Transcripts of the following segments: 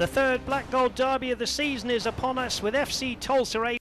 The third black gold derby of the season is upon us with FC Tulsa.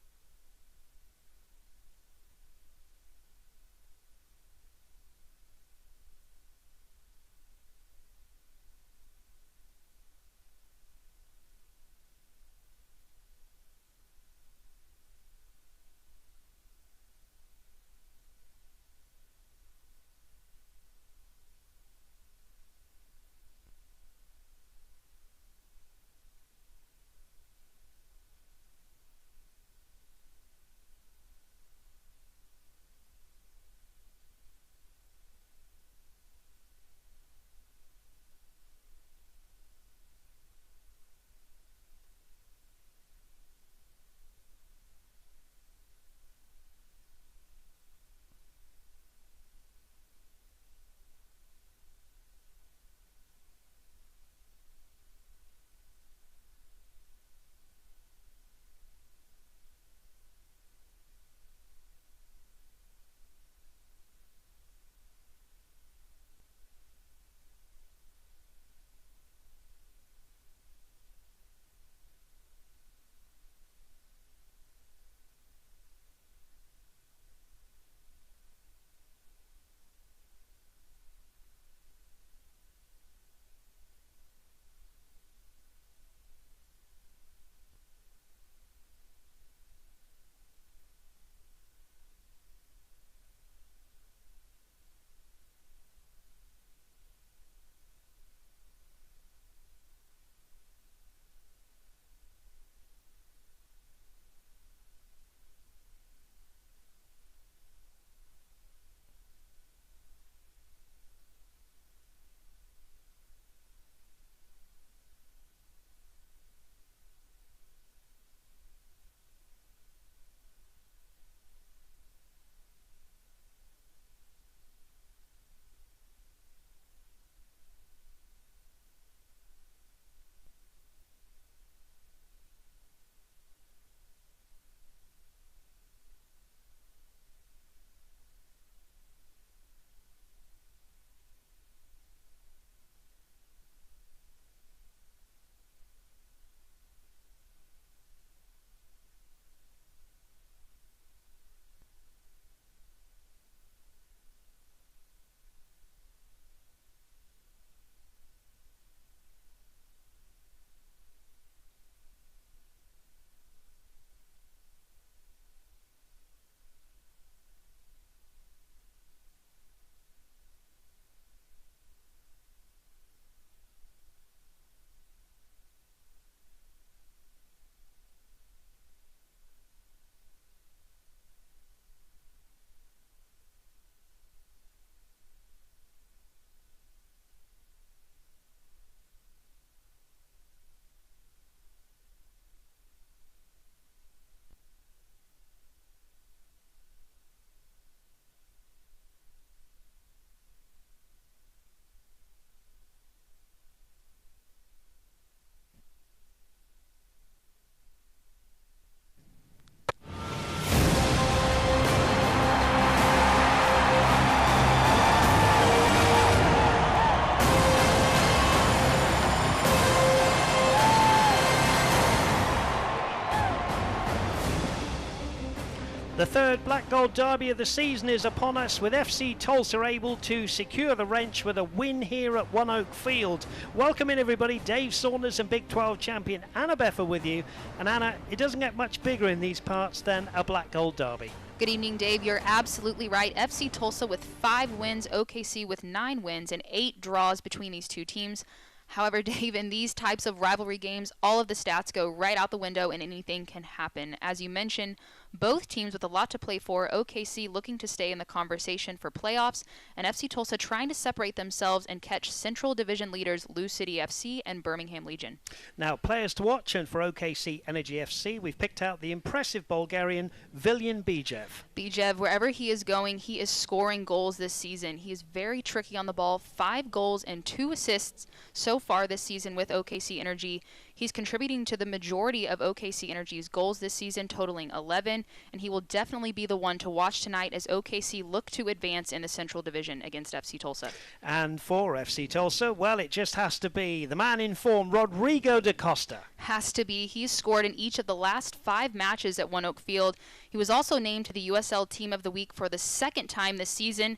The third black gold derby of the season is upon us with FC Tulsa able to secure the wrench with a win here at One Oak Field. Welcome in everybody, Dave Saunders and Big 12 champion Anna Beffer with you. And Anna, it doesn't get much bigger in these parts than a black gold derby. Good evening, Dave. You're absolutely right. FC Tulsa with 5 wins, OKC with 9 wins and 8 draws between these two teams. However, Dave, in these types of rivalry games, all of the stats go right out the window and anything can happen. As you mentioned, both teams with a lot to play for, OKC looking to stay in the conversation for playoffs, and FC Tulsa trying to separate themselves and catch Central Division leaders Lou City FC and Birmingham Legion. Now, players to watch, and for OKC Energy FC, we've picked out the impressive Bulgarian Viljan Bijev. Bijev, wherever he is going, he is scoring goals this season. He is very tricky on the ball, 5 goals and 2 assists so far this season with OKC Energy. He's contributing to the majority of OKC Energy's goals this season, totaling 11, and he will definitely be the one to watch tonight as OKC look to advance in the Central Division against FC Tulsa. And for FC Tulsa, well, it just has to be the man in form, Rodrigo da Costa. Has to be. He's scored in each of the last 5 matches at One Oak Field. He was also named to the USL Team of the Week for the 2nd time this season.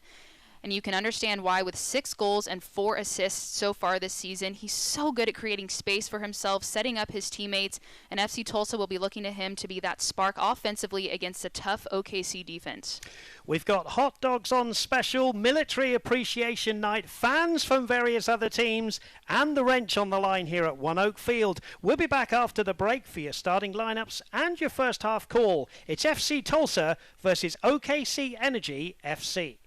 And you can understand why, with 6 goals and 4 assists so far this season. He's so good at creating space for himself, setting up his teammates, and FC Tulsa will be looking to him to be that spark offensively against a tough OKC defense. We've got hot dogs on special, military appreciation night, fans from various other teams, and the wrench on the line here at One Oak Field. We'll be back after the break for your starting lineups and your first half call. It's FC Tulsa versus OKC Energy FC.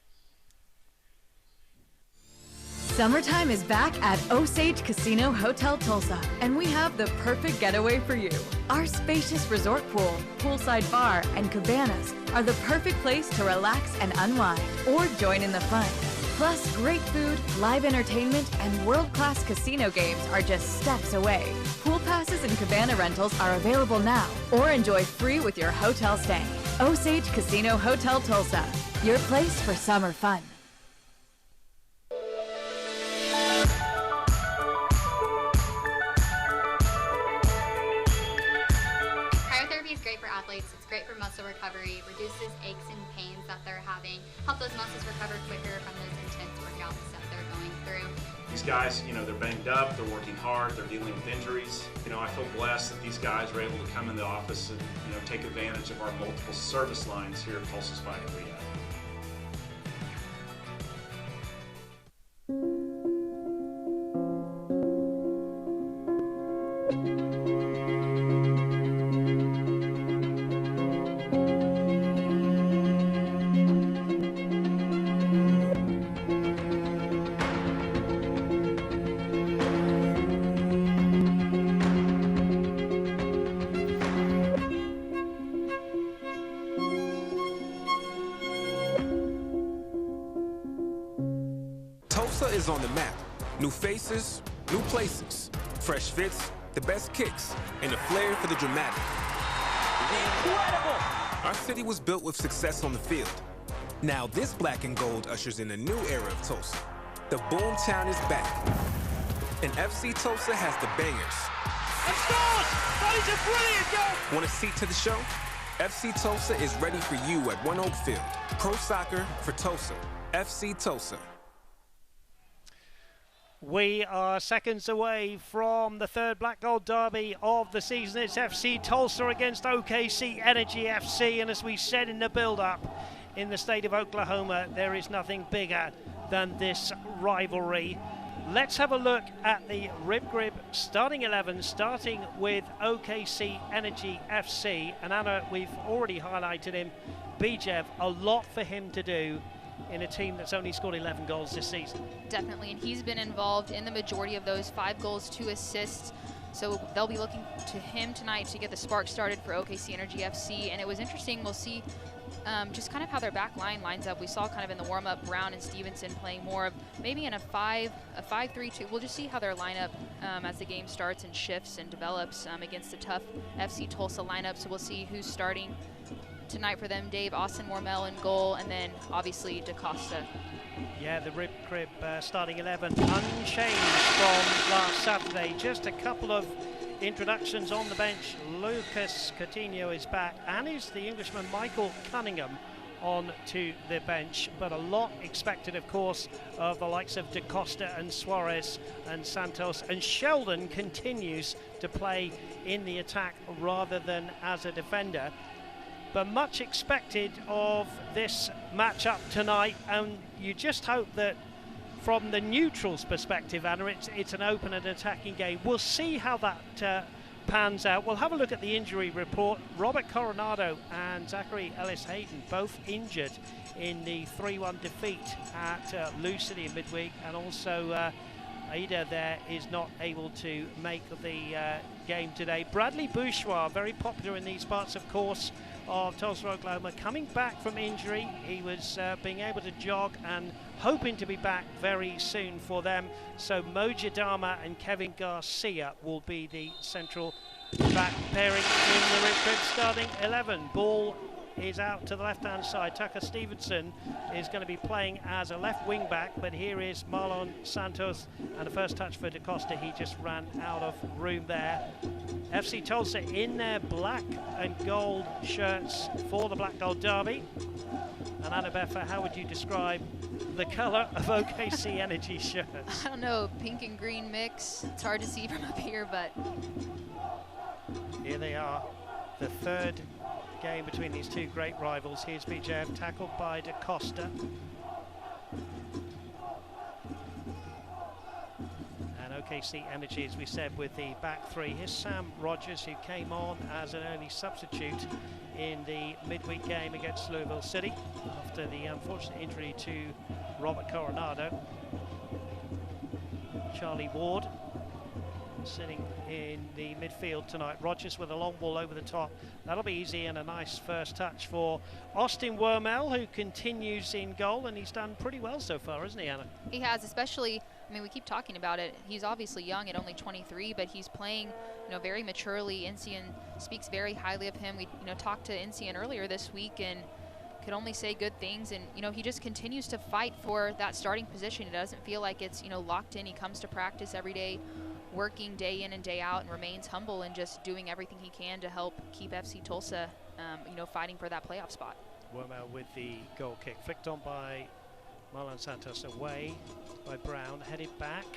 Summertime is back at Osage Casino Hotel Tulsa, and we have the perfect getaway for you. Our spacious resort pool, poolside bar, and cabanas are the perfect place to relax and unwind or join in the fun. Plus, great food, live entertainment, and world-class casino games are just steps away. Pool passes and cabana rentals are available now, or enjoy free with your hotel stay. Osage Casino Hotel Tulsa, your place for summer fun. Athletes. It's great for muscle recovery, reduces aches and pains that they're having, help those muscles recover quicker from those intense workouts that they're going through. These guys, they're banged up, they're working hard, they're dealing with injuries. I feel blessed that these guys are able to come in the office and, take advantage of our multiple service lines here at Tulsa Spine and Rehab. Is on the map. New faces, new places, fresh fits, the best kicks, and a flair for the dramatic. Incredible! Our city was built with success on the field. Now this black and gold ushers in a new era of Tulsa. The Boom Town is back. And FC Tulsa has the bangers. And scores! That is a brilliant goal! Want a seat to the show? FC Tulsa is ready for you at One Oak Field. Pro soccer for Tulsa. FC Tulsa. We are seconds away from the third black gold derby of the season. It's FC Tulsa against OKC Energy FC, and as we said in the build-up, in the state of Oklahoma, there is nothing bigger than this rivalry. Let's have a look at the Rib Grib starting 11, starting with OKC Energy FC. And Anna, we've already highlighted him. Bijev, a lot for him to do in a team that's only scored 11 goals this season. Definitely, and he's been involved in the majority of those, 5 goals, 2 assists. So they'll be looking to him tonight to get the spark started for OKC Energy FC. And it was interesting, we'll see just kind of how their back line lines up. We saw kind of in the warm-up Brown and Stevenson playing more of maybe in a 5-3-2. We'll just see how their lineup as the game starts and shifts and develops against the tough FC Tulsa lineup. So we'll see who's starting tonight for them. Dave, Austin Mormel in goal, and then obviously DaCosta. Yeah, the Rib Crib starting 11 unchanged from last Saturday. Just a couple of introductions on the bench. Lucas Coutinho is back, and is the Englishman Michael Cunningham on to the bench. But a lot expected, of course, of the likes of DaCosta and Suarez and Santos. And Sheldon continues to play in the attack rather than as a defender. But much expected of this matchup tonight, and you just hope that from the neutrals' perspective, Anna, it's an open and attacking game. We'll see how that pans out. We'll have a look at the injury report. Robert Coronado and Zachary Ellis-Hayden both injured in the 3-1 defeat at Lou City in midweek, and also Aida there is not able to make the game today. Bradley Bourgeois, very popular in these parts, of course, of Tulsa, Oklahoma, coming back from injury. He was being able to jog and hoping to be back very soon for them. So Mojadama and Kevin Garcia will be the central back pairing in the Rip starting 11. Ball is out to the left-hand side. Tucker Stevenson is going to be playing as a left wing back, but here is Marlon Santos, and the first touch for DaCosta. He just ran out of room there. FC Tulsa in their black and gold shirts for the Black Gold Derby. And Anna Beffa, how would you describe the colour of OKC Energy shirts? I don't know, pink and green mix. It's hard to see from up here, but here they are, the third game between these two great rivals. Here's BJF, tackled by DaCosta. And OKC Energy, as we said, with the back three. Here's Sam Rogers, who came on as an early substitute in the midweek game against Louisville City after the unfortunate injury to Robert Coronado. Charlie Ward sitting in the midfield tonight. Rogers with a long ball over the top. That'll be easy, and a nice first touch for Austin Wormel, who continues in goal, and he's done pretty well so far, hasn't he, Anna? he has, especially, I mean, we keep talking about it. He's obviously young at only 23, but he's playing, very maturely. Incian speaks very highly of him. We, talked to Incian earlier this week and could only say good things, and he just continues to fight for that starting position. It doesn't feel like it's locked in. He comes to practice every day, working day in and day out, and remains humble and just doing everything he can to help keep FC Tulsa, fighting for that playoff spot. Wormel with the goal kick, flicked on by Marlon Santos, away by Brown, headed back.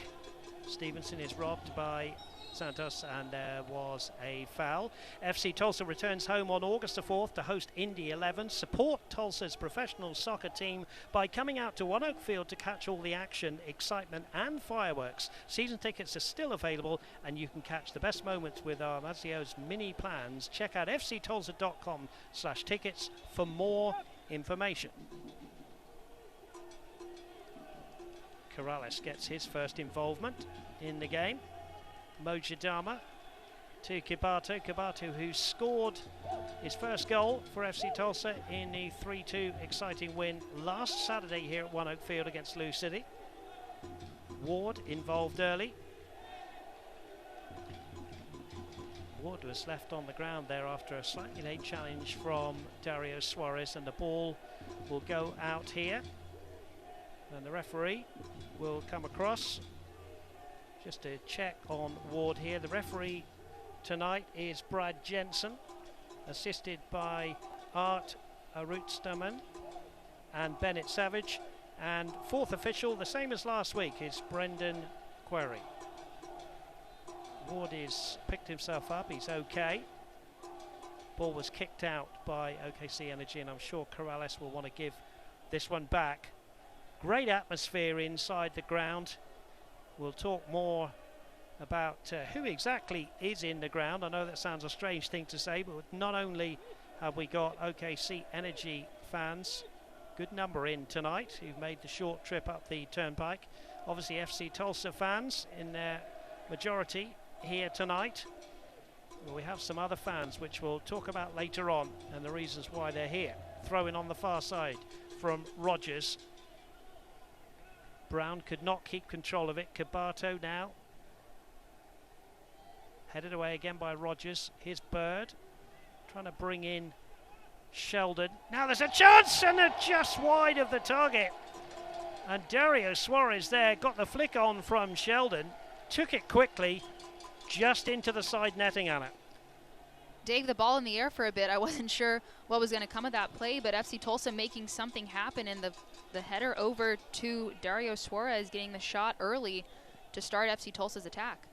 Stevenson is robbed by Santos, and there was a foul. FC Tulsa returns home on August the 4th to host Indy 11. Support Tulsa's professional soccer team by coming out to One Oak Field to catch all the action, excitement and fireworks. Season tickets are still available, and you can catch the best moments with our Mazio's mini plans. Check out fctulsa.com/tickets for more information. Corrales gets his first involvement in the game. Mojadama to Kibato, who scored his first goal for FC Tulsa in the 3-2 exciting win last Saturday here at One Oak Field against Lou City. Ward involved early. Ward was left on the ground there after a slightly late challenge from Dario Suarez, and the ball will go out here. And the referee will come across just to check on Ward here. The referee tonight is Brad Jensen, assisted by Art Arutstaman and Bennett Savage. And fourth official, the same as last week, is Brendan Query. Ward is picked himself up, he's okay. Ball was kicked out by OKC Energy, and I'm sure Corrales will want to give this one back. Great atmosphere inside the ground. We'll talk more about who exactly is in the ground. I know that sounds a strange thing to say, but not only have we got OKC Energy fans, good number in tonight, who've made the short trip up the turnpike. Obviously FC Tulsa fans in their majority here tonight. Well, we have some other fans which we'll talk about later on, and the reasons why they're here. Throwing on the far side from Rogers. Brown could not keep control of it. Kibato now. Headed away again by Rogers. Here's Bird trying to bring in Sheldon. Now there's a chance, and they're just wide of the target. And Dario Suarez there got the flick on from Sheldon. Took it quickly, just into the side netting, Anna. Dave, the ball in the air for a bit. I wasn't sure what was going to come of that play, but FC Tulsa making something happen, and the header over to Dario Suarez, getting the shot early to start FC Tulsa's attack.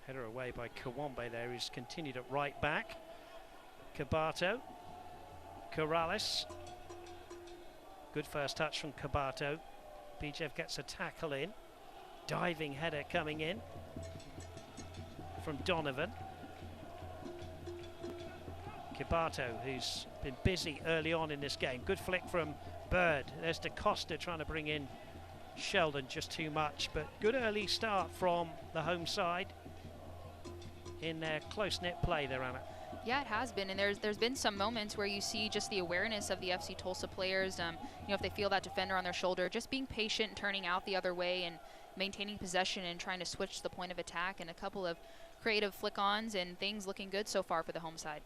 Header away by Kawambe there, who's continued at right back. Kibato. Corrales. Good first touch from Kibato. BJF gets a tackle in. Diving header coming in from Donovan. Kibato, who's been busy early on in this game. Good flick from Bird. There's DaCosta trying to bring in Sheldon just too much, but good early start from the home side in their close-knit play there, Anna. Yeah, it has been, and there's been some moments where you see just the awareness of the FC Tulsa players. You know, if they feel that defender on their shoulder, just being patient, turning out the other way, and maintaining possession and trying to switch the point of attack, and a couple of creative flick-ons and things looking good so far for the home side.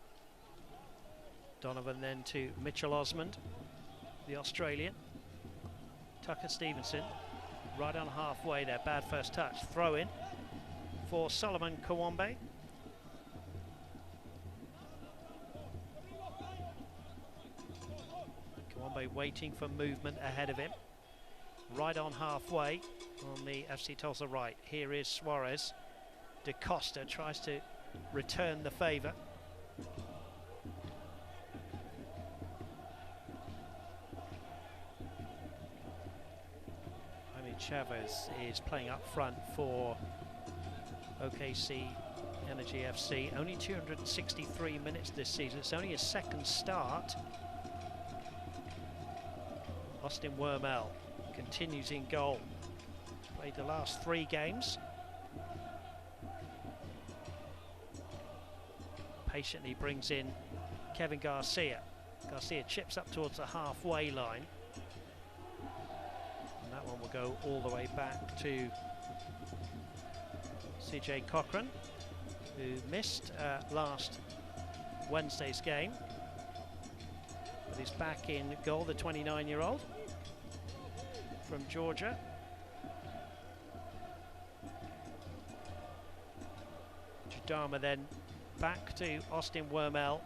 Donovan then to Mitchell Osmond, the Australian. Tucker Stevenson, right on halfway there. Bad first touch. Throw in for Solomon Kawambe. Kawambe waiting for movement ahead of him. Right on halfway on the FC Tulsa right. Here is Suarez. DaCosta tries to return the favour. Chavez is playing up front for OKC Energy FC. Only 263 minutes this season. It's only his second start. Austin Wormel continues in goal. Played the last 3 games. Patiently brings in Kevin Garcia. Garcia chips up towards the halfway line. That one will go all the way back to CJ Cochran, who missed last Wednesday's game, but he's back in goal, the 29-year-old from Georgia. Judama then back to Austin Wormel.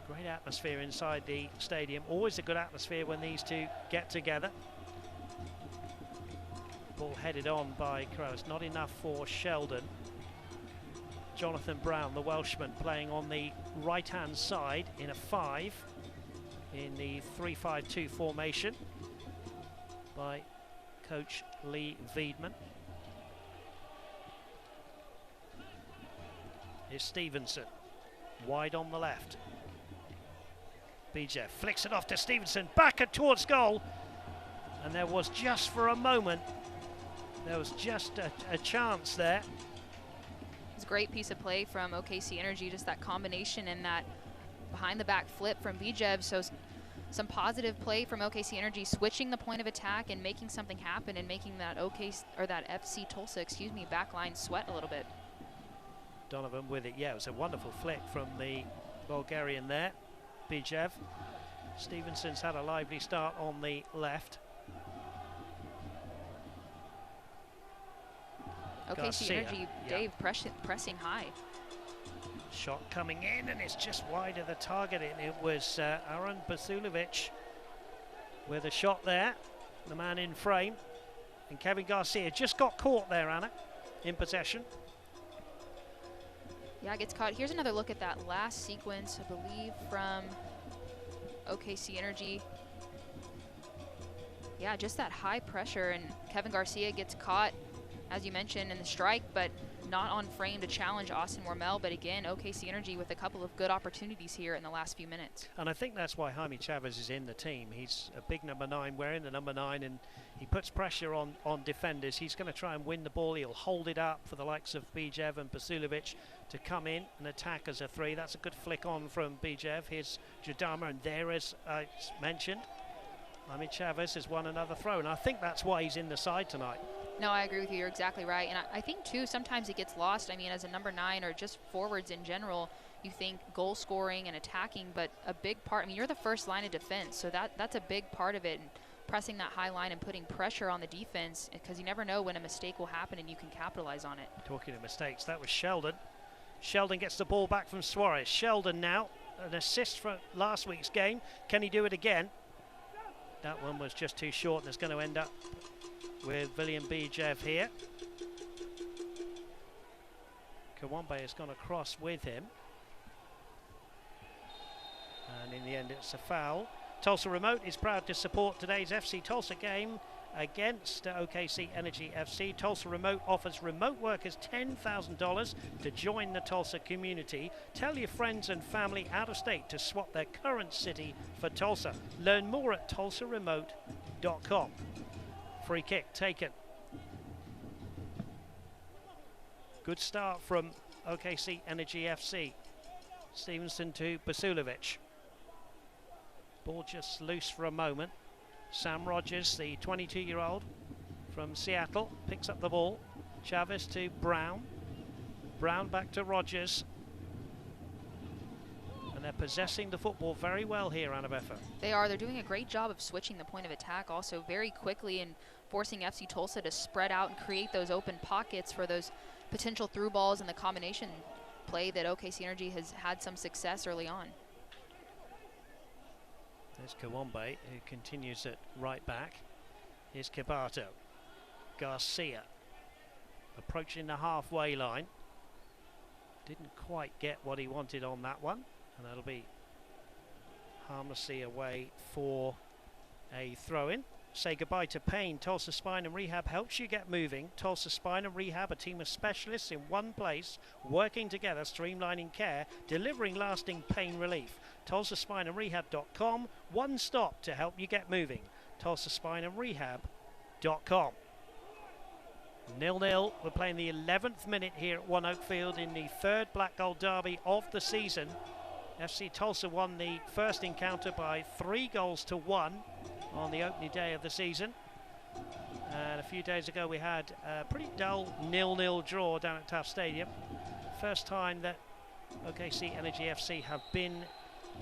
Great atmosphere inside the stadium. Always a good atmosphere when these two get together. Ball headed on by Crows, not enough for Sheldon. Jonathan Brown, the Welshman, playing on the right-hand side in a 5 in the 3-5-2 formation by coach Lee Wiedman. Here's Stevenson, wide on the left. Bijev flicks it off to Stevenson, back and towards goal. And there was just for a moment, there was just a chance there. It's a great piece of play from OKC Energy, just that combination and that behind the back flip from Bijev. So some positive play from OKC Energy, switching the point of attack and making something happen and making that FC Tulsa, back line sweat a little bit. Donovan with it. Yeah, it was a wonderful flick from the Bulgarian there. Bijev. Stevenson's had a lively start on the left. OKC Garcia, Energy, Dave, pressing high. Shot coming in, and it's just wide of the target. It was Aaron Basulovic with a shot there, the man in frame. And Kevin Garcia just got caught there, Anna, in possession. Yeah, gets caught. Here's another look at that last sequence, I believe, from OKC Energy. Yeah, just that high pressure, and Kevin Garcia gets caught, as you mentioned, in the strike, but not on frame to challenge Austin Wormel. But again, OKC Energy with a couple of good opportunities here in the last few minutes. And I think that's why Jaime Chavez is in the team. He's a big number 9, wearing the number 9, and he puts pressure on defenders. He's going to try and win the ball. He'll hold it up for the likes of Bijev and Basulovic to come in and attack as a 3. That's a good flick on from Bijev. Here's Judama, and there, as I mentioned, Jaime Chavez has won another throw, and I think that's why he's in the side tonight. No, I agree with you. You're exactly right. And I think, too, sometimes it gets lost. I mean, as a number 9 or just forwards in general, you think goal scoring and attacking, but a big part, I mean, you're the first line of defense, so that's a big part of it. And pressing that high line and putting pressure on the defense, because you never know when a mistake will happen and you can capitalize on it. Talking of mistakes, that was Sheldon. Sheldon gets the ball back from Suarez. Sheldon now, an assist from last week's game. Can he do it again? That one was just too short, and it's going to end up with William Bijev here. Kawambe has gone across with him. And in the end, it's a foul. Tulsa Remote is proud to support today's FC Tulsa game against OKC Energy FC. Tulsa Remote offers remote workers $10,000 to join the Tulsa community. Tell your friends and family out of state to swap their current city for Tulsa. Learn more at tulsaremote.com. Free kick taken. Good start from OKC Energy FC. Stevenson to Basulovic. Ball just loose for a moment. Sam Rogers, the 22-year-old from Seattle, picks up the ball. Chavez to Brown. Brown back to Rogers. And they're possessing the football very well here, Annabeffa. They are. They're doing a great job of switching the point of attack also very quickly and forcing FC Tulsa to spread out and create those open pockets for those potential through balls and the combination play that OKC Energy has had some success early on. There's Kawombe, who continues at right back. Here's Kibato. Garcia approaching the halfway line. Didn't quite get what he wanted on that one, and that'll be harmlessly away for a throw-in. Say goodbye to pain. Tulsa Spine and Rehab helps you get moving. Tulsa Spine and Rehab, a team of specialists in one place, working together, streamlining care, delivering lasting pain relief. TulsaSpineandRehab.com, one stop to help you get moving. TulsaSpineandRehab.com. 0-0. We're playing the 11th minute here at One Oak Field in the third Black Gold Derby of the season. FC Tulsa won the first encounter by 3-1 on the opening day of the season. And a few days ago we had a pretty dull 0-0 draw down at Taft Stadium. First time that OKC Energy FC have been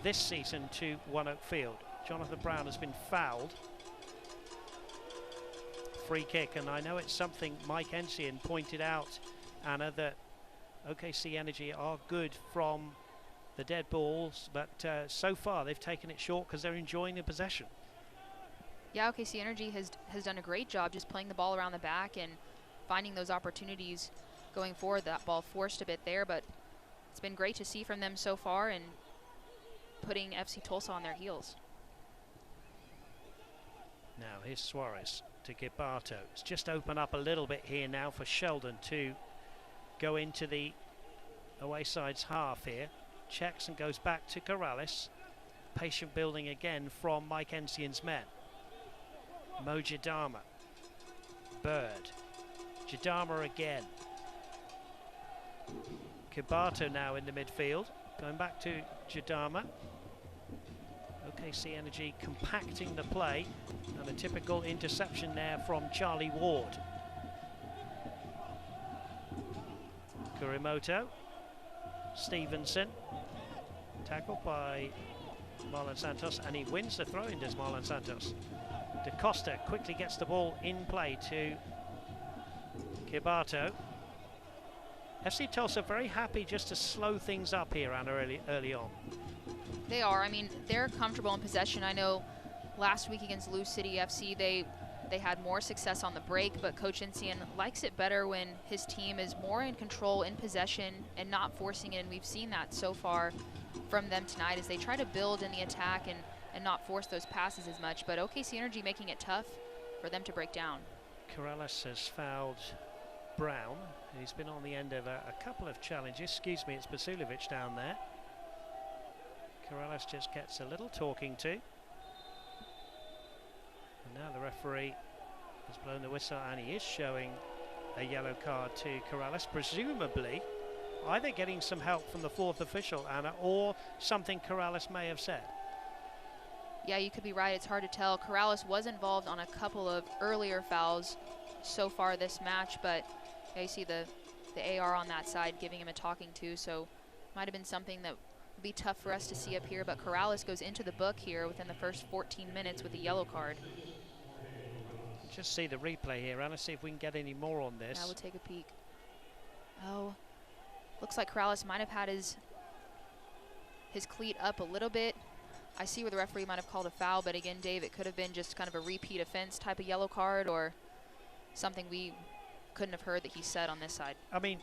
this season to One Oak Field. Jonathan Brown has been fouled. Free kick, and I know it's something Mike Ensign pointed out, Anna, that OKC Energy are good from the dead balls, but so far they've taken it short because they're enjoying the possession. Yeah, OKC Energy has done a great job just playing the ball around the back and finding those opportunities going forward. That ball forced a bit there, but it's been great to see from them so far and putting FC Tulsa on their heels. Now here's Suarez to Gibato. It's just opened up a little bit here now for Sheldon to go into the away side's half here. Checks and goes back to Corrales. Patient building again from Mike Ensign's men. Mojadama. Bird. Jadama again. Kibato now in the midfield. Going back to Jadama. OKC Energy compacting the play, and a typical interception there from Charlie Ward. Kurimoto. Stevenson. Tackled by Marlon Santos, and he wins the throw-in, does Marlon Santos. Da Costa quickly gets the ball in play to Kibato. FC Tulsa very happy just to slow things up here, Anna, early on. They are. I mean, they're comfortable in possession. I know last week against Lou City FC, they had more success on the break, but Coach Ensign likes it better when his team is more in control in possession and not forcing it, and we've seen that so far from them tonight as they try to build in the attack and not force those passes as much, but OKC Energy making it tough for them to break down. Corrales has fouled Brown. He's been on the end of a couple of challenges. Excuse me, it's Basulovic down there. Corrales just gets a little talking to. And now the referee has blown the whistle, and he is showing a yellow card to Corrales, presumably either getting some help from the fourth official, Anna, or something Corrales may have said. Yeah, you could be right. It's hard to tell. Corrales was involved on a couple of earlier fouls so far this match, but yeah, you see the AR on that side giving him a talking to, so might have been something that would be tough for us to see up here, but Corrales goes into the book here within the first 14 minutes with a yellow card. Just see the replay here, Anna, see if we can get any more on this. Yeah, we'll take a peek. Oh, looks like Corrales might have had his cleat up a little bit. I see where the referee might have called a foul, but again, Dave, it could have been just kind of a repeat offense type of yellow card or something we couldn't have heard that he said on this side. I mean,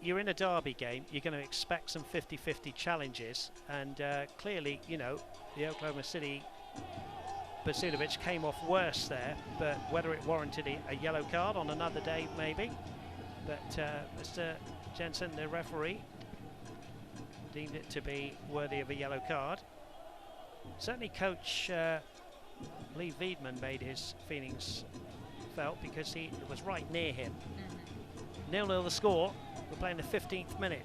you're in a derby game, you're going to expect some 50-50 challenges, and clearly, you know, the Oklahoma City Basilovic came off worse there, but whether it warranted a yellow card on another day, maybe. But Mr. Jensen, the referee, deemed it to be worthy of a yellow card. Certainly Coach Lee Wiedmann made his feelings felt because he was right near him. 0-0 the score. We're playing the 15th minute.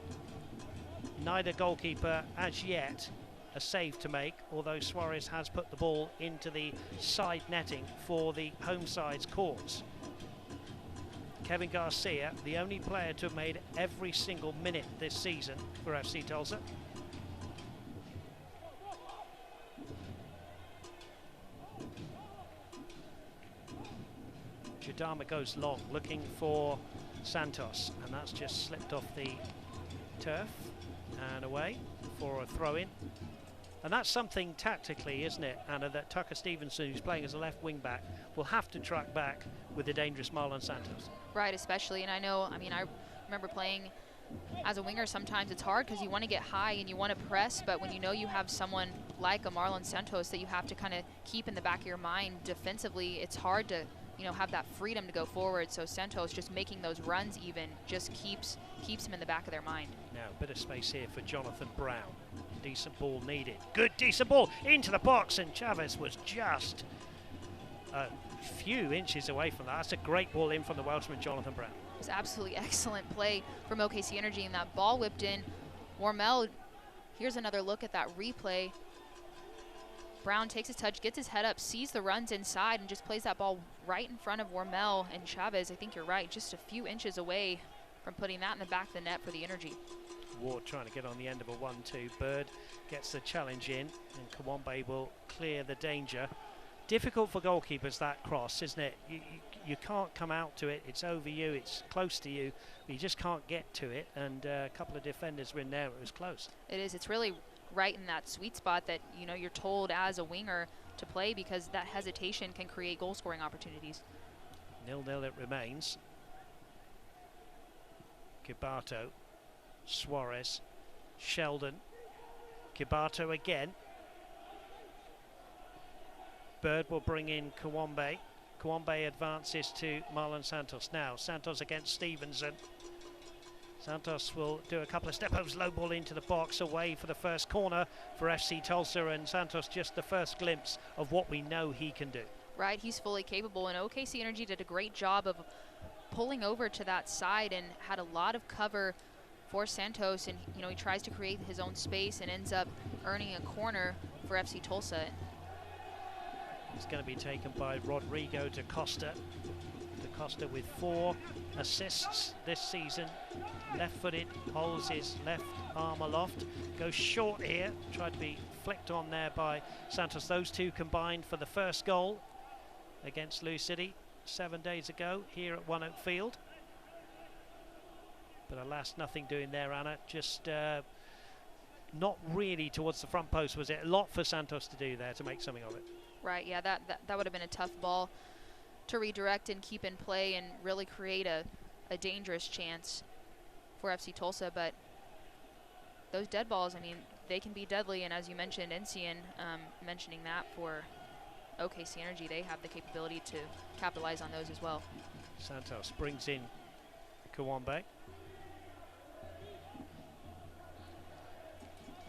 Neither goalkeeper as yet a save to make, although Suarez has put the ball into the side netting for the home side's cause. Kevin Garcia, the only player to have made every single minute this season for FC Tulsa. Jadama goes long, looking for Santos, and that's just slipped off the turf and away for a throw-in. And that's something tactically, isn't it, Anna, that Tucker Stevenson, who's playing as a left wing back, will have to track back with the dangerous Marlon Santos. Right, especially, and I know, I mean, I remember playing as a winger, sometimes it's hard because you want to get high and you want to press, but when you know you have someone like a Marlon Santos that you have to kind of keep in the back of your mind defensively, it's hard to, you know, have that freedom to go forward. So Santos just making those runs even just keeps him in the back of their mind. Now, a bit of space here for Jonathan Brown. Decent ball needed. Good, decent ball into the box, and Chavez was just a few inches away from that. That's a great ball in from the Welshman, Jonathan Brown. It was absolutely excellent play from OKC Energy, and that ball whipped in. Warmel, here's another look at that replay. Brown takes his touch, gets his head up, sees the runs inside, and just plays that ball right in front of Warmel. And Chavez, I think you're right, just a few inches away from putting that in the back of the net for the Energy. Ward trying to get on the end of a 1-2. Bird gets the challenge in, and Kawambe will clear the danger. Difficult for goalkeepers, that cross, isn't it? You can't come out to it. It's over you, it's close to you, but you just can't get to it. And a couple of defenders were in there. It was close. It is. It's really right in that sweet spot that, you know, you're told as a winger to play, because that hesitation can create goal scoring opportunities. 0-0 it remains. Kibato, Suarez, Sheldon, Kibato again. Bird will bring in Kawambe. Kawambe advances to Marlon Santos. Now Santos against Stevenson. Santos will do a couple of step-overs, low ball into the box, away for the first corner for FC Tulsa, and Santos just the first glimpse of what we know he can do. Right, he's fully capable, and OKC Energy did a great job of pulling over to that side and had a lot of cover for Santos, and you know, he tries to create his own space and ends up earning a corner for FC Tulsa. It's going to be taken by Rodrigo da Costa. Da Costa with 4 assists this season. Left-footed, holds his left arm aloft, goes short here, tried to be flicked on there by Santos. Those two combined for the first goal against Lou City 7 days ago here at One Oak Field. But alas, nothing doing there, Anna. Just not really towards the front post, was it? A lot for Santos to do there to make something of it. Right, yeah, that would have been a tough ball to redirect and keep in play and really create a dangerous chance for FC Tulsa. But those dead balls, I mean, they can be deadly, and as you mentioned, Encian, mentioning that for OKC Energy, they have the capability to capitalize on those as well. Santos brings in Kawambe.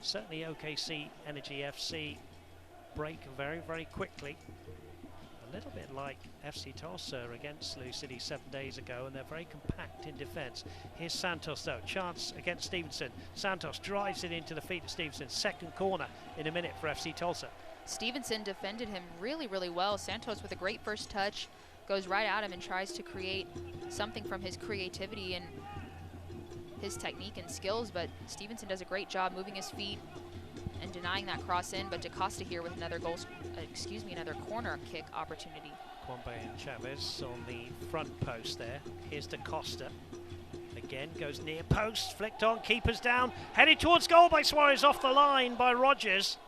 Certainly OKC Energy FC break very, very quickly. A little bit like FC Tulsa against Lou City 7 days ago, and they're very compact in defence. Here's Santos though, chance against Stevenson. Santos drives it into the feet of Stevenson. Second corner in a minute for FC Tulsa. Stevenson defended him really, really well. Santos with a great first touch, goes right at him and tries to create something from his creativity and his technique and skills, but Stevenson does a great job moving his feet and denying that cross in. But Da Costa here with another another corner kick opportunity. Kwambe and Chavez on the front post there. Here's Da Costa. Again, goes near post, flicked on, keeper's down, headed towards goal by Suarez, off the line by Rogers.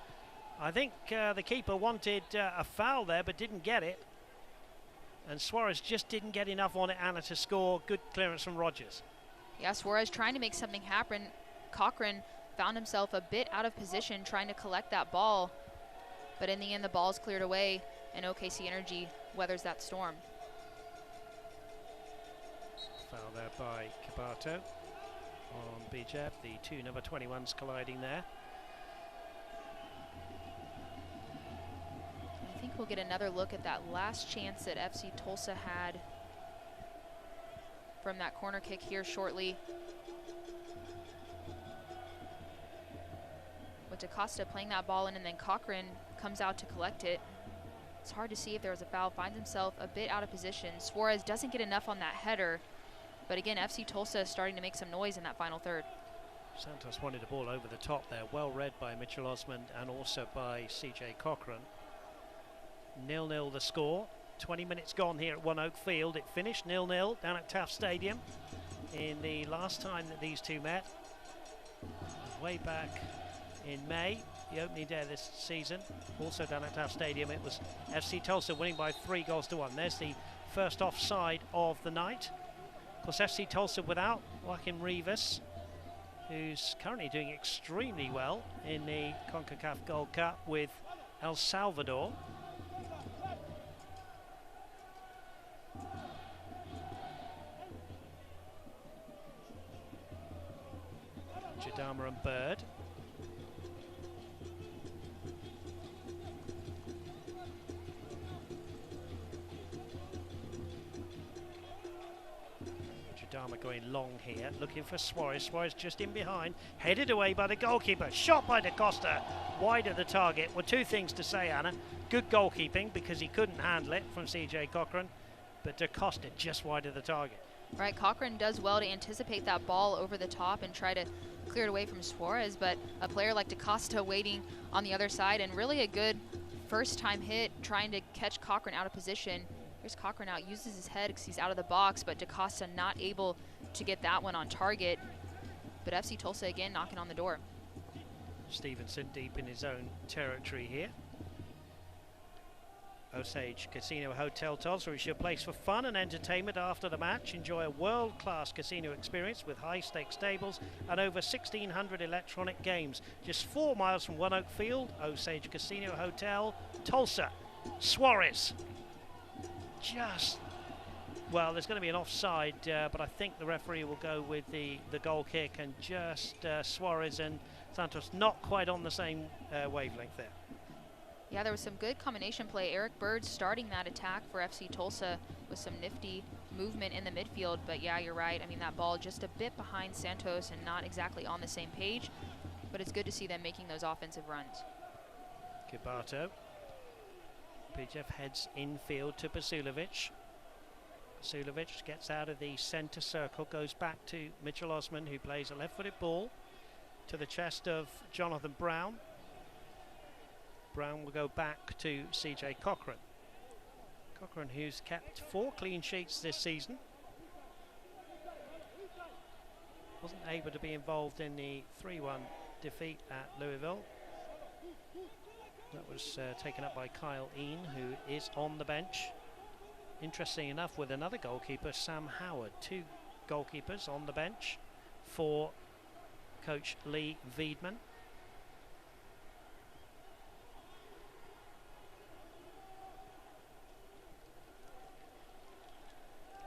I think the keeper wanted a foul there, but didn't get it. And Suarez just didn't get enough on it, Anna, to score. Good clearance from Rogers. Yeah, Suarez trying to make something happen. Cochran found himself a bit out of position trying to collect that ball, but in the end the ball's cleared away. and OKC Energy weathers that storm. Foul there by Kabato on Bijab. The two number 21s colliding there. I think we'll get another look at that last chance that FC Tulsa had from that corner kick here shortly. With DaCosta playing that ball in, and then Cochran comes out to collect it. It's hard to see if there was a foul, finds himself a bit out of position. Suarez doesn't get enough on that header, but again, FC Tulsa is starting to make some noise in that final third. Santos wanted the ball over the top there, well read by Mitchell Osmond and also by CJ Cochran. 0-0 the score, 20 minutes gone here at One Oak Field. It finished 0-0 down at Taft Stadium in the last time that these two met, way back in May, the opening day of this season, also down at Taft Stadium. It was FC Tulsa winning by 3-1. There's the first offside of the night. Of course, FC Tulsa without Joaquin Rivas, who's currently doing extremely well in the CONCACAF Gold Cup with El Salvador. Jadama and Bird. Jadama going long here, looking for Suarez. Suarez just in behind, headed away by the goalkeeper. Shot by DaCosta, wide of the target. Well, two things to say, Anna. Good goalkeeping, because he couldn't handle it from CJ Cochran, but DaCosta just wide of the target. Right, Cochran does well to anticipate that ball over the top and try to clear it away from Suarez, but a player like DaCosta waiting on the other side, and really a good first-time hit trying to catch Cochran out of position. Here's Cochran out, uses his head because he's out of the box, but DaCosta not able to get that one on target. But FC Tulsa again knocking on the door. Stevenson deep in his own territory here. Osage Casino Hotel Tulsa is your place for fun and entertainment after the match. Enjoy a world-class casino experience with high-stakes tables and over 1,600 electronic games. Just 4 miles from One Oak Field, Osage Casino Hotel, Tulsa. Suarez. Well, there's going to be an offside, but I think the referee will go with the goal kick, and just Suarez and Santos not quite on the same wavelength there. Yeah, there was some good combination play. Eric Bird starting that attack for FC Tulsa with some nifty movement in the midfield. But yeah, you're right. I mean, that ball just a bit behind Santos and not exactly on the same page. But it's good to see them making those offensive runs. Kibato. Bijev heads infield to Basulovic. Basulovic gets out of the centre circle, goes back to Mitchell Osman, who plays a left-footed ball to the chest of Jonathan Brown. Brown will go back to CJ Cochran. Cochran, who's kept 4 clean sheets this season. Wasn't able to be involved in the 3-1 defeat at Louisville. That was taken up by Kyle Ean, who is on the bench. Interesting enough, with another goalkeeper, Sam Howard. 2 goalkeepers on the bench for coach Lee Wiedman.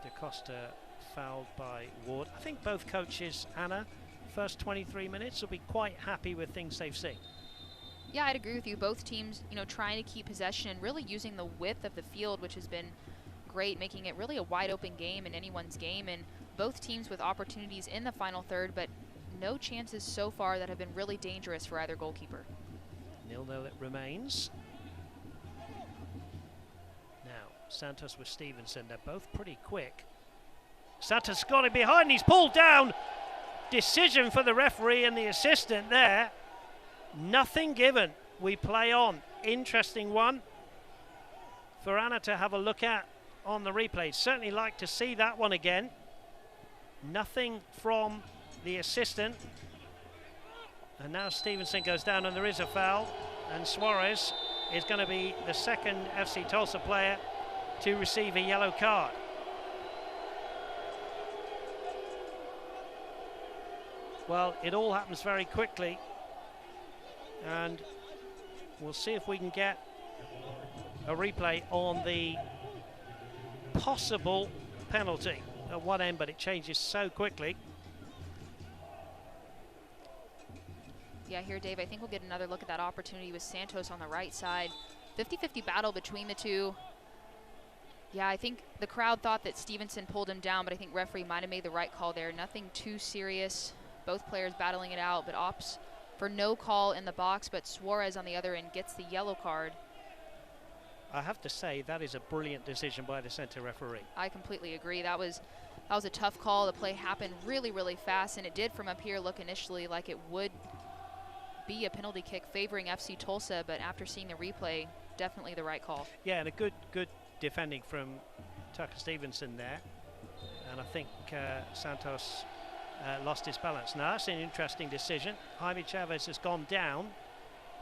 DaCosta fouled by Ward. I think both coaches, Anna, first 23 minutes will be quite happy with things they've seen. Yeah, I'd agree with you. Both teams, trying to keep possession and really using the width of the field, which has been great, making it really a wide open game in anyone's game. And both teams with opportunities in the final third, but no chances so far that have been really dangerous for either goalkeeper. 0-0 it remains. Now, Santos with Stevenson, they're both pretty quick. Santos got it behind, he's pulled down. Decision for the referee and the assistant there. Nothing given. We play on. Interesting one for Anna to have a look at on the replay. Certainly like to see that one again. Nothing from the assistant. And now Stevenson goes down and there is a foul. And Suarez is going to be the second FC Tulsa player to receive a yellow card. Well, it all happens very quickly. And we'll see if we can get a replay on the possible penalty at one end, but it changes so quickly. Yeah, here, Dave, I think we'll get another look at that opportunity with Santos on the right side. 50-50 battle between the two. Yeah, I think the crowd thought that Stevenson pulled him down, but I think referee might have made the right call there. Nothing too serious. Both players battling it out, but opts for no call in the box, but Suarez on the other end gets the yellow card. I have to say, that is a brilliant decision by the center referee. I completely agree. That was a tough call. The play happened really, really fast, and it did from up here look initially like it would be a penalty kick favoring FC Tulsa, but after seeing the replay, definitely the right call. Yeah, and a good defending from Tucker Stevenson there. And I think Santos lost his balance. Now, that's an interesting decision. Jaime Chavez has gone down,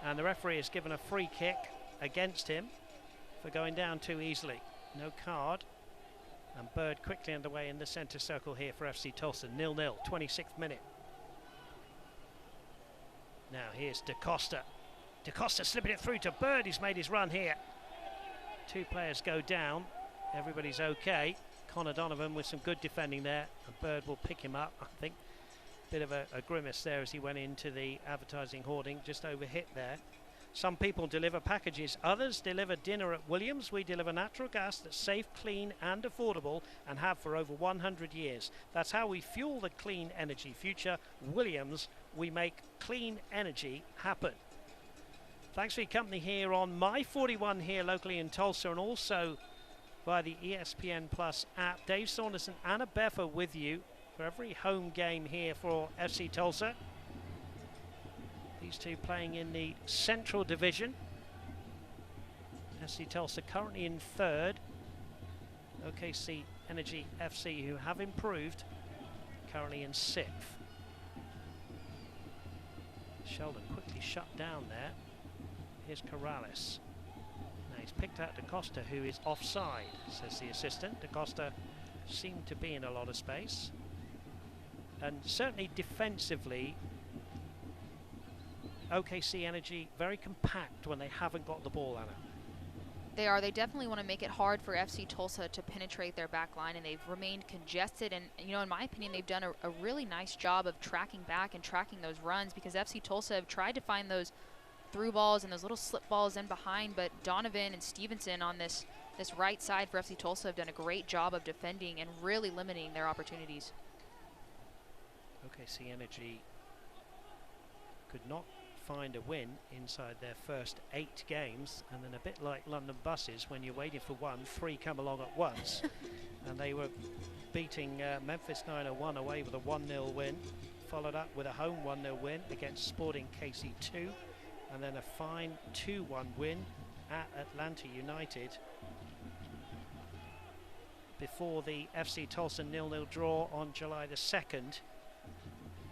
and the referee has given a free kick against him for going down too easily. No card. And Bird quickly underway in the centre circle here for FC Tulsa. 0-0, 26th minute. Now here's DaCosta. DaCosta slipping it through to Bird. He's made his run here. Two players go down. Everybody's okay. Connor Donovan with some good defending there. And Bird will pick him up, I think. Bit of a grimace there as he went into the advertising hoarding. Just overhit there. Some people deliver packages, others deliver dinner at Williams. We deliver natural gas that's safe, clean and affordable, and have for over 100 years. That's how we fuel the clean energy future. Williams, we make clean energy happen. Thanks for your company here on My 41 here locally in Tulsa, and also via the ESPN Plus app. Dave Saunders and Anna Beffer with you for every home game here for FC Tulsa. These two playing in the Central Division. FC Tulsa currently in third. OKC Energy FC, who have improved, currently in sixth. Sheldon quickly shut down there. Here's Corrales. Now he's picked out DaCosta, who is offside, says the assistant. DaCosta seemed to be in a lot of space. And certainly defensively, OKC Energy very compact when they haven't got the ball, Anna. They are. They definitely want to make it hard for FC Tulsa to penetrate their back line, and they've remained congested. And, you know, in my opinion, they've done a really nice job of tracking back and tracking those runs, because FC Tulsa have tried to find those through balls and those little slip balls in behind, but Donovan and Stevenson on this right side for FC Tulsa have done a great job of defending and really limiting their opportunities. OKC Energy could not find a win inside their first 8 games, and then a bit like London Buses, when you're waiting for one, 3 come along at once. And they were beating Memphis 901 away with a 1-0 win, followed up with a home 1-0 win against Sporting KC2, and then a fine 2-1 win at Atlanta United before the FC Tulsa 0-0 draw on July the 2nd.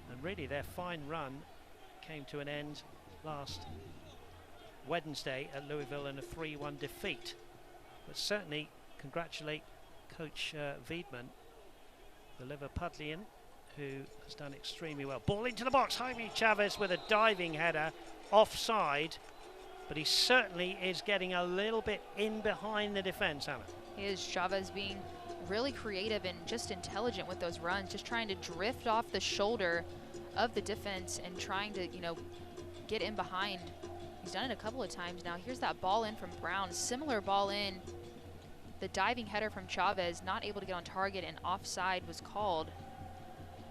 And really their fine run came to an end last Wednesday at Louisville in a 3-1 defeat. But certainly congratulate Coach Wiedmann, the Liverpudlian, who has done extremely well. Ball into the box, Jaime Chavez with a diving header, offside, but he certainly is getting a little bit in behind the defence, Anna. He is. Chavez being really creative and just intelligent with those runs, just trying to drift off the shoulder of the defense and trying to, you know, get in behind. He's done it a couple of times now. Here's that ball in from Brown, similar ball in. The diving header from Chavez, not able to get on target, and offside was called.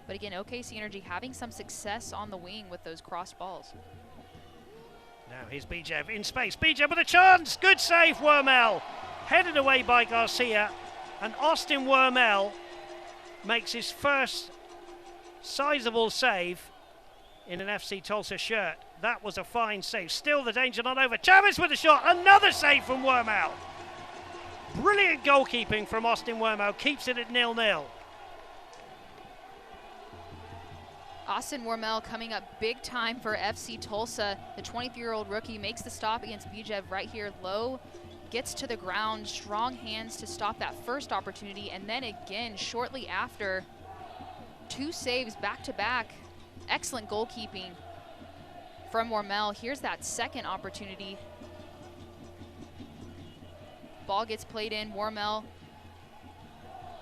But again, OKC Energy having some success on the wing with those crossed balls. Now here's Bijev in space. Bijev with a chance. Good save, Wormel. Headed away by Garcia. And Austin Wormel makes his first sizable save in an FC Tulsa shirt. That was a fine save. Still the danger not over. Chavez with a shot. Another save from Wormel. Brilliant goalkeeping from Austin Wormel. Keeps it at 0-0. Austin Wormel coming up big time for FC Tulsa. The 23-year-old rookie makes the stop against Bijev right here low. Gets to the ground. Strong hands to stop that first opportunity. And then again, shortly after, 2 saves back-to-back. Excellent goalkeeping from Wormel. Here's that second opportunity. Ball gets played in. Warmel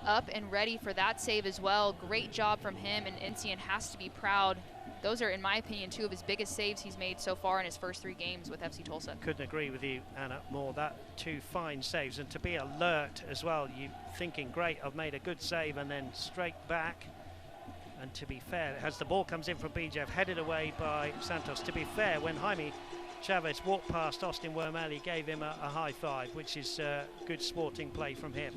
up and ready for that save as well. Great job from him, and Encian has to be proud. Those are, in my opinion, two of his biggest saves he's made so far in his first 3 games with FC Tulsa. Couldn't agree with you, Anna, more. That 2 fine saves, and to be alert as well. You thinking, great, I've made a good save, and then straight back. And to be fair, as the ball comes in from BJ, headed away by Santos. To be fair, when Jaime Chavez walked past Austin Wormel, he gave him a high five, which is good sporting play from him.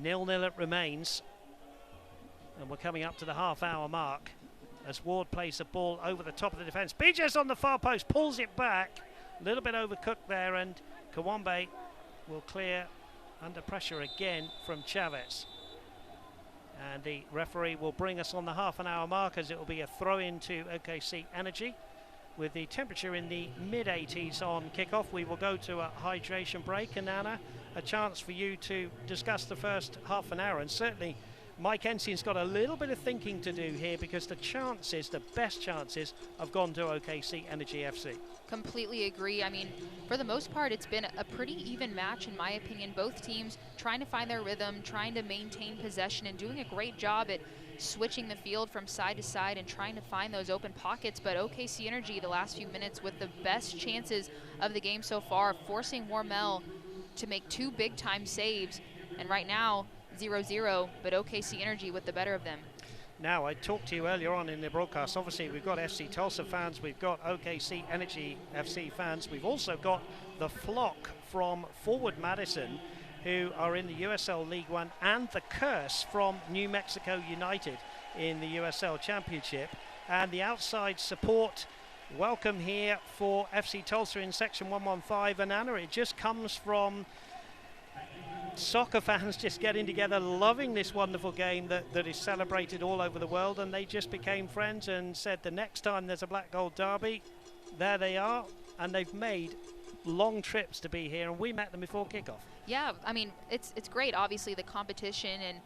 0-0 it remains, and we're coming up to the half-hour mark as Ward plays the ball over the top of the defence. BJ's on the far post, pulls it back, a little bit overcooked there, and Kawambe will clear under pressure again from Chavez. And the referee will bring us on the half-an-hour mark, as it will be a throw-in to OKC Energy. With the temperature in the mid-80s on kickoff, we will go to a hydration break. And Anna, a chance for you to discuss the first half an hour. And certainly Mike Encian's got a little bit of thinking to do here, because the chances, the best chances, have gone to OKC Energy FC. Completely agree. I mean, for the most part, it's been a pretty even match, in my opinion. Both teams trying to find their rhythm, trying to maintain possession, and doing a great job at switching the field from side to side and trying to find those open pockets. But OKC Energy, the last few minutes, with the best chances of the game so far, forcing Warmel to make 2 big-time saves. And right now, 0-0, but OKC Energy with the better of them. Now, I talked to you earlier on in the broadcast. Obviously, we've got FC Tulsa fans, we've got OKC Energy FC fans, we've also got the flock from Forward Madison, who are in the USL League One, and the Curse from New Mexico United in the USL Championship. And the outside support welcome here for FC Tulsa in Section 115. And Anna, it just comes from soccer fans just getting together, loving this wonderful game that is celebrated all over the world, and they just became friends and said the next time there's a Black Gold Derby, there they are, and they've made long trips to be here, and we met them before kickoff. Yeah, I mean, it's great, obviously, the competition, and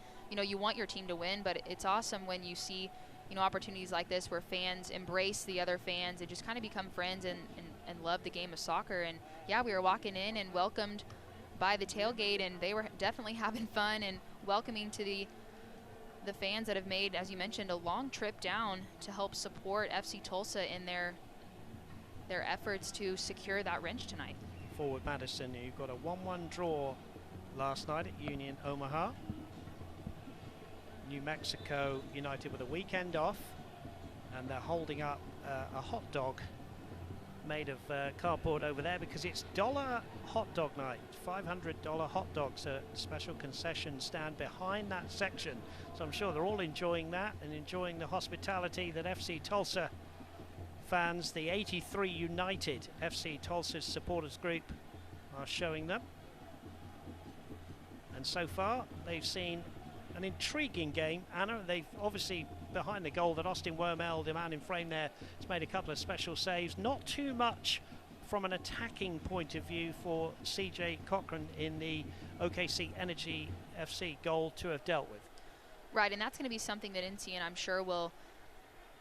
you want your team to win, but it's awesome when you see opportunities like this where fans embrace the other fans and just kind of become friends and love the game of soccer. And yeah, we were walking in and welcomed by the tailgate, and they were definitely having fun and welcoming to the fans that have made, as you mentioned, a long trip down to help support FC Tulsa in their efforts to secure that wrench tonight. Forward Madison, who got a 1-1 draw last night at Union Omaha. New Mexico United with a weekend off, and they're holding up a hot dog made of cardboard over there, because it's dollar hot dog night. $500 hot dogs, a special concession stand behind that section. So I'm sure they're all enjoying that and enjoying the hospitality that FC Tulsa fans, the 83 United FC Tulsa supporters group, are showing them. And so far they've seen an intriguing game. Anna, they've obviously, behind the goal that Austin Wormel, the man in frame there, has made a couple of special saves. Not too much from an attacking point of view for CJ Cochran in the OKC Energy FC goal to have dealt with. Right, and that's going to be something that Encian, I'm sure, will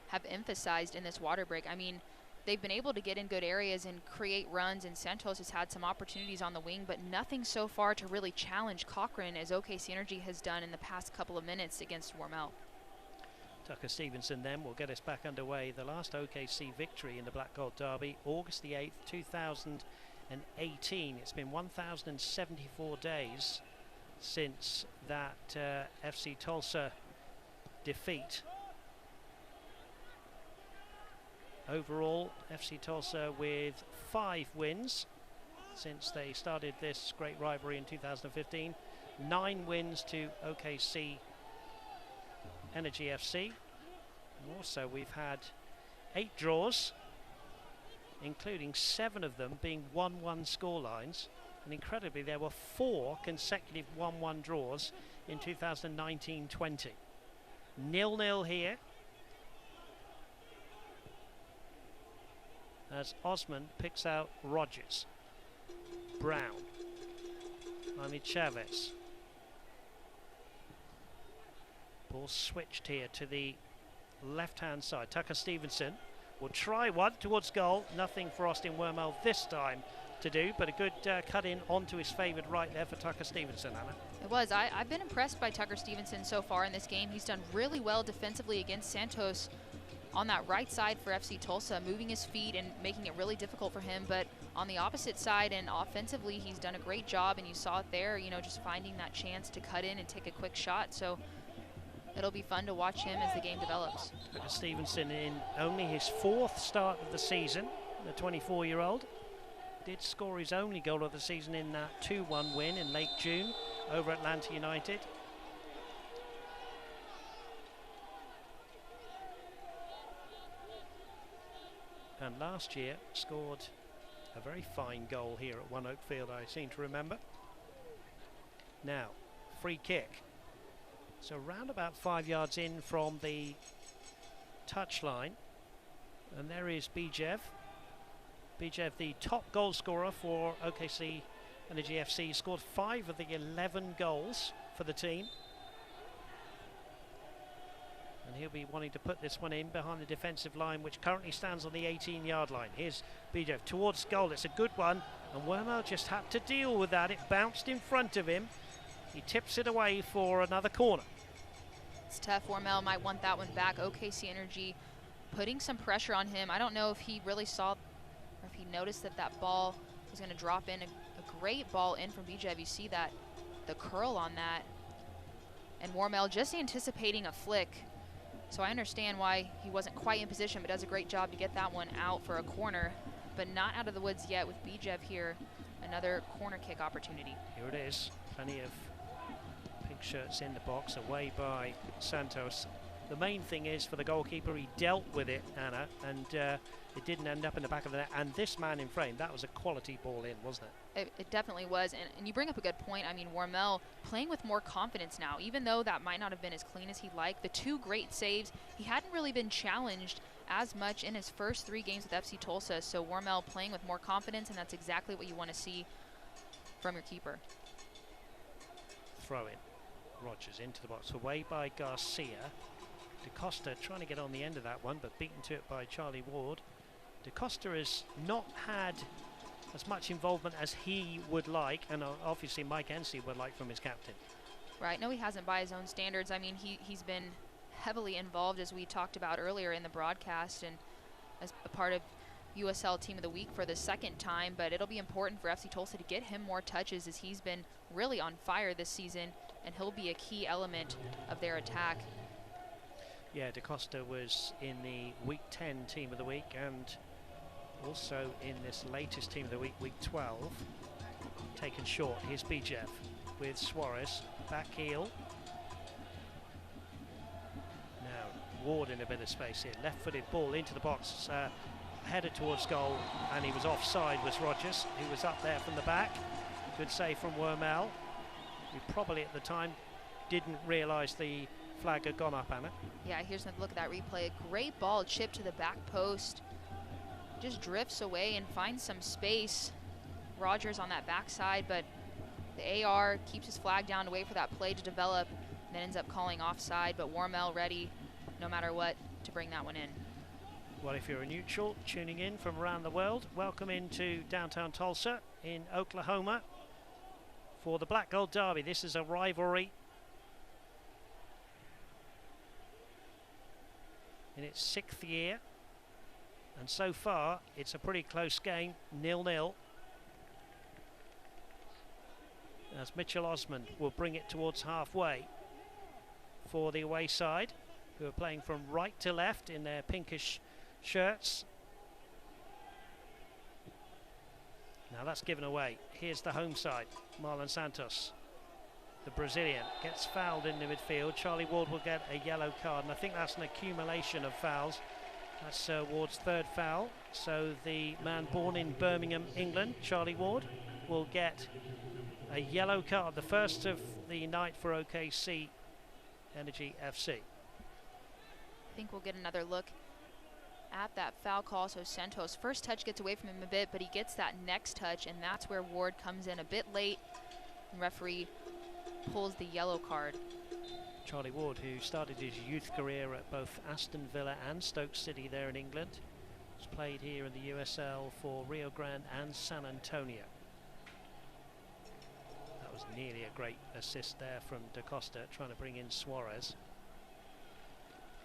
have emphasized in this water break. I mean, they've been able to get in good areas and create runs, and Santos has had some opportunities on the wing, but nothing so far to really challenge Cochran, as OKC Energy has done in the past couple of minutes against Warmel. Tucker Stevenson then will get us back underway. The last OKC victory in the Black Gold Derby, August the 8th, 2018. It's been 1,074 days since that FC Tulsa defeat. Overall, FC Tulsa with 5 wins since they started this great rivalry in 2015. 9 wins to OKC Energy FC. And also we've had 8 draws, including 7 of them being 1-1 scorelines. And incredibly, there were 4 consecutive 1-1 draws in 2019-20. 0-0 here, as Osman picks out Rogers. Brown. Jaime Chavez. Ball switched here to the left-hand side. Tucker Stevenson will try one towards goal. Nothing for Austin Wormel this time to do, but a good cut in onto his favoured right there for Tucker Stevenson, Anna. It was. I've been impressed by Tucker Stevenson so far in this game. He's done really well defensively against Santos on that right side for FC Tulsa, moving his feet and making it really difficult for him. But on the opposite side and offensively, he's done a great job, and you saw it there, you know, just finding that chance to cut in and take a quick shot. So it'll be fun to watch him as the game develops. Tucker Stevenson in only his 4th start of the season, the 24-year-old. Did score his only goal of the season in that 2-1 win in late June over Atlanta United. And last year scored a very fine goal here at One Oak Field, I seem to remember. Now, free kick. So round about 5 yards in from the touchline. And there is Bijev. Bijev, the top goal scorer for OKC Energy FC, scored 5 of the 11 goals for the team. And he'll be wanting to put this one in behind the defensive line, which currently stands on the 18-yard line. Here's Bijev towards goal. It's a good one, and Wormel just had to deal with that. It bounced in front of him. He tips it away for another corner. It's tough. Wormel might want that one back. OKC Energy putting some pressure on him. I don't know if he really saw, or if he noticed that that ball was going to drop in. A great ball in from Bijev. You see that, the curl on that. And Wormel just anticipating a flick. So I understand why he wasn't quite in position, but does a great job to get that one out for a corner. But not out of the woods yet with Bijev here. Another corner kick opportunity. Here it is. Plenty of pink shirts in the box, away by Santos. The main thing is for the goalkeeper, he dealt with it, Anna, and it didn't end up in the back of the net. And this man in frame, that was a quality ball in, wasn't it? It definitely was. And you bring up a good point. I mean, Wormel playing with more confidence now, even though that might not have been as clean as he'd like. The 2 great saves, he hadn't really been challenged as much in his first 3 games with FC Tulsa. So Wormel playing with more confidence, and that's exactly what you want to see from your keeper. Throw in. Rogers into the box, away by Garcia. DaCosta trying to get on the end of that one, but beaten to it by Charlie Ward. DaCosta has not had as much involvement as he would like, and obviously Mike Hensey would like from his captain. Right, no, he hasn't by his own standards. I mean, he's been heavily involved, as we talked about earlier in the broadcast, and as a part of USL Team of the Week for the 2nd time, but it'll be important for FC Tulsa to get him more touches, as he's been really on fire this season, and he'll be a key element of their attack. Yeah, DaCosta was in the Week 10 Team of the Week, and also in this latest Team of the Week, Week 12. Taken short. Here's Bijev with Suarez. Back heel. Now Ward in a bit of space here. Left-footed ball into the box. Headed towards goal, and he was offside, was Rogers, who was up there from the back. Good save from Wormel, who probably at the time didn't realise the flag had gone up, Anna. Yeah, here's another look at that replay. A great ball chipped to the back post. Just drifts away and finds some space. Rogers on that backside, but the AR keeps his flag down to wait for that play to develop, and then ends up calling offside, but Wormel ready, no matter what, to bring that one in. Well, if you're a neutral tuning in from around the world, welcome into downtown Tulsa in Oklahoma for the Black Gold Derby. This is a rivalry in its 6th year, and so far it's a pretty close game, 0-0, as Mitchell Osmond will bring it towards halfway for the away side, who are playing from right to left in their pinkish shirts. Now that's given away. Here's the home side. Marlon Santos, the Brazilian, gets fouled in the midfield. Charlie Ward will get a yellow card, and I think that's an accumulation of fouls. That's Ward's 3rd foul. So the man born in Birmingham, England, Charlie Ward, will get a yellow card, the first of the night for OKC Energy FC. I think we'll get another look at that foul call. So Santos' first touch gets away from him a bit, but he gets that next touch, and that's where Ward comes in a bit late, and referee pulls the yellow card. Charlie Ward, who started his youth career at both Aston Villa and Stoke City there in England, It's played here in the USL for Rio Grande and San Antonio. That was nearly a great assist there from Da Costa, trying to bring in Suarez.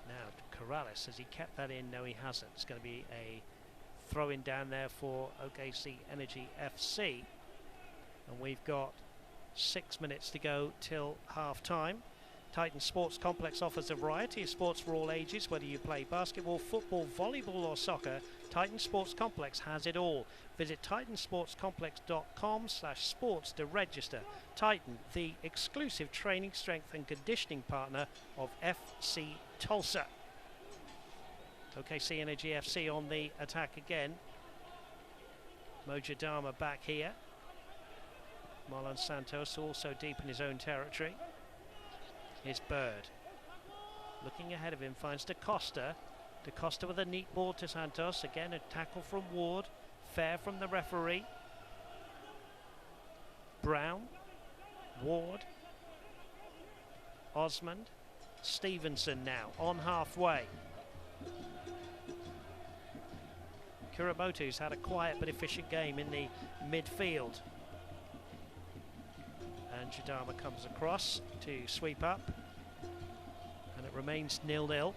Now Corrales, has he kept that in? No, he hasn't. It's going to be a throw-in down there for OKC Energy FC. And we've got 6 minutes to go till half-time. Titan Sports Complex offers a variety of sports for all ages. Whether you play basketball, football, volleyball or soccer, Titan Sports Complex has it all. Visit titansportscomplex.com/sports to register. Titan, the exclusive training, strength and conditioning partner of FC Tulsa. OKC Energy FC on the attack again. Mojadama back here. Marlon Santos also deep in his own territory. Here's Bird. Looking ahead of him, finds Da Costa. Da Costa with a neat ball to Santos. Again, a tackle from Ward. Fair from the referee. Brown. Ward. Osmond. Stevenson now on halfway. Kuramoto's had a quiet but efficient game in the midfield. And Jadama comes across to sweep up. And it remains 0-0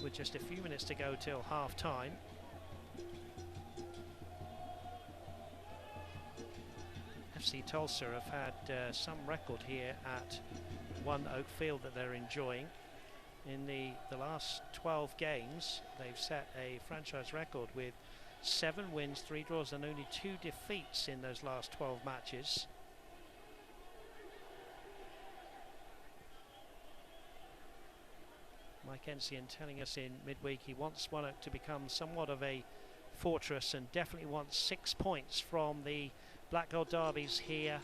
with just a few minutes to go till half-time. FC Tulsa have had some record here at One Oak Field that they're enjoying. In the last 12 games, they've set a franchise record with 7 wins, 3 draws and only 2 defeats in those last 12 matches. Mike Ensian telling us in midweek he wants One Oak to become somewhat of a fortress and definitely wants 6 points from the Black Gold derbies here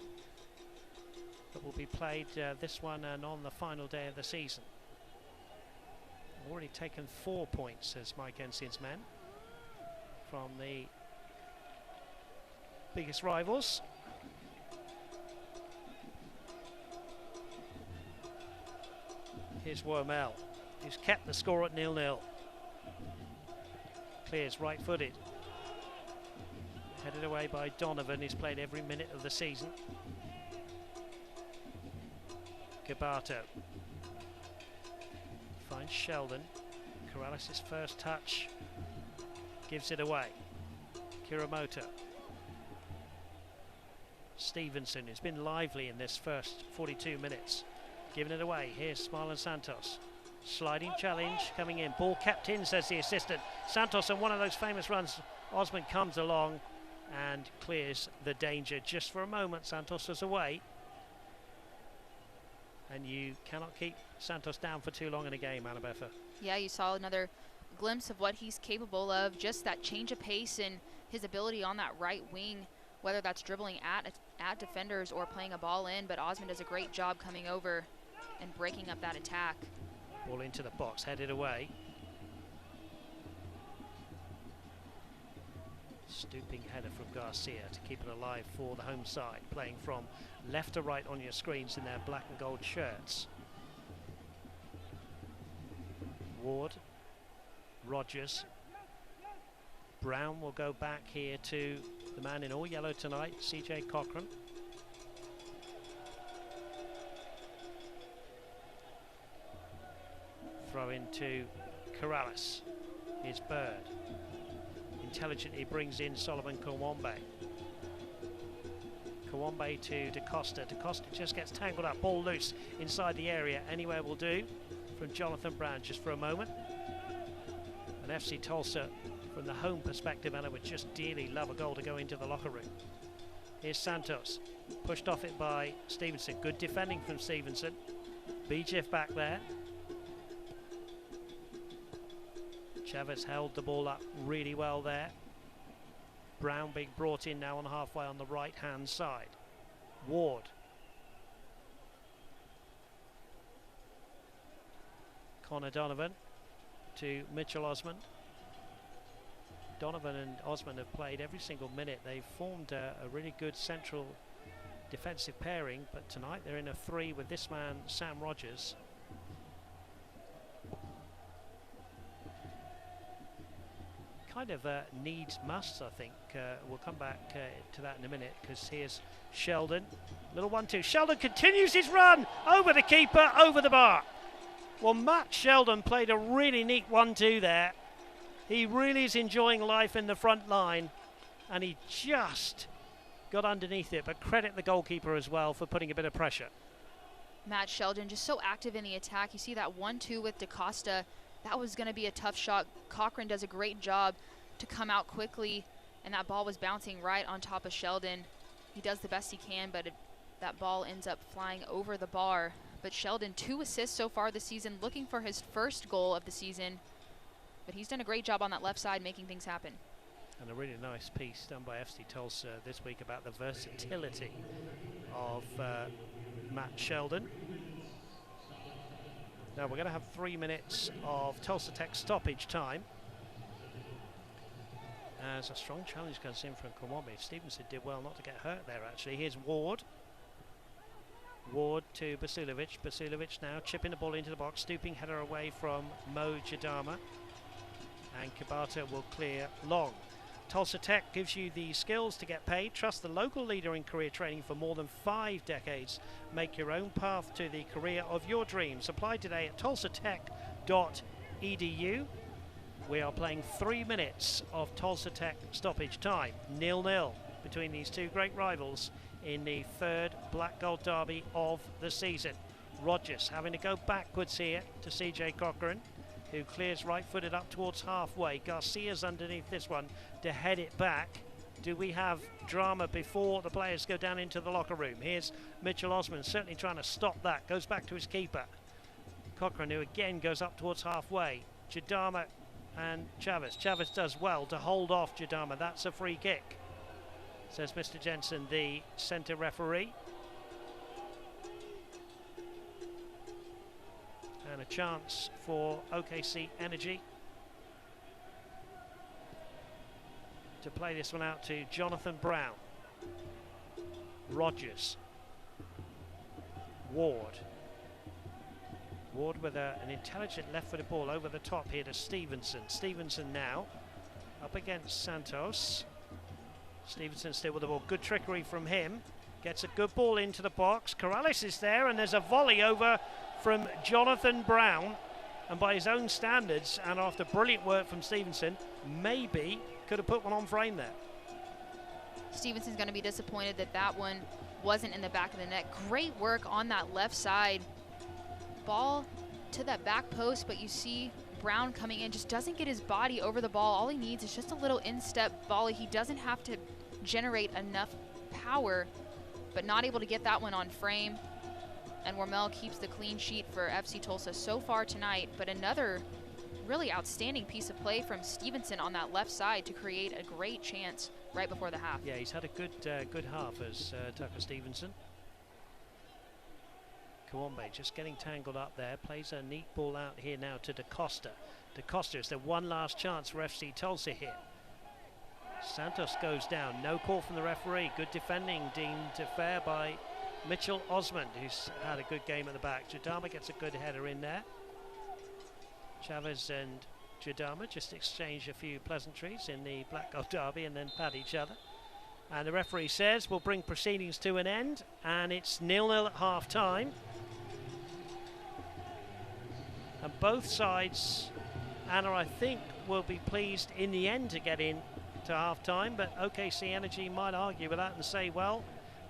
that will be played this one and on the final day of the season. Already taken 4 points, says Mike Ensian's men, from the biggest rivals. Here's Wormel, who's kept the score at 0-0. Clears right-footed. Headed away by Donovan, who's played every minute of the season. Gabato finds Sheldon. Corrales' first touch gives it away. Kuramoto. Stevenson, who's been lively in this first 42 minutes, giving it away. Here's Marlon Santos. Sliding challenge coming in. Ball kept in, says the assistant. Santos on one of those famous runs. Osmond comes along and clears the danger. Just for a moment, Santos was away. And you cannot keep Santos down for too long in a game, Annabetha. Yeah, you saw another glimpse of what he's capable of. Just that change of pace and his ability on that right wing, whether that's dribbling at defenders or playing a ball in. But Osmond does a great job coming over and breaking up that attack. Ball into the box, headed away. Stooping header from Garcia to keep it alive for the home side, playing from left to right on your screens in their black and gold shirts. Ward, Rogers, Brown will go back here to the man in all yellow tonight, CJ Cochran. Throw into Corrales. Here's Bird. Intelligently brings in Solomon Kawambe. Kawambe to Da Costa. Da Costa just gets tangled up, ball loose inside the area. Anywhere will do from Jonathan Brown just for a moment. And FC Tulsa, from the home perspective, Ella would just dearly love a goal to go into the locker room. Here's Santos. Pushed off it by Stevenson. Good defending from Stevenson. Bijif back there. Chavez held the ball up really well there. Brown being brought in now on halfway on the right hand side. Ward. Connor Donovan to Mitchell Osmond. Donovan and Osmond have played every single minute. They've formed a really good central defensive pairing, but tonight they're in a 3 with this man Sam Rogers. kind of needs musts, I think. We'll come back to that in a minute, because here's Sheldon. Little 1-2. Sheldon continues his run over the keeper, over the bar. Well, Matt Sheldon played a really neat 1-2 there. He really is enjoying life in the front line, and he just got underneath it, but credit the goalkeeper as well for putting a bit of pressure. Matt Sheldon just so active in the attack. You see that 1-2 with DaCosta. That was going to be a tough shot. Cochran does a great job to come out quickly, and that ball was bouncing right on top of Sheldon. He does the best he can, but that ball ends up flying over the bar. But Sheldon, 2 assists so far this season, looking for his first goal of the season. But he's done a great job on that left side, making things happen. And a really nice piece done by FC Tulsa this week about the versatility of Matt Sheldon. Now we're going to have 3 minutes of Tulsa Tech stoppage time, as a strong challenge comes in from Kwame. Stevenson did well not to get hurt there, actually. Here's Ward. Ward to Basilovic. Basilovic now chipping the ball into the box, stooping header away from Mo Jadama, and Kibata will clear long. Tulsa Tech gives you the skills to get paid. Trust the local leader in career training for more than 5 decades. Make your own path to the career of your dreams. Apply today at tulsatech.edu. We are playing 3 minutes of Tulsa Tech stoppage time. 0-0 between these two great rivals in the 3rd Black Gold Derby of the season. Rogers having to go backwards here to CJ Cochran, who clears right-footed up towards halfway. Garcia's underneath this one to head it back. Do we have drama before the players go down into the locker room? Here's Mitchell Osmond certainly trying to stop that. Goes back to his keeper. Cochran, who again goes up towards halfway. Jadama and Chavez. Chavez does well to hold off Jadama. That's a free kick, says Mr. Jensen, the centre referee. And a chance for OKC Energy to play this one out to Jonathan Brown. Rogers. Ward. Ward with an intelligent left-footed ball over the top here to Stevenson. Stevenson now up against Santos. Stevenson still with the ball. Good trickery from him. Gets a good ball into the box. Corrales is there, and there's a volley over from Jonathan Brown. And by his own standards, and after brilliant work from Stevenson, maybe could have put one on frame there. Stevenson's going to be disappointed that that one wasn't in the back of the net. Great work on that left side. Ball to that back post, but you see Brown coming in, just doesn't get his body over the ball. All he needs is just a little instep volley. He doesn't have to generate enough power, but not able to get that one on frame. And Wormel keeps the clean sheet for FC Tulsa so far tonight, but another really outstanding piece of play from Stevenson on that left side to create a great chance right before the half. Yeah, he's had a good half as Tucker Stevenson. Kawombe just getting tangled up there, plays a neat ball out here now to DaCosta. DaCosta is the one last chance for FC Tulsa here. Santos goes down, no call from the referee. Good defending deemed fair by Mitchell Osmond, who's had a good game at the back. Jadama gets a good header in there. Chavez and Jadama just exchange a few pleasantries in the Black Gold Derby and then pat each other. And the referee says we'll bring proceedings to an end, and it's 0-0 at half time. And both sides, Anna, I think, will be pleased in the end to get in to half time, but OKC Energy might argue with that and say, well,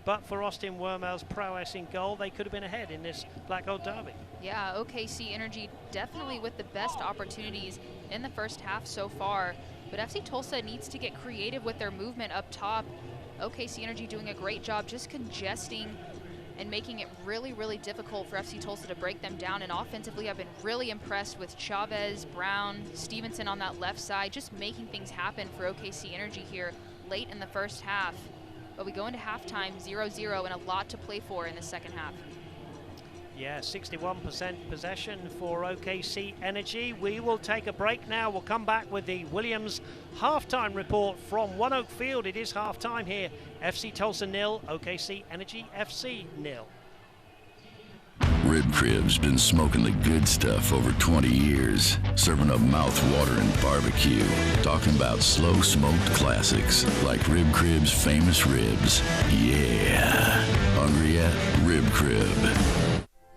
but for Austin Wormel's prowess in goal, they could have been ahead in this Black Gold Derby. Yeah, OKC Energy definitely with the best opportunities in the first half so far. But FC Tulsa needs to get creative with their movement up top. OKC Energy doing a great job just congesting and making it really, really difficult for FC Tulsa to break them down. And offensively, I've been really impressed with Chavez, Brown, Stevenson on that left side, just making things happen for OKC Energy here late in the first half. But we go into halftime 0-0 and a lot to play for in the second half. Yeah, 61% possession for OKC Energy. We will take a break now. We'll come back with the Williams halftime report from One Oak Field. It is halftime here. FC Tulsa 0, OKC Energy FC 0. Rib Crib's been smoking the good stuff over 20 years, serving up mouth-watering barbecue, talking about slow-smoked classics like Rib Crib's famous ribs. Yeah. Hungry yet? Rib Crib.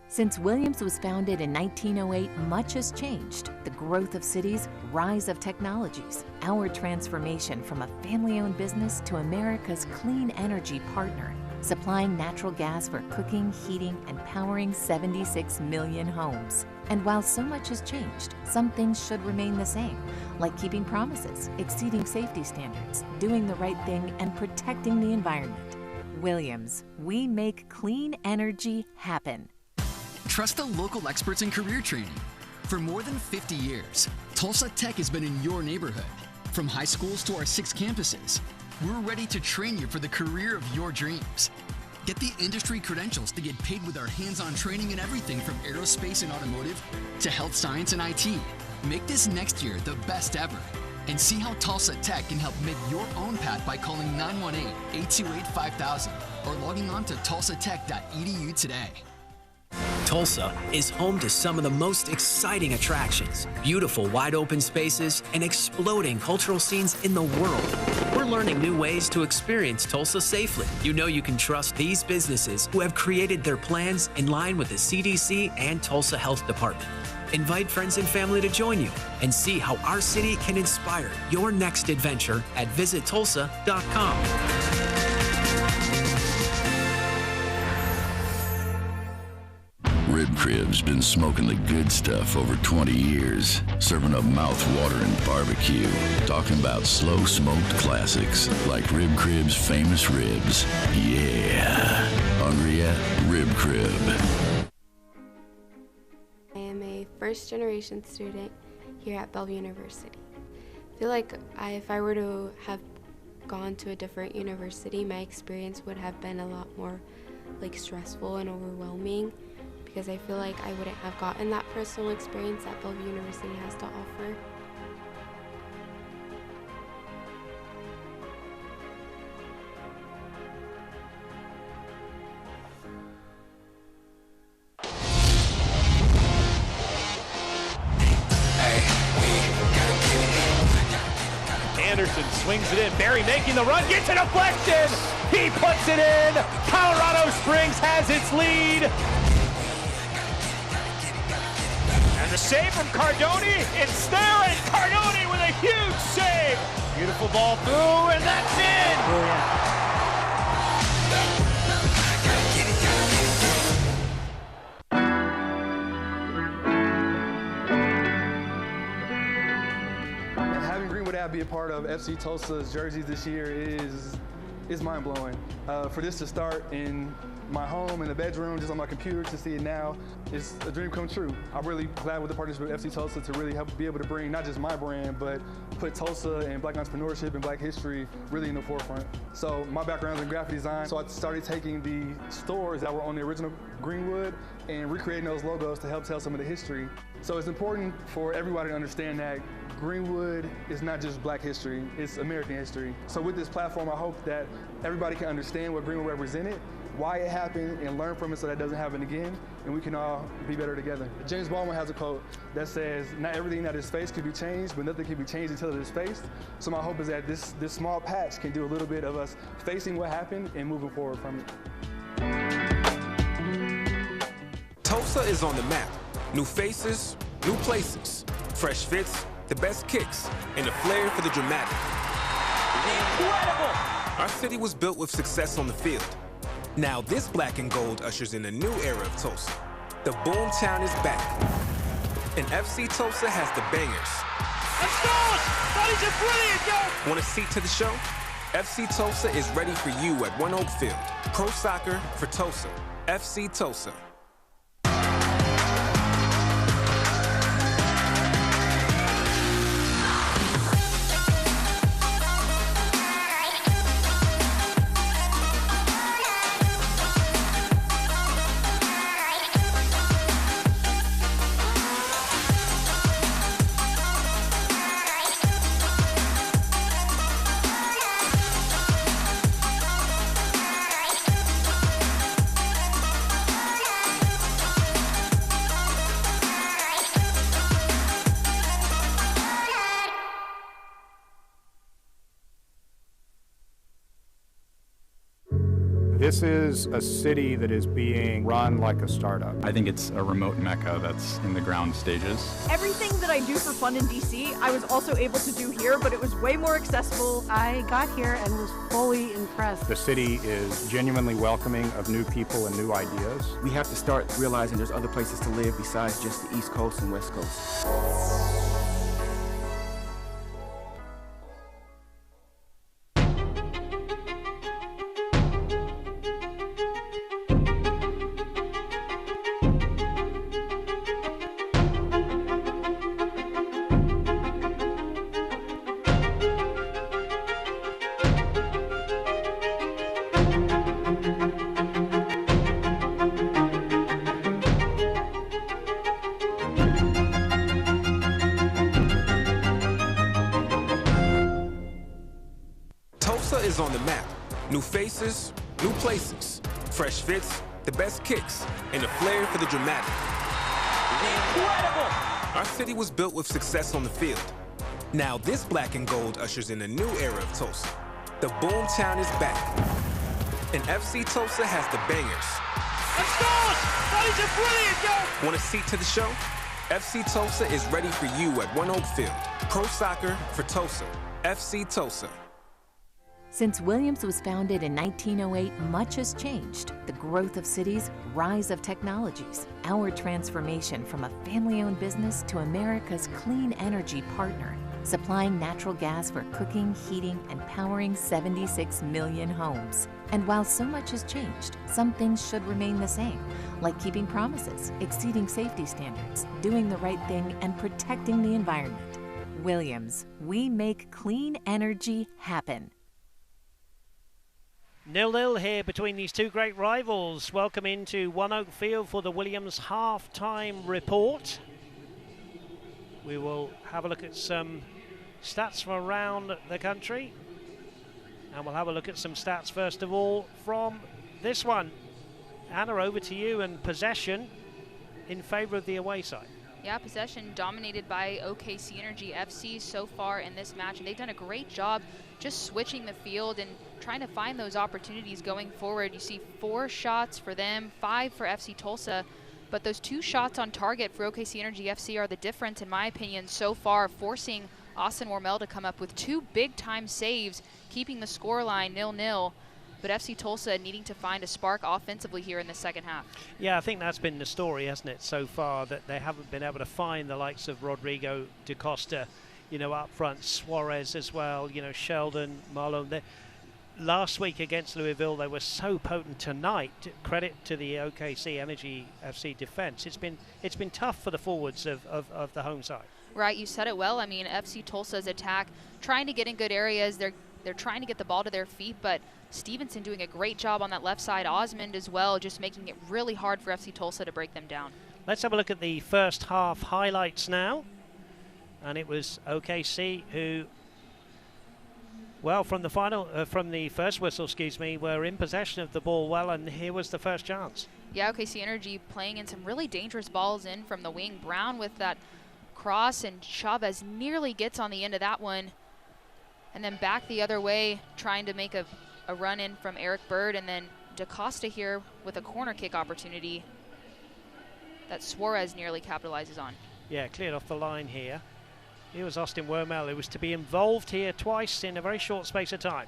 Since Williams was founded in 1908, much has changed. The growth of cities, rise of technologies, our transformation from a family-owned business to America's clean energy partner, supplying natural gas for cooking, heating, and powering 76 million homes. And while so much has changed, some things should remain the same, like keeping promises, exceeding safety standards, doing the right thing, and protecting the environment. Williams, we make clean energy happen. Trust the local experts in career training. For more than 50 years, Tulsa Tech has been in your neighborhood. From high schools to our 6 campuses, we're ready to train you for the career of your dreams. Get the industry credentials to get paid with our hands-on training in everything from aerospace and automotive to health science and IT. Make this next year the best ever. And see how Tulsa Tech can help make your own path by calling 918-828-5000 or logging on to tulsatech.edu today. Tulsa is home to some of the most exciting attractions, beautiful wide open spaces, and exploding cultural scenes in the world. We're learning new ways to experience Tulsa safely. You know you can trust these businesses who have created their plans in line with the CDC and Tulsa Health Department. Invite friends and family to join you and see how our city can inspire your next adventure at visittulsa.com. Rib Crib's been smoking the good stuff over 20 years, serving up mouth-watering barbecue, talking about slow-smoked classics like Rib Crib's famous ribs. Yeah. Hungry yet? Rib Crib. I am a first-generation student here at Bellevue University. I feel like if I were to have gone to a different university, my experience would have been a lot more stressful and overwhelming, because I feel like I wouldn't have gotten that personal experience that Bellevue University has to offer. Anderson swings it in. Barry making the run, gets a deflection. He puts it in. Colorado Springs has its lead. And the save from Cardone, it's there, and Cardone with a huge save. Beautiful ball through, and that's in. And having Greenwood Ave be a part of FC Tulsa's jerseys this year is mind-blowing. For this to start in my home, in the bedroom, just on my computer, to see it now, it's a dream come true. I'm really glad with the partnership with FC Tulsa to really help be able to bring not just my brand, but put Tulsa and Black entrepreneurship and Black history really in the forefront. So my background is in graphic design, so I started taking the stores that were on the original Greenwood and recreating those logos to help tell some of the history. So it's important for everybody to understand that Greenwood is not just Black history, it's American history. So with this platform, I hope that everybody can understand what Greenwood represented, why it happened, and learn from it so that doesn't happen again, and we can all be better together. James Baldwin has a quote that says, "Not everything that is faced can be changed, but nothing can be changed until it is faced." So my hope is that this small patch can do a little bit of us facing what happened and moving forward from it. Tulsa is on the map. New faces, new places, fresh fits, the best kicks, and a flair for the dramatic. Incredible! Our city was built with success on the field. Now this black and gold ushers in a new era of Tulsa. The boom town is back. And FC Tulsa has the bangers. Let's go! That is a brilliant goal! Want a seat to the show? FC Tulsa is ready for you at One Oak Field. Pro soccer for Tulsa. FC Tulsa. This is a city that is being run like a startup. I think it's a remote mecca that's in the ground stages. Everything that I do for fun in DC, I was also able to do here, but it was way more accessible. I got here and was fully impressed. The city is genuinely welcoming of new people and new ideas. We have to start realizing there's other places to live besides just the East Coast and West Coast. Tulsa is on the map. New faces, new places, fresh fits, the best kicks, and a flair for the dramatic. Incredible! Our city was built with success on the field. Now this black and gold ushers in a new era of Tulsa. The Boomtown is back. And FC Tulsa has the bangers. And scores! That is a brilliant goal! Want a seat to the show? FC Tulsa is ready for you at One Oak Field. Pro soccer for Tulsa. FC Tulsa. Since Williams was founded in 1908, much has changed. The growth of cities, rise of technologies, our transformation from a family-owned business to America's clean energy partner, supplying natural gas for cooking, heating, and powering 76 million homes. And while so much has changed, some things should remain the same, like keeping promises, exceeding safety standards, doing the right thing, and protecting the environment. Williams, we make clean energy happen. 0-0 here between these two great rivals. Welcome into One Oak Field for the Williams half-time report. We will have a look at some stats from around the country. And we'll have a look at some stats, first of all, from this one. Anna, over to you, and possession in favour of the away side. Yeah, possession dominated by OKC Energy FC so far in this match, and they've done a great job just switching the field and trying to find those opportunities going forward. You see 4 shots for them, 5 for FC Tulsa, but those 2 shots on target for OKC Energy FC are the difference, in my opinion, so far, forcing Austin Wormel to come up with 2 big-time saves, keeping the scoreline 0-0. But FC Tulsa needing to find a spark offensively here in the second half. Yeah, I think that's been the story, hasn't it, so far, that they haven't been able to find the likes of Rodrigo da Costa, you know, up front, Suarez as well, you know, Sheldon, Marlon. Last week against Louisville, they were so potent. Tonight, credit to the OKC Energy FC defense. It's been tough for the forwards of the home side. Right, you said it well. I mean, FC Tulsa's attack, trying to get in good areas. They're trying to get the ball to their feet, but Stevenson doing a great job on that left side. Osmond as well, just making it really hard for FC Tulsa to break them down. Let's have a look at the first half highlights now. And it was OKC who, well, from the first whistle, excuse me, were in possession of the ball well, and here was the first chance. Yeah, OKC Energy playing in some really dangerous balls in from the wing. Brown with that cross, and Chavez nearly gets on the end of that one. And then back the other way, trying to make a run in from Eric Bird, and then da Costa here with a corner kick opportunity that Suarez nearly capitalizes on. Yeah, cleared off the line here. Here was Austin Wormel, who was to be involved here twice in a very short space of time.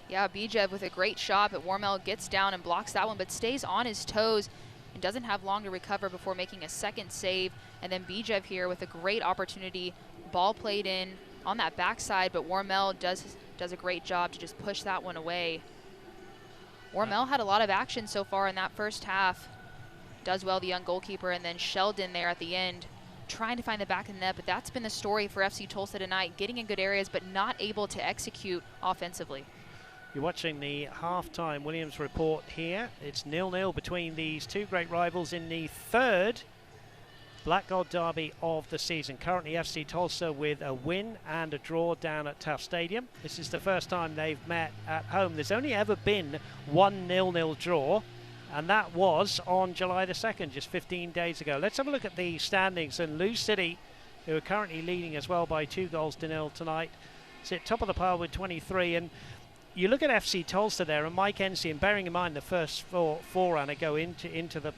Yeah, Bijev with a great shot, but Wormel gets down and blocks that one, but stays on his toes and doesn't have long to recover before making a second save. And then Bijev here with a great opportunity, ball played in on that backside, but Wormel does a great job to just push that one away. Wormel had a lot of action so far in that first half. Does well, the young goalkeeper, and then Sheldon there at the end, trying to find the back of the net, but that's been the story for FC Tulsa tonight, getting in good areas but not able to execute offensively. You're watching the halftime Williams report here. It's 0-0 between these two great rivals in the third Black Gold Derby of the season. Currently FC Tulsa with a win and a draw down at Tough Stadium. This is the first time they've met at home. There's only ever been one 0-0 draw, and that was on July the 2nd, just 15 days ago. Let's have a look at the standings. And Lou City, who are currently leading as well by 2-0 tonight, sit top of the pile with 23. And you look at FC Tulsa there, and Mike Ensign, bearing in mind the first forerunner go into the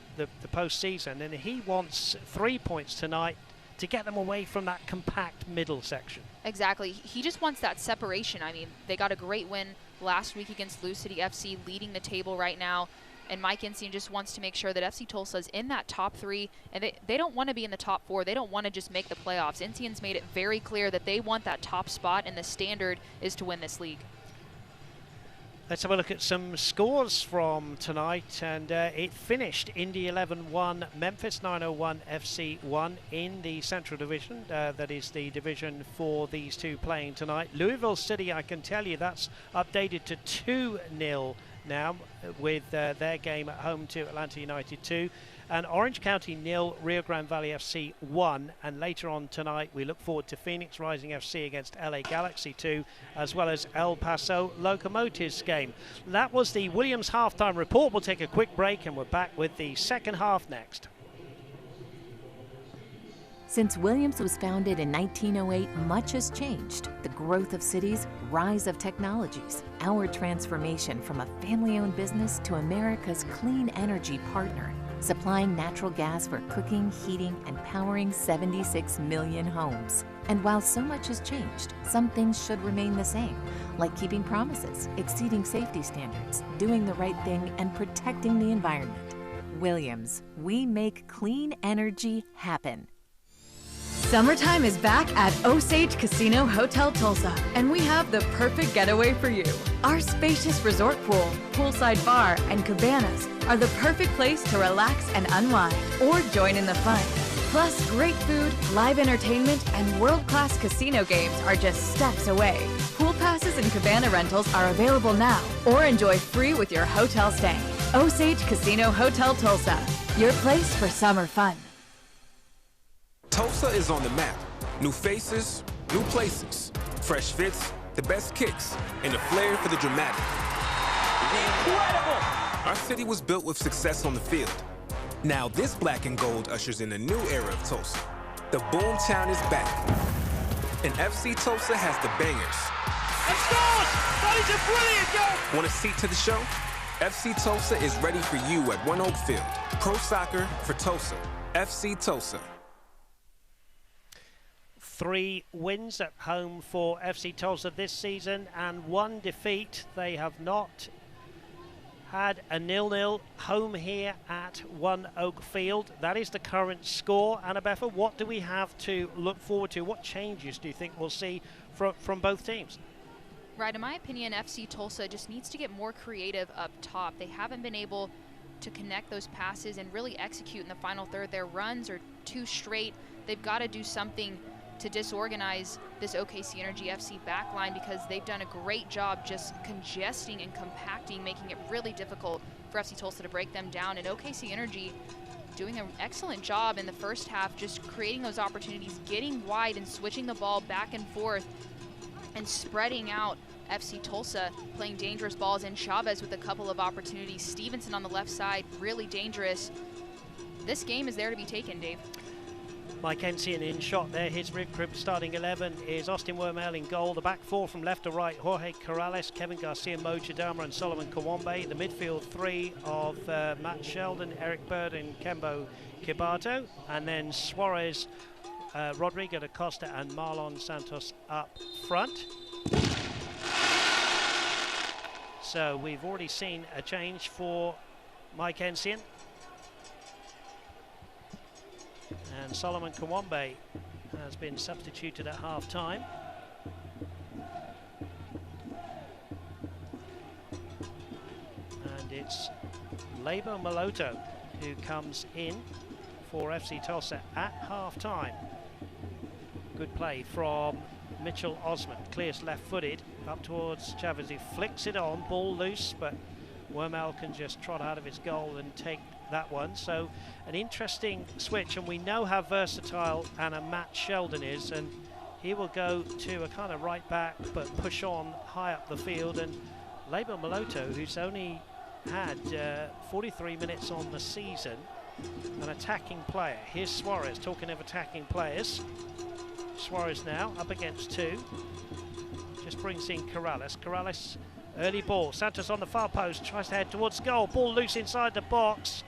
postseason, and he wants 3 points tonight to get them away from that compact middle section. Exactly. He just wants that separation. I mean, they got a great win last week against Lou City FC, leading the table right now. And Mike Ensign just wants to make sure that FC Tulsa is in that top 3, and they don't want to be in the top 4. They don't want to just make the playoffs. Ensign's made it very clear that they want that top spot, and the standard is to win this league. Let's have a look at some scores from tonight, and it finished Indy 11 1, Memphis 901 FC 1 in the Central Division. That is the division for these two playing tonight. Louisville City, I can tell you, that's updated to 2-0 now with their game at home to Atlanta United 2. And Orange County 0, Rio Grande Valley FC 1. And later on tonight, we look forward to Phoenix Rising FC against LA Galaxy 2, as well as El Paso Locomotives game. That was the Williams halftime report. We'll take a quick break, and we're back with the second half next. Since Williams was founded in 1908, much has changed. The growth of cities, rise of technologies, our transformation from a family-owned business to America's clean energy partner, supplying natural gas for cooking, heating, and powering 76 million homes. And while so much has changed, some things should remain the same, like keeping promises, exceeding safety standards, doing the right thing, and protecting the environment. Williams, we make clean energy happen. Summertime is back at Osage Casino Hotel Tulsa, and we have the perfect getaway for you. Our spacious resort pool, poolside bar, and cabanas are the perfect place to relax and unwind or join in the fun. Plus, great food, live entertainment, and world-class casino games are just steps away. Pool passes and cabana rentals are available now, or enjoy free with your hotel stay. Osage Casino Hotel Tulsa, your place for summer fun. Tulsa is on the map. New faces, new places, fresh fits, the best kicks, and a flair for the dramatic. Incredible! Our city was built with success on the field. Now this black and gold ushers in a new era of Tulsa. The boom town is back. And FC Tulsa has the bangers. And scores! That is a brilliant goal! Want a seat to the show? FC Tulsa is ready for you at One Oak Field. Pro soccer for Tulsa. FC Tulsa. 3 wins at home for FC Tulsa this season and 1 defeat. They have not had a 0-0 home here at One Oak Field. That is the current score. Anna Beffa, what do we have to look forward to? What changes do you think we'll see from both teams? Right, in my opinion, FC Tulsa just needs to get more creative up top. They haven't been able to connect those passes and really execute in the final third. Their runs are too straight. They've got to do something to disorganize this OKC Energy FC backline, because they've done a great job just congesting and compacting, making it really difficult for FC Tulsa to break them down. And OKC Energy doing an excellent job in the first half, just creating those opportunities, getting wide and switching the ball back and forth and spreading out FC Tulsa, playing dangerous balls, and Chavez with a couple of opportunities. Stevenson on the left side, really dangerous. This game is there to be taken, Dave. Mike Ensign in shot there. His rib crib starting 11 is Austin Wormel in goal. The back 4 from left to right, Jorge Corrales, Kevin Garcia, Mo Chidama, and Solomon Kawambe. The midfield 3 of Matt Sheldon, Eric Bird, and Kembo Kibato. And then Suarez, Rodrigo da Costa, and Marlon Santos up front. So we've already seen a change for Mike Ensign. And Solomon Kawambe has been substituted at half-time. And it's Lebo Maloto who comes in for FC Tulsa at half-time. Good play from Mitchell Osman. Clears left-footed up towards Chavez. He flicks it on, ball loose, but Wormel can just trot out of his goal and take that one. So an interesting switch, and we know how versatile Matt Sheldon is, and he will go to a kind of right back but push on high up the field. And Lebo Maloto, who's only had 43 minutes on the season, an attacking player. Here's Suarez, talking of attacking players. Suarez now up against 2, just brings in Corrales. Corrales Early ball. Santos on the far post. Tries to head towards goal. Ball loose inside the box.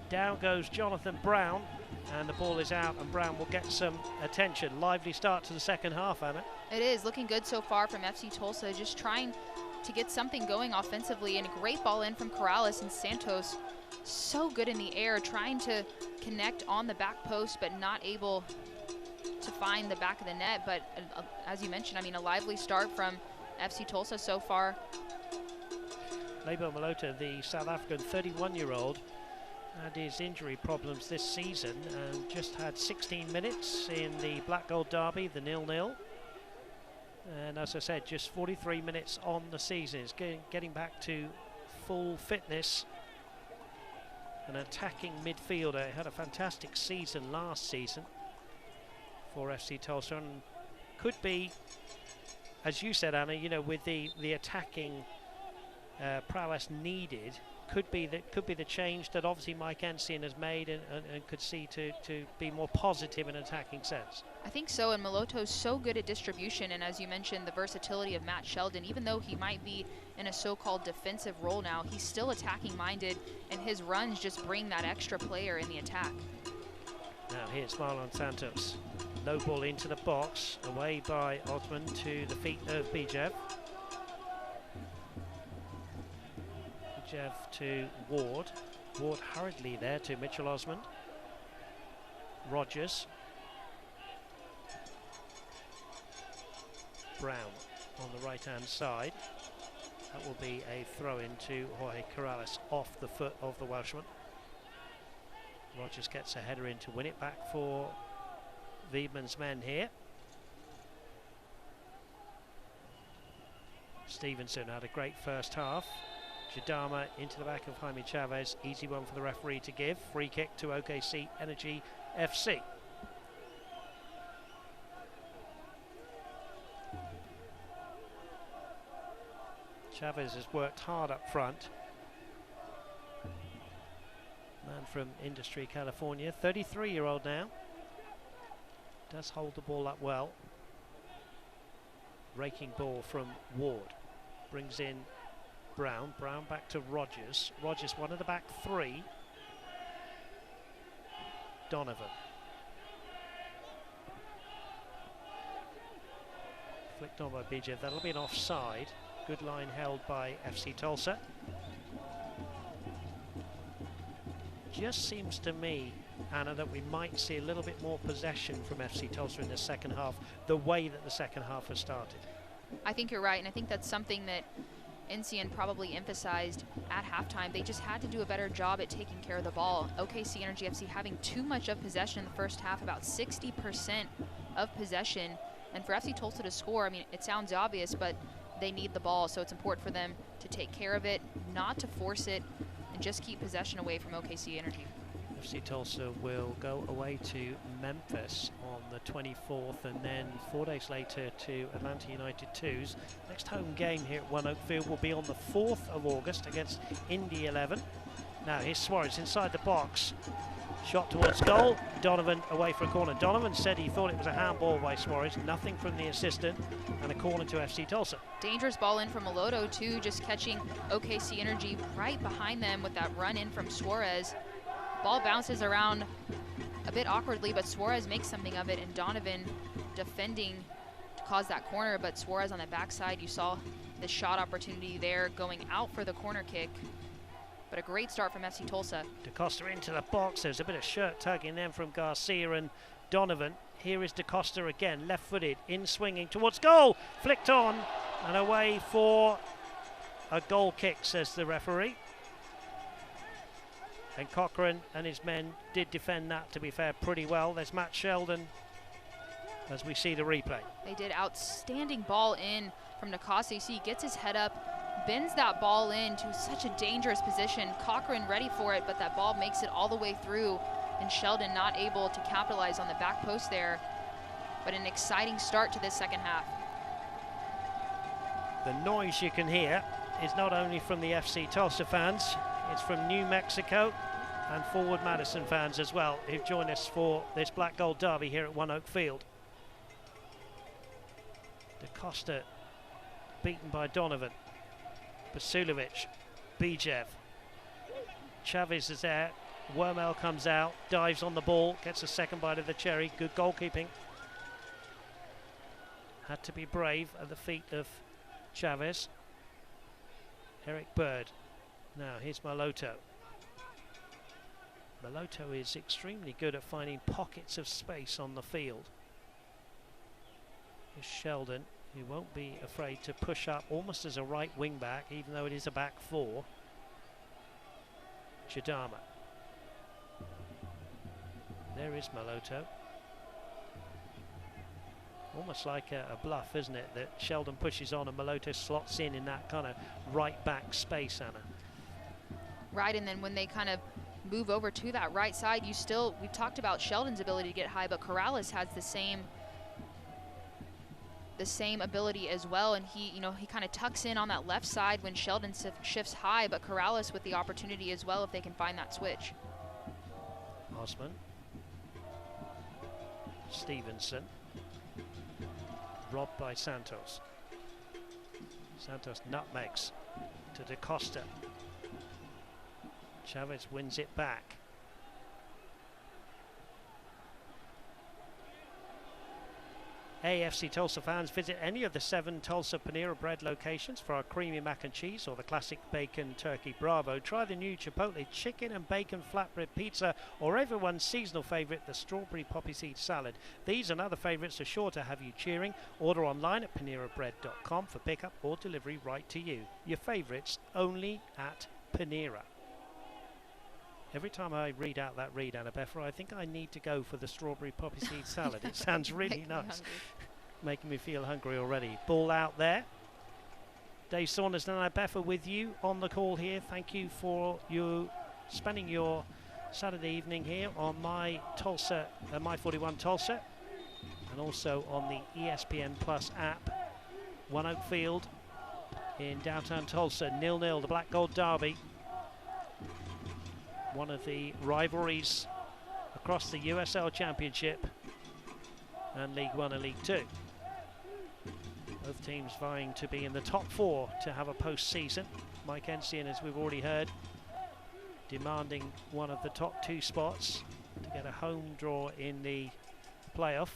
Down goes Jonathan Brown. And the ball is out, and Brown will get some attention. Lively start to the second half, Anna. It is looking good so far from FC Tulsa, just trying to get something going offensively, and a great ball in from Corrales, and Santos so good in the air, trying to connect on the back post, but not able to find the back of the net. But as you mentioned, I mean, a lively start from FC Tulsa so far. Lebo Malota, the South African 31-year-old, had his injury problems this season and just had 16 minutes in the Black Gold Derby, the 0-0. And as I said, just 43 minutes on the season. He's getting back to full fitness. An attacking midfielder. He had a fantastic season last season for FC Tulsa, and could be, as you said, Anna, you know, with the attacking prowess needed, could be the change that obviously Mike Ensign has made and could see to be more positive in an attacking sense. I think so, and Maloto's so good at distribution, and as you mentioned, the versatility of Matt Sheldon. Even though he might be in a so-called defensive role now, he's still attacking minded, and his runs just bring that extra player in the attack. Now here's Marlon Santos. Low ball into the box, away by Osman to the feet of Bijev. To Ward. Ward hurriedly there to Mitchell Osmond. Rogers. Brown on the right-hand side. That will be a throw-in to Jorge Corrales off the foot of the Welshman. Rogers gets a header in to win it back for Wiedmann's men here. Stevenson had a great first half. Jadama into the back of Jaime Chavez. Easy one for the referee to give. Free kick to OKC Energy FC. Chavez has worked hard up front. Man from Industry, California. 33-year-old now. Does hold the ball up well. Raking ball from Ward. Brings in Brown back to Rogers. Rogers one of the back three. Donovan. Flicked on by Bijev. That'll be an offside. Good line held by FC Tulsa. Just seems to me, Anna, that we might see a little bit more possession from FC Tulsa in the second half, the way that the second half has started. I think you're right, and I think that's something that Ensign probably emphasized at halftime. They just had to do a better job at taking care of the ball. OKC Energy FC having too much of possession in the first half, about 60% of possession. And for FC Tulsa to score, I mean, it sounds obvious, but they need the ball, so it's important for them to take care of it, not to force it, and just keep possession away from OKC Energy. FC Tulsa will go away to Memphis on the 24th, and then 4 days later to Atlanta United 2's. Next home game here at One Oak Field will be on the 4th of August against Indy 11. Now here's Suarez inside the box. Shot towards goal. Donovan away for a corner. Donovan said he thought it was a handball by Suarez. Nothing from the assistant, and a corner to FC Tulsa. Dangerous ball in from Maloto too, just catching OKC Energy right behind them with that run in from Suarez. Ball bounces around a bit awkwardly, but Suarez makes something of it, and Donovan defending to cause that corner, but Suarez on the backside, you saw the shot opportunity there going out for the corner kick. But a great start from FC Tulsa. DaCosta into the box. There's a bit of shirt tugging then from Garcia and Donovan. Here is DaCosta again, left-footed, in swinging towards goal. Flicked on and away for a goal kick, says the referee. And Cochran and his men did defend that, to be fair, pretty well. There's Matt Sheldon as we see the replay. They did outstanding ball in from DaCosta. You see he gets his head up, bends that ball in to such a dangerous position. Cochran ready for it, but that ball makes it all the way through, and Sheldon not able to capitalize on the back post there. But an exciting start to this second half. The noise you can hear is not only from the FC Tulsa fans, it's from New Mexico and Forward Madison fans as well, who've joined us for this Black Gold Derby here at One Oak Field. DaCosta beaten by Donovan. Basulovic, Bijev. Chavez is there. Wormel comes out, dives on the ball, gets a second bite of the cherry. Good goalkeeping. Had to be brave at the feet of Chavez. Eric Bird. Now here's Maloto. Maloto is extremely good at finding pockets of space on the field. Here's Sheldon, who won't be afraid to push up almost as a right wing back, even though it is a back four. Chidama. There is Maloto. Almost like a bluff, isn't it, that Sheldon pushes on and Maloto slots in that kind of right back space, Anna. Right, and then when they kind of move over to that right side, we've talked about Sheldon's ability to get high, but Corrales has the same ability as well, and he kind of tucks in on that left side when Sheldon shifts high, but Corrales with the opportunity as well if they can find that switch. Osman. Stevenson. Robbed by Santos. Santos nutmegs to Da Costa. Chavez wins it back. AFC Tulsa fans, visit any of the 7 Tulsa Panera Bread locations for our creamy mac and cheese or the classic bacon turkey bravo. Try the new Chipotle chicken and bacon flatbread pizza or everyone's seasonal favorite, the strawberry poppy seed salad. These and other favorites are sure to have you cheering. Order online at panerabread.com for pickup or delivery right to you. Your favorites only at Panera. Every time I read out that read, Anna Beffer, I think I need to go for the strawberry poppy seed salad. It sounds really nice. Making me feel hungry already. Ball out there. Dave Saunders and Anna Beffer with you on the call here. Thank you for you spending your Saturday evening here on My 41 Tulsa, and also on the ESPN Plus app. One Oak Field in downtown Tulsa, 0-0, the Black Gold Derby. One of the rivalries across the USL Championship and League One and League Two. Both teams vying to be in the top 4 to have a postseason. Mike Ensian, as we've already heard, demanding one of the top 2 spots to get a home draw in the playoff.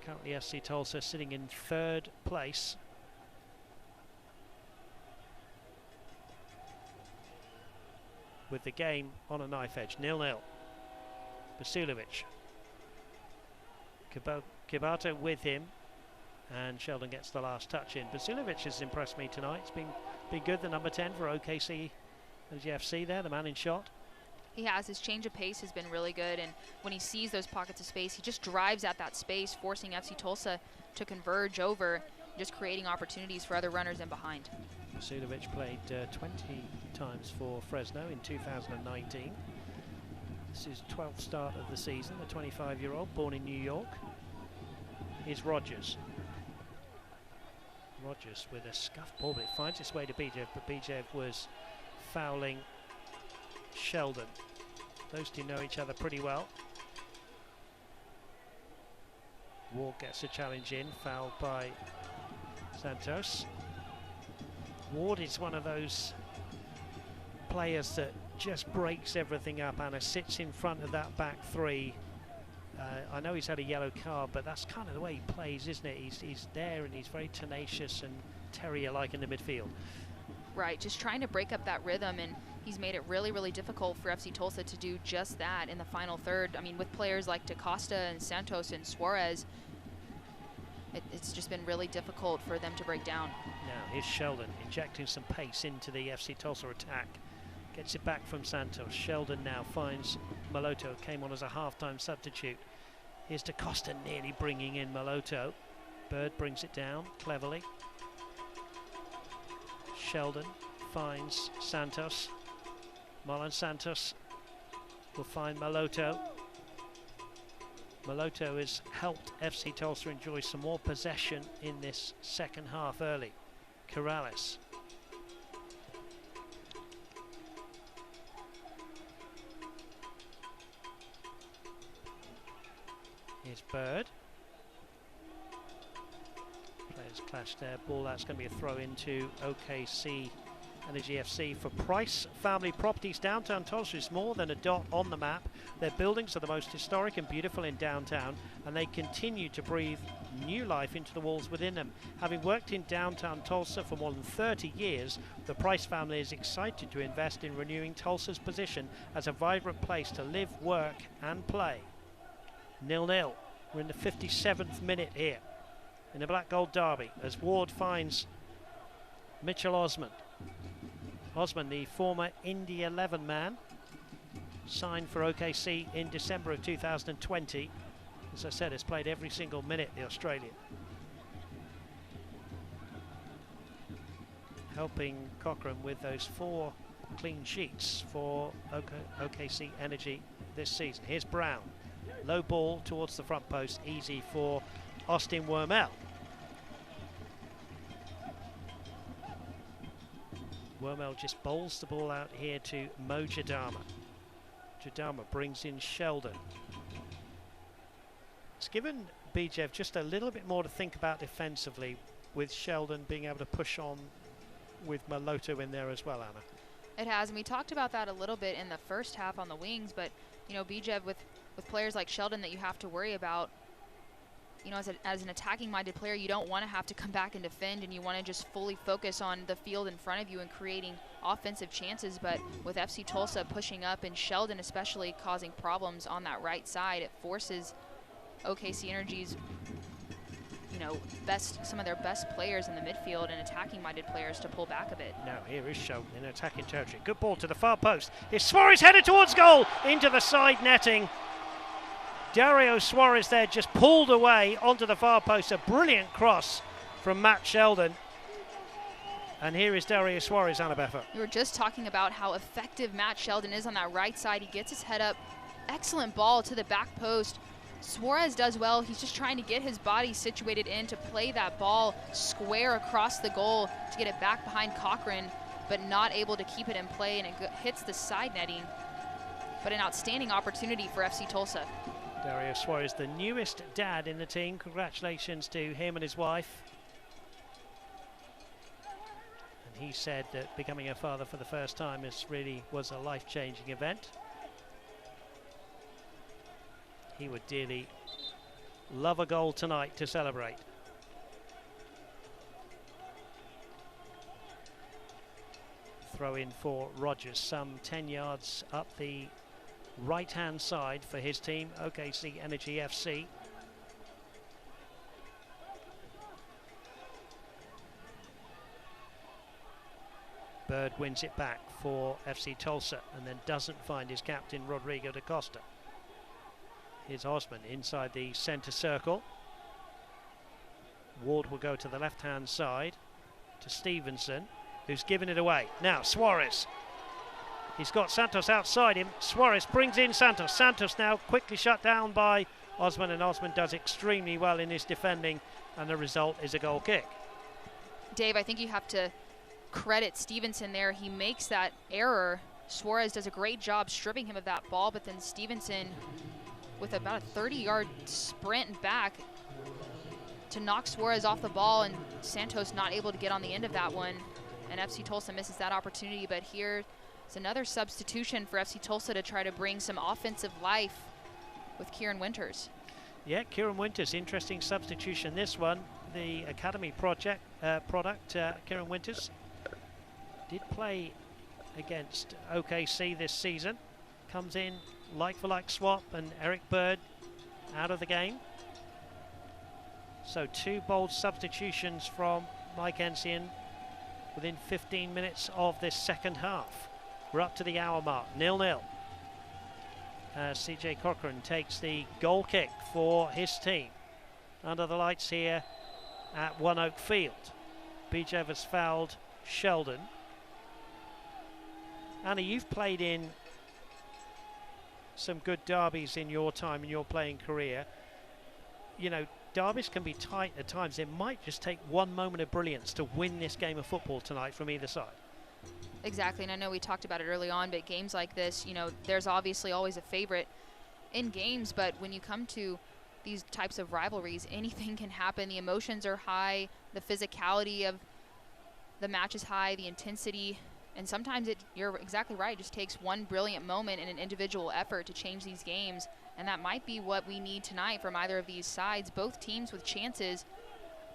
Currently FC Tulsa sitting in 3rd place. With the game on a knife edge, 0-0. Basulovic. Kibato with him, and Sheldon gets the last touch in. Basulovic has impressed me tonight. It's been good, the number 10 for OKC Energy FC there, the man in shot. He has. His change of pace has been really good, and when he sees those pockets of space, he just drives at that space, forcing FC Tulsa to converge over, just creating opportunities for other runners in behind. Basulovic played 20 times for Fresno in 2019. This is 12th start of the season, the 25-year-old born in New York. Here's Rogers. Rogers with a scuffed ball, but it finds its way to Bijev, but Bijev was fouling Sheldon. Those two know each other pretty well. Ward gets a challenge in, fouled by Santos. Ward is one of those players that just breaks everything up, Anna, sits in front of that back 3. I know he's had a yellow card, but that's kind of the way he plays, isn't it? He's there and he's very tenacious and terrier-like in the midfield. Right, just trying to break up that rhythm, and he's made it really, really difficult for FC Tulsa to do just that in the final third. I mean, with players like Da Costa and Santos and Suarez, it's just been really difficult for them to break down. Now here's Sheldon injecting some pace into the FC Tulsa attack. Gets it back from Santos. Sheldon now finds Maloto, came on as a half-time substitute. Here's Da Costa nearly bringing in Maloto. Bird brings it down cleverly. Sheldon finds Santos. Marlon Santos will find Maloto. Maloto has helped FC Tulsa enjoy some more possession in this second half early. Corrales. Here's Bird. Play There's a clash there. Ball that's going to be a throw into OKC Energy FC. For Price Family Properties, downtown Tulsa is more than a dot on the map. Their buildings are the most historic and beautiful in downtown, and they continue to breathe new life into the walls within them. Having worked in downtown Tulsa for more than 30 years, the Price family is excited to invest in renewing Tulsa's position as a vibrant place to live, work and play. 0-0. We're in the 57th minute here in the Black Gold Derby as Ward finds Mitchell Osmond. Osmond, the former Indy 11 man, signed for OKC in December of 2020. As I said, has played every single minute, the Australian. Helping Cochrane with those 4 clean sheets for OKC Energy this season. Here's Brown. Low ball towards the front post, easy for Austin Wormel. Wormel just bowls the ball out here to Mo Jadama. Jadama brings in Sheldon. It's given Bijev just a little bit more to think about defensively, with Sheldon being able to push on with Maloto in there as well, Anna. It has, and we talked about that a little bit in the first half on the wings, but, you know, Bijev with players like Sheldon that you have to worry about, you know, as an attacking-minded player, you don't want to have to come back and defend, and you want to just fully focus on the field in front of you and creating offensive chances. But with FC Tulsa pushing up and Sheldon especially causing problems on that right side, it forces OKC Energy's, you know, some of their best players in the midfield and attacking-minded players to pull back a bit. Now here is Sheldon in attacking territory. Good ball to the far post. It's Suarez headed towards goal into the side netting. Dario Suarez there just pulled away onto the far post. A brilliant cross from Matt Sheldon. And here is Dario Suarez, Anna Beffa. We were just talking about how effective Matt Sheldon is on that right side. He gets his head up. Excellent ball to the back post. Suarez does well. He's just trying to get his body situated in to play that ball square across the goal to get it back behind Cochrane, but not able to keep it in play, and it hits the side netting. But an outstanding opportunity for FC Tulsa. Dario Suarez, the newest dad in the team. Congratulations to him and his wife. And he said that becoming a father for the first time was a life-changing event. He would dearly love a goal tonight to celebrate. Throw in for Rogers, some 10 yards up the right-hand side for his team, OKC Energy FC. Bird wins it back for FC Tulsa and then doesn't find his captain, Rodrigo da Costa. Here's Osman inside the centre circle. Ward will go to the left-hand side to Stevenson, who's given it away. Now Suarez. He's got Santos outside him. Suarez brings in Santos. Santos now quickly shut down by Osman, and Osman does extremely well in his defending, and the result is a goal kick. Dave, I think you have to credit Stevenson there. He makes that error. Suarez does a great job stripping him of that ball, but then Stevenson with about a 30-yard sprint back to knock Suarez off the ball, and Santos not able to get on the end of that one, and FC Tulsa misses that opportunity. But here it's another substitution for FC Tulsa to try to bring some offensive life with Kieran Winters. Yeah, Kieran Winters, interesting substitution. This one, the academy product, Kieran Winters, did play against OKC this season. Comes in like-for-like swap, and Eric Bird out of the game. So 2 bold substitutions from Mike Ensign within 15 minutes of this second half. We're up to the hour mark, 0-0. CJ Cochrane takes the goal kick for his team under the lights here at One Oak Field. Bijev has fouled Sheldon. Anna, you've played in some good derbies in your time, in your playing career. You know, derbies can be tight at times. It might just take one moment of brilliance to win this game of football tonight from either side. Exactly, and I know we talked about it early on, but games like this, you know, there's obviously always a favorite in games, but when you come to these types of rivalries, anything can happen. The emotions are high, the physicality of the match is high, the intensity, and sometimes you're exactly right, it just takes one brilliant moment and an individual effort to change these games, and that might be what we need tonight from either of these sides. Both teams with chances,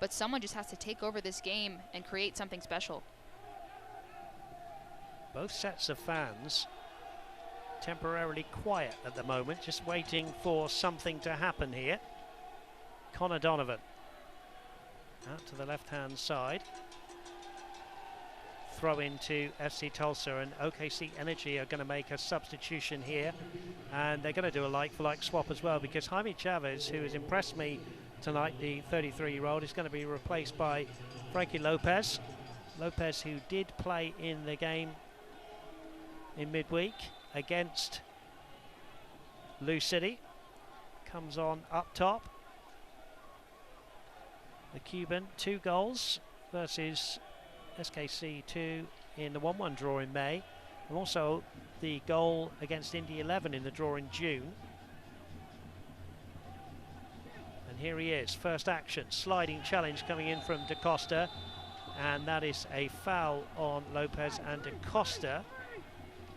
but someone just has to take over this game and create something special. Both sets of fans temporarily quiet at the moment, just waiting for something to happen here. Connor Donovan out to the left-hand side. Throw into FC Tulsa, and OKC Energy are going to make a substitution here, and they're going to do a like-for-like swap as well, because Jaime Chavez, who has impressed me tonight, the 33-year-old, is going to be replaced by Frankie Lopez. Lopez, who did play in the game in midweek against Lou City, comes on up top. The Cuban, 2 goals versus SKC 2 in the 1-1 draw in May, and also the goal against Indy 11 in the draw in June. And here he is, first action, sliding challenge coming in from Da Costa, and that is a foul on Lopez, and Da Costa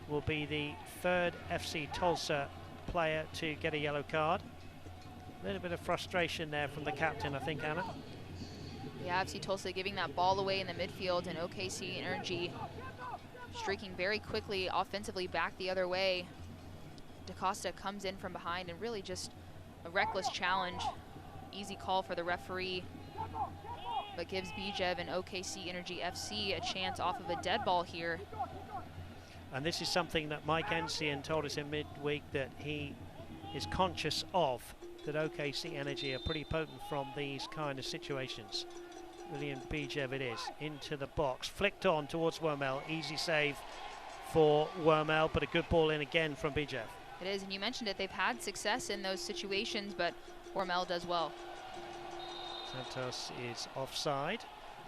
will be the 3rd FC Tulsa player to get a yellow card. A little bit of frustration there from the captain, I think, Anna. Yeah, FC Tulsa giving that ball away in the midfield, and OKC Energy streaking very quickly offensively back the other way. Da Costa comes in from behind, and really just a reckless challenge. Easy call for the referee, but gives Bijev and OKC Energy FC a chance off of a dead ball here. And this is something that Mike Ensian told us in midweek, that he is conscious of, that OKC Energy are pretty potent from these kind of situations. William Bijev it is, into the box, flicked on towards Wormel, easy save for Wormel, but a good ball in again from Bijev. It is, and you mentioned it, they've had success in those situations, but Wormel does well. Santos is offside.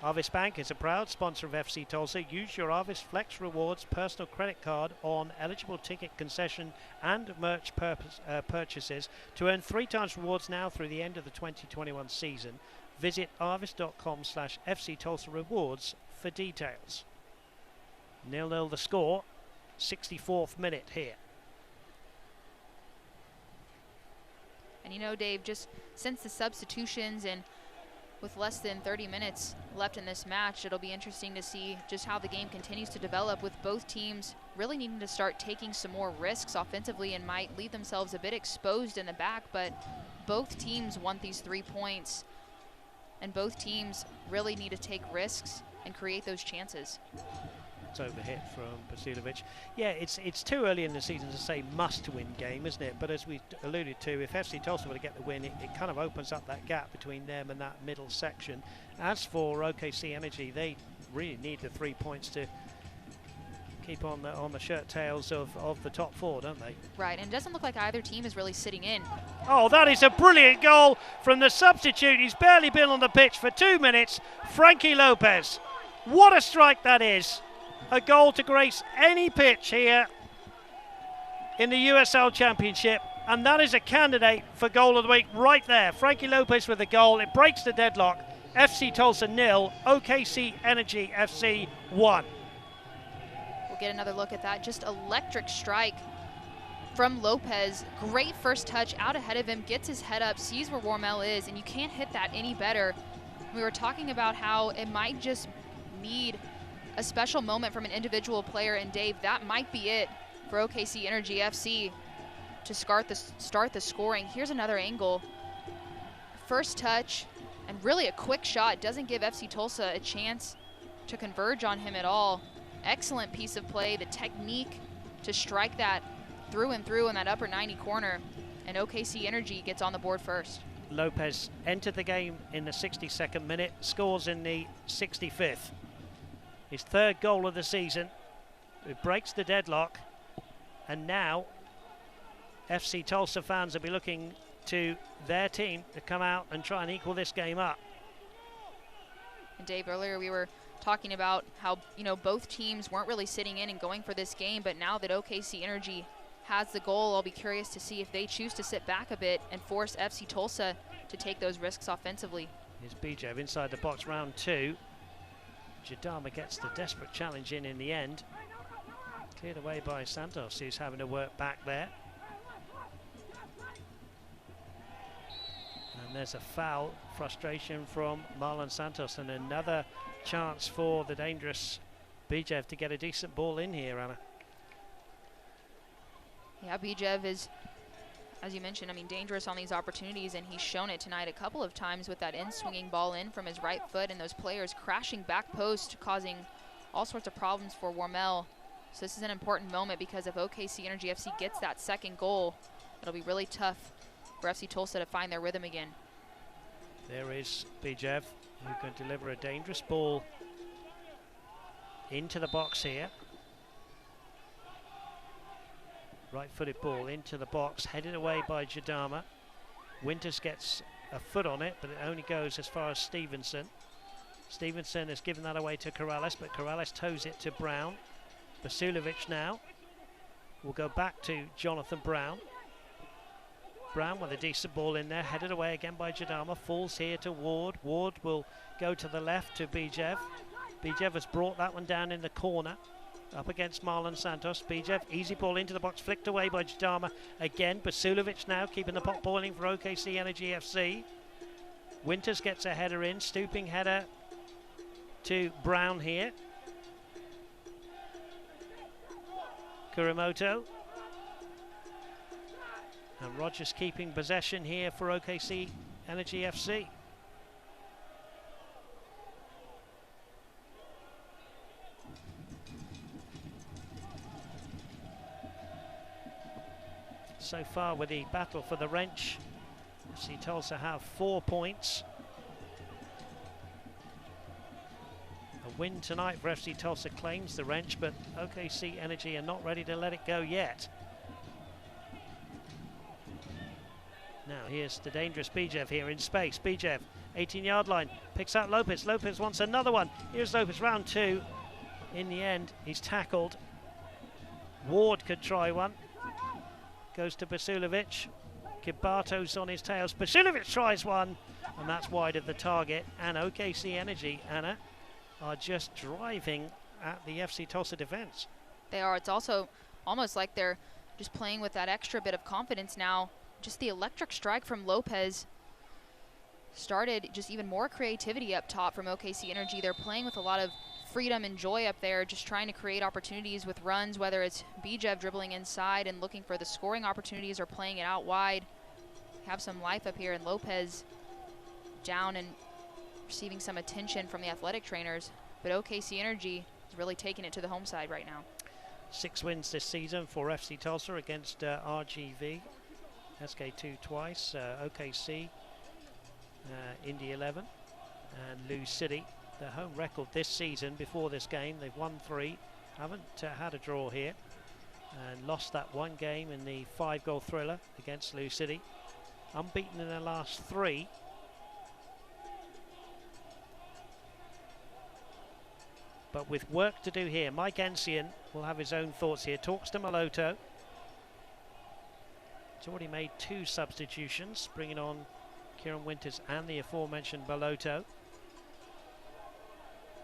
Arvis Bank is a proud sponsor of FC Tulsa. Use your Arvis Flex Rewards personal credit card on eligible ticket, concession and merch purchases to earn 3 times rewards now through the end of the 2021 season. Visit arvis.com/FC Tulsa Rewards for details. 0-0 the score, 64th minute here. And you know, Dave, just since the substitutions and with less than 30 minutes left in this match, it'll be interesting to see just how the game continues to develop, with both teams really needing to start taking some more risks offensively and might leave themselves a bit exposed in the back, but both teams want these 3 points, and both teams really need to take risks and create those chances. It's overhit from Basilovic. Yeah, it's too early in the season to say must-win game, isn't it? But as we alluded to, if FC Tulsa were to get the win, it kind of opens up that gap between them and that middle section. As for OKC Energy, they really need the 3 points to keep on the shirt tails of the top 4, don't they? Right, and it doesn't look like either team is really sitting in. Oh, that is a brilliant goal from the substitute. He's barely been on the pitch for 2 minutes. Frankie Lopez. What a strike that is. A goal to grace any pitch here in the USL Championship, and that is a candidate for goal of the week right there. Frankie Lopez with a goal. It breaks the deadlock. FC Tulsa 0, OKC Energy FC 1. We'll get another look at that. Just electric strike from Lopez. Great first touch out ahead of him, gets his head up, sees where Wormel is, and you can't hit that any better. We were talking about how it might just need a special moment from an individual player, and Dave, that might be it for OKC Energy FC to start the scoring. Here's another angle. First touch, and really a quick shot. Doesn't give FC Tulsa a chance to converge on him at all. Excellent piece of play, the technique to strike that through and through in that upper 90 corner, and OKC Energy gets on the board first. Lopez entered the game in the 62nd minute, scores in the 65th. His 3rd goal of the season. It breaks the deadlock, and now FC Tulsa fans will be looking to their team to come out and try and equal this game up. And Dave, earlier we were talking about how, you know, both teams weren't really sitting in and going for this game, but now that OKC Energy has the goal. I'll be curious to see if they choose to sit back a bit and force FC Tulsa to take those risks offensively. Here's Bijev inside the box, round 2. Jadama gets the desperate challenge in the end. Cleared away by Santos, who's having to work back there. And there's a foul, frustration from Marlon Santos, and another chance for the dangerous Bijev to get a decent ball in here, Anna. Yeah, Bijev is, as you mentioned, I mean, dangerous on these opportunities, and he's shown it tonight a couple of times with that in-swinging ball in from his right foot, and those players crashing back post, causing all sorts of problems for Wormel. So this is an important moment, because if OKC Energy FC gets that second goal, it'll be really tough for FC Tulsa to find their rhythm again. There is Bijev, who can deliver a dangerous ball into the box here. Right-footed ball into the box, headed away by Jadama. Winters gets a foot on it, but it only goes as far as Stevenson. Stevenson has given that away to Corrales, but Corrales toes it to Brown. Basulovic now will go back to Jonathan Brown. Brown with a decent ball in there, headed away again by Jadama, falls here to Ward. Ward will go to the left to Bijev. Bijev has brought that one down in the corner, up against Marlon Santos. Bijev, easy ball into the box, flicked away by Jadama again. Basulovic now keeping the pot boiling for OKC Energy FC. Winters gets a header in, stooping header to Brown here. Kurimoto. And Rogers keeping possession here for OKC Energy FC. So far with the battle for the wrench, FC Tulsa have 4 points. A win tonight for FC Tulsa claims the wrench, but OKC Energy are not ready to let it go yet. Now here's the dangerous Bijev here in space. Bijev, 18-yard line, picks out Lopez. Lopez wants another one. Here's Lopez, round 2. In the end, he's tackled. Ward could try one. Goes to Basulovic. Kibato's on his tails. Basulovic tries one, and that's wide of the target. And OKC Energy, Anna, are just driving at the FC Tulsa defense. They are. It's also almost like they're just playing with that extra bit of confidence now. Just the electric strike from Lopez started just even more creativity up top from OKC Energy. They're playing with a lot of freedom and joy up there, just trying to create opportunities with runs, whether it's Bijev dribbling inside and looking for the scoring opportunities or playing it out wide. Have some life up here, and Lopez down and receiving some attention from the athletic trainers. But OKC Energy is really taking it to the home side right now. 6 wins this season for FC Tulsa against RGV. SK2 twice, OKC, Indy 11, and Lou City. Their home record this season before this game, they've won 3, haven't had a draw here, and lost that one game in the 5-goal thriller against Lou City. Unbeaten in their last 3. But with work to do here, Mike Ensian will have his own thoughts here. Talks to Maloto. He's already made 2 substitutions, bringing on Kieran Winters and the aforementioned Balotto.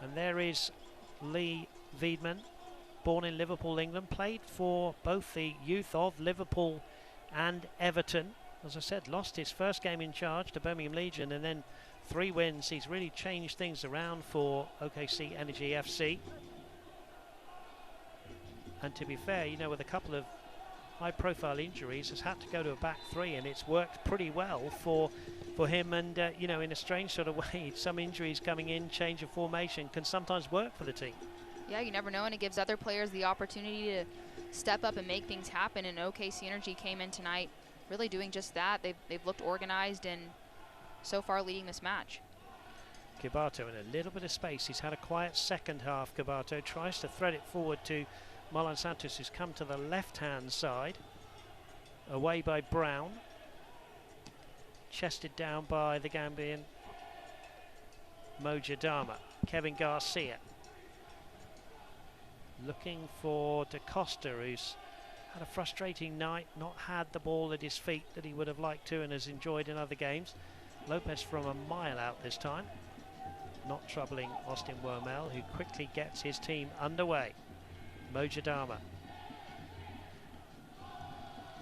And there is Lee Wiedman, born in Liverpool, England, played for both the youth of Liverpool and Everton. As I said, lost his first game in charge to Birmingham Legion, and then 3 wins. He's really changed things around for OKC Energy FC. And to be fair, you know, with a couple of high-profile injuries, has had to go to a back 3, and it's worked pretty well for him. And you know, in a strange sort of way, some injuries coming in, change of formation can sometimes work for the team. Yeah, you never know, and it gives other players the opportunity to step up and make things happen. And OKC Energy came in tonight really doing just that. They've looked organized and so far leading this match. Kibato in a little bit of space. He's had a quiet second half. Kibato tries to thread it forward to Marlon Santos, who's come to the left-hand side. Away by Brown. Chested down by the Gambian Mojadama. Kevin Garcia. Looking for Da Costa, who's had a frustrating night, not had the ball at his feet that he would have liked to and has enjoyed in other games. Lopez from a mile out this time, not troubling Austin Wormel, who quickly gets his team underway. Mojadama.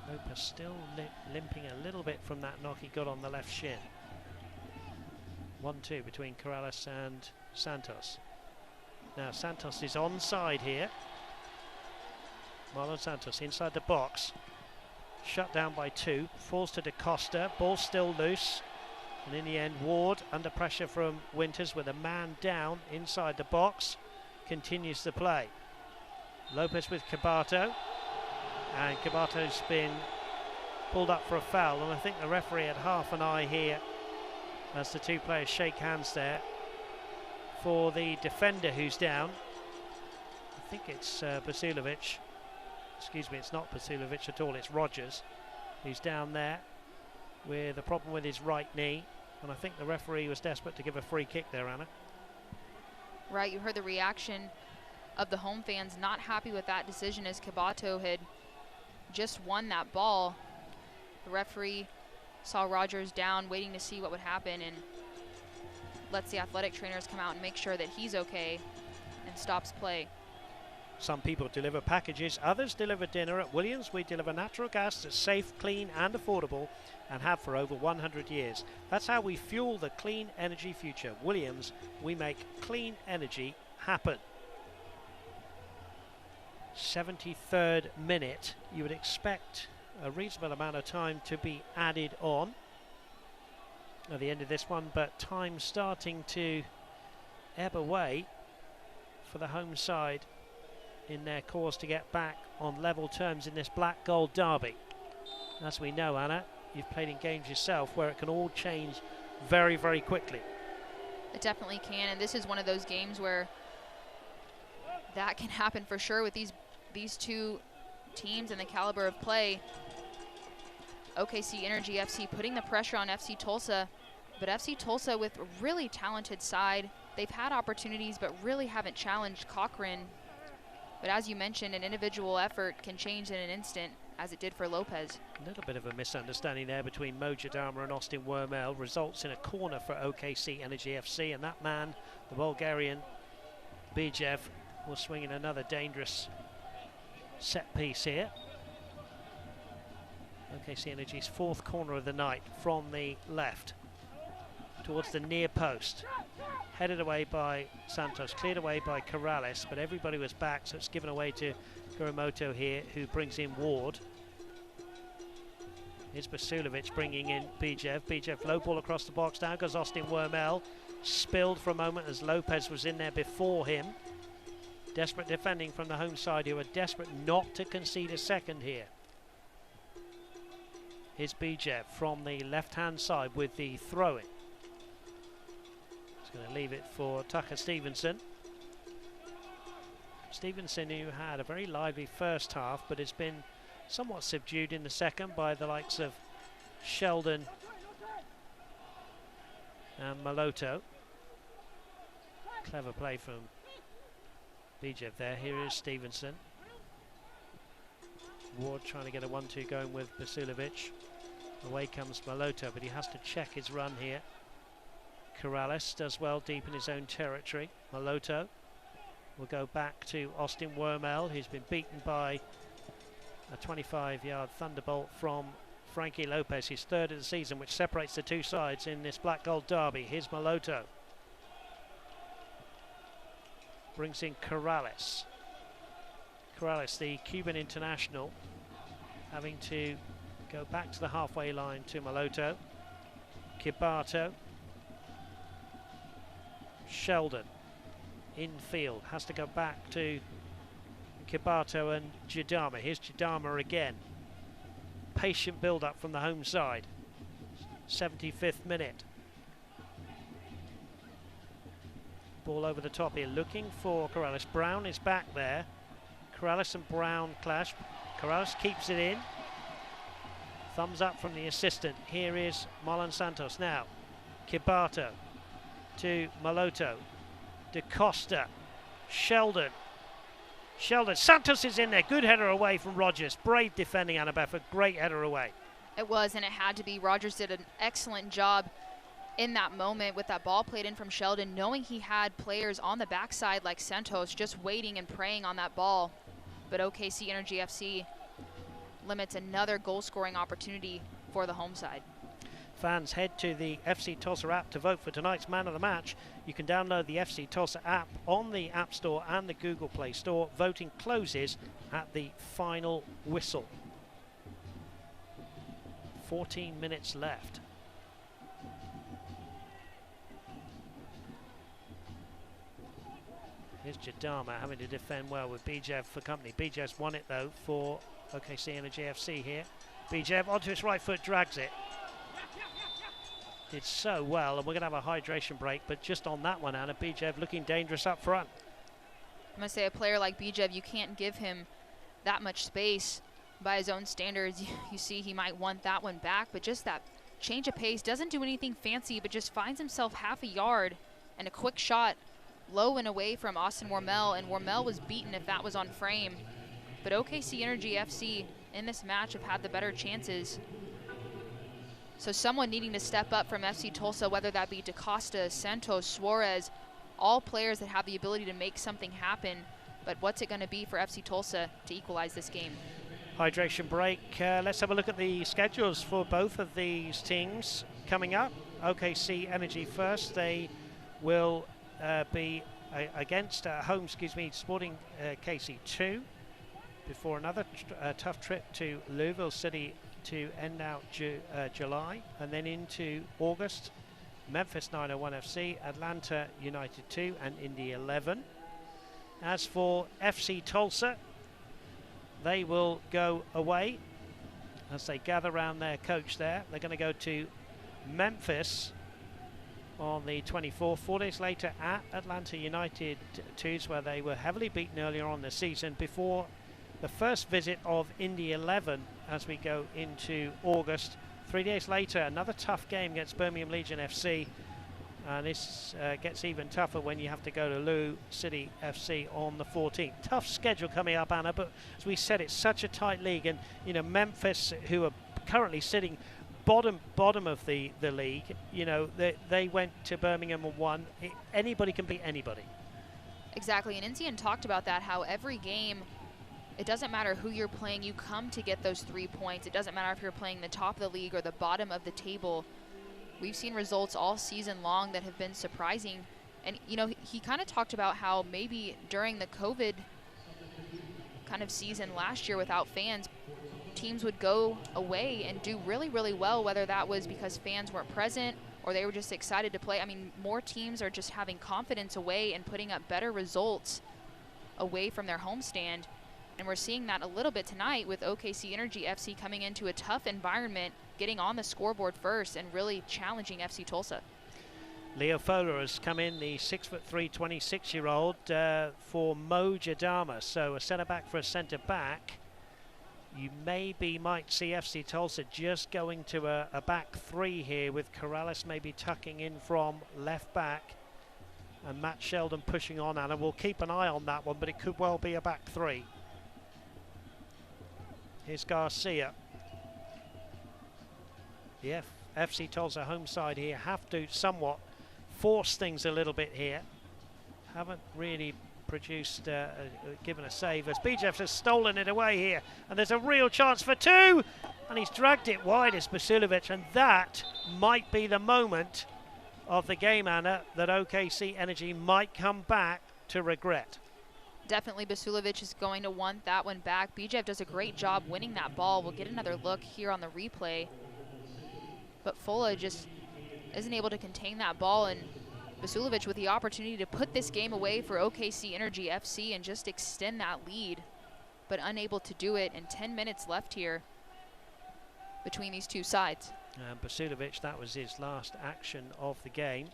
Lopez still limping a little bit from that knock he got on the left shin. 1-2 between Corrales and Santos. Now Santos is onside here. Marlon Santos inside the box. Shut down by 2. Falls to Da Costa. Ball still loose. And in the end, Ward, under pressure from Winters with a man down inside the box, continues the play. Lopez with Cabato. And Cabato's been pulled up for a foul. And I think the referee had half an eye here as the two players shake hands there for the defender who's down. I think it's Basilovic. Excuse me, it's not Basilovic at all, it's Rogers who's down there with a problem with his right knee, and I think the referee was desperate to give a free kick there, Anna. Right, you heard the reaction of the home fans, not happy with that decision as Cabato had just won that ball. The referee saw Rogers down, waiting to see what would happen, and lets the athletic trainers come out and make sure that he's okay and stops play. Some people deliver packages, others deliver dinner. At Williams, we deliver natural gas that's safe, clean and affordable, and have for over 100 years. That's how we fuel the clean energy future. Williams, we make clean energy happen. 73rd minute. You would expect a reasonable amount of time to be added on at the end of this one, but time starting to ebb away for the home side in their course to get back on level terms in this black gold derby. As we know, Anna, you've played in games yourself where it can all change very, very quickly. It definitely can, and this is one of those games where that can happen for sure with these two teams and the caliber of play. OKC Energy FC putting the pressure on FC Tulsa, but FC Tulsa with a really talented side. They've had opportunities but really haven't challenged Cochran. But as you mentioned, an individual effort can change in an instant, as it did for Lopez. A little bit of a misunderstanding there between Mojadama and Austin Wormel results in a corner for OKC Energy FC, and that man, the Bulgarian Bijev, will swing in another dangerous set piece here. OKC Energy's 4th corner of the night from the left towards the near post. Headed away by Santos, cleared away by Corrales, but everybody was back, so it's given away to Kurimoto here, who brings in Ward. Here's Basilovic bringing in Bijev. Bijev low ball across the box, down goes Austin Wormel. Spilled for a moment as Lopez was in there before him. Desperate defending from the home side, who are desperate not to concede a second here. Here's Bijev from the left-hand side with the throw-in. He's going to leave it for Tucker Stevenson. Stevenson, who had a very lively first half, but has been somewhat subdued in the second by the likes of Sheldon and Maloto. Clever play from Bijev there. Here is Stevenson. Ward trying to get a 1-2 going with Basilovic. Away comes Maloto, but he has to check his run here. Corrales does well deep in his own territory. Maloto will go back to Austin Wormel, who's been beaten by a 25-yard thunderbolt from Frankie Lopez, his 3rd of the season, which separates the two sides in this black gold derby. Here's Maloto. Brings in Corrales. Corrales, the Cuban international, having to go back to the halfway line to Maloto. Kibato. Sheldon. Infield. Has to go back to Kibato and Jadama. Here's Jadama again. Patient build-up from the home side. 75th minute. Ball over the top here, looking for Corrales. Brown is back there. Corrales and Brown clash. Corrales keeps it in. Thumbs up from the assistant. Here is Marlon Santos now. Kibato to Maloto. Da Costa. Sheldon. Sheldon Santos is in there. Good header away from Rogers. Brave defending, Annabeth. A great header away. It was, and it had to be. Rogers did an excellent job in that moment with that ball played in from Sheldon, knowing he had players on the backside like Santos just waiting and praying on that ball. But OKC Energy FC limits another goal-scoring opportunity for the home side. Fans, head to the FC Tulsa app to vote for tonight's man of the match. You can download the FC Tulsa app on the App Store and the Google Play Store. Voting closes at the final whistle. 14 minutes left. Here's Jadama having to defend well with Bijev for company. Bijev's won it though for OKC Energy FC here. Bijev onto his right foot, drags it. Did so well, and we're going to have a hydration break, but just on that one, Anna, Bijev looking dangerous up front. I'm going to say a player like Bijev, you can't give him that much space by his own standards. You see he might want that one back, but just that change of pace, doesn't do anything fancy, but just finds himself half a yard and a quick shot low and away from Austin Wormel, and Wormel was beaten if that was on frame. But OKC Energy FC in this match have had the better chances. So someone needing to step up from FC Tulsa, whether that be DaCosta, Santos, Suarez, all players that have the ability to make something happen. But what's it going to be for FC Tulsa to equalize this game? Hydration break. Let's have a look at the schedules for both of these teams coming up. OKC Energy first. They will be against Sporting KC2 before another tough trip to Louisville City to end out July, and then into August, Memphis 901 FC, Atlanta United 2 and Indy 11. As for FC Tulsa, they will go away as they gather around their coach there. They're going to go to Memphis on the 24th, 4 days later at Atlanta United 2s, where they were heavily beaten earlier on the season, before the first visit of Indy 11 as we go into August. 3 days later, another tough game against Birmingham Legion FC. And this gets even tougher when you have to go to Lou City FC on the 14th. Tough schedule coming up, Anna, but as we said, it's such a tight league. And, you know, Memphis, who are currently sitting bottom of the league, you know, they went to Birmingham and won. Anybody can beat anybody. Exactly, and Ncian talked about that, how every game, it doesn't matter who you're playing, you come to get those 3 points. It doesn't matter if you're playing the top of the league or the bottom of the table. We've seen results all season long that have been surprising. And, you know, he kind of talked about how maybe during the COVID kind of season last year without fans, teams would go away and do really, really well, whether that was because fans weren't present or they were just excited to play. I mean, more teams are just having confidence away and putting up better results away from their homestand. And we're seeing that a little bit tonight with OKC Energy FC coming into a tough environment, getting on the scoreboard first and really challenging FC Tulsa. Leo Fowler has come in, the 6'3", 26-year-old, for Mo Jadama. So a centre-back for a centre-back. You might see FC Tulsa just going to a back three here, with Corrales maybe tucking in from left back and Matt Sheldon pushing on, Anna. We'll keep an eye on that one, but it could well be a back three. Here's Garcia. The FC Tulsa home side here have to somewhat force things a little bit here. Haven't really produced, given a save, as Bijev has stolen it away here. And there's a real chance for two. And he's dragged it wide as Basulovic. And that might be the moment of the game, Anna, that OKC Energy might come back to regret. Definitely Basulovic is going to want that one back. Bijev does a great job winning that ball. We'll get another look here on the replay. But Fola just isn't able to contain that ball, and Basulovic with the opportunity to put this game away for OKC Energy FC and just extend that lead, but unable to do it, and 10 minutes left here between these two sides. Basulovic, that was his last action of the game.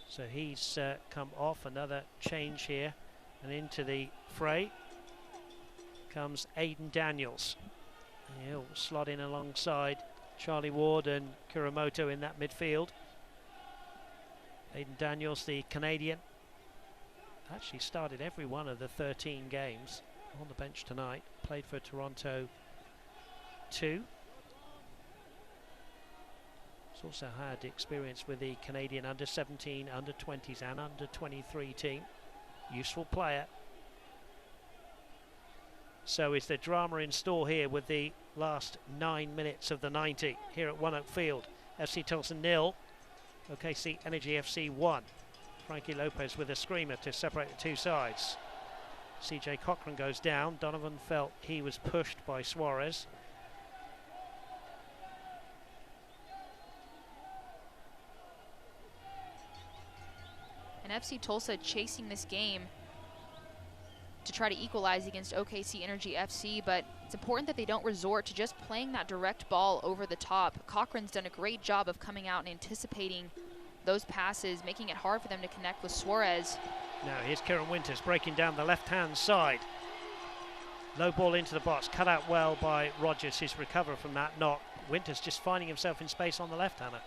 So he's come off. Another change here. And into the fray comes Aiden Daniels. He'll slot in alongside Charlie Ward and Kuramoto in that midfield. Aiden Daniels, the Canadian, Actually started every one of the 13 games on the bench tonight. Played for Toronto 2. He's also had experience with the Canadian under-17, under-20s and under-23 team. Useful player. So is the drama in store here with the last 9 minutes of the 90 here at One Oak Field. FC Tulsa 0, OKC Energy FC 1. Frankie Lopez with a screamer to separate the two sides. CJ Cochran goes down. Donovan felt he was pushed by Suarez. And FC Tulsa chasing this game to try to equalize against OKC Energy FC, but it's important that they don't resort to just playing that direct ball over the top. Cochran's done a great job of coming out and anticipating those passes, making it hard for them to connect with Suarez. Now here's Kieran Winters breaking down the left-hand side. Low ball into the box, cut out well by Rogers. His recover from that knock. Winters just finding himself in space on the left-hander.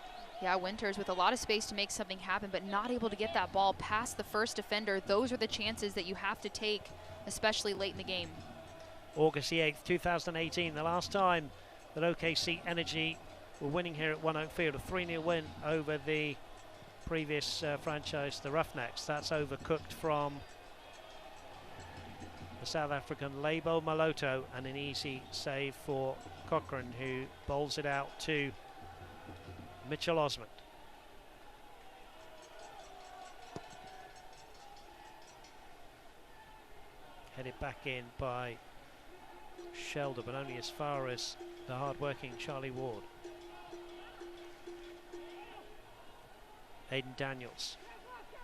Yeah, Winters with a lot of space to make something happen, but not able to get that ball past the first defender. Those are the chances that you have to take, especially late in the game. August the 8th, 2018, the last time that OKC Energy were winning here at One Oak Field, a 3-0 win over the previous franchise, the Roughnecks. That's overcooked from the South African Lebo Maloto, and an easy save for Cochran, who bowls it out to Mitchell Osmond. Headed back in by Shelder, but only as far as the hard-working Charlie Ward. Aidan Daniels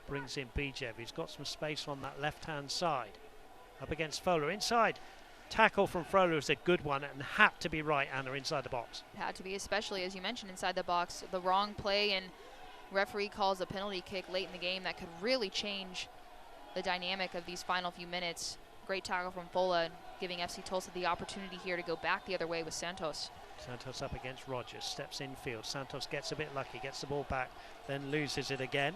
brings in Bijev. He's got some space on that left-hand side. Up against Fowler. Inside. Tackle from Fowler is a good one and had to be right, Anna, inside the box. It had to be, especially, as you mentioned, inside the box. The wrong play, and referee calls a penalty kick late in the game that could really change the dynamic of these final few minutes. Great tackle from Fola, giving FC Tulsa the opportunity here to go back the other way with Santos. Santos up against Rogers, steps infield. Santos gets a bit lucky, gets the ball back, then loses it again.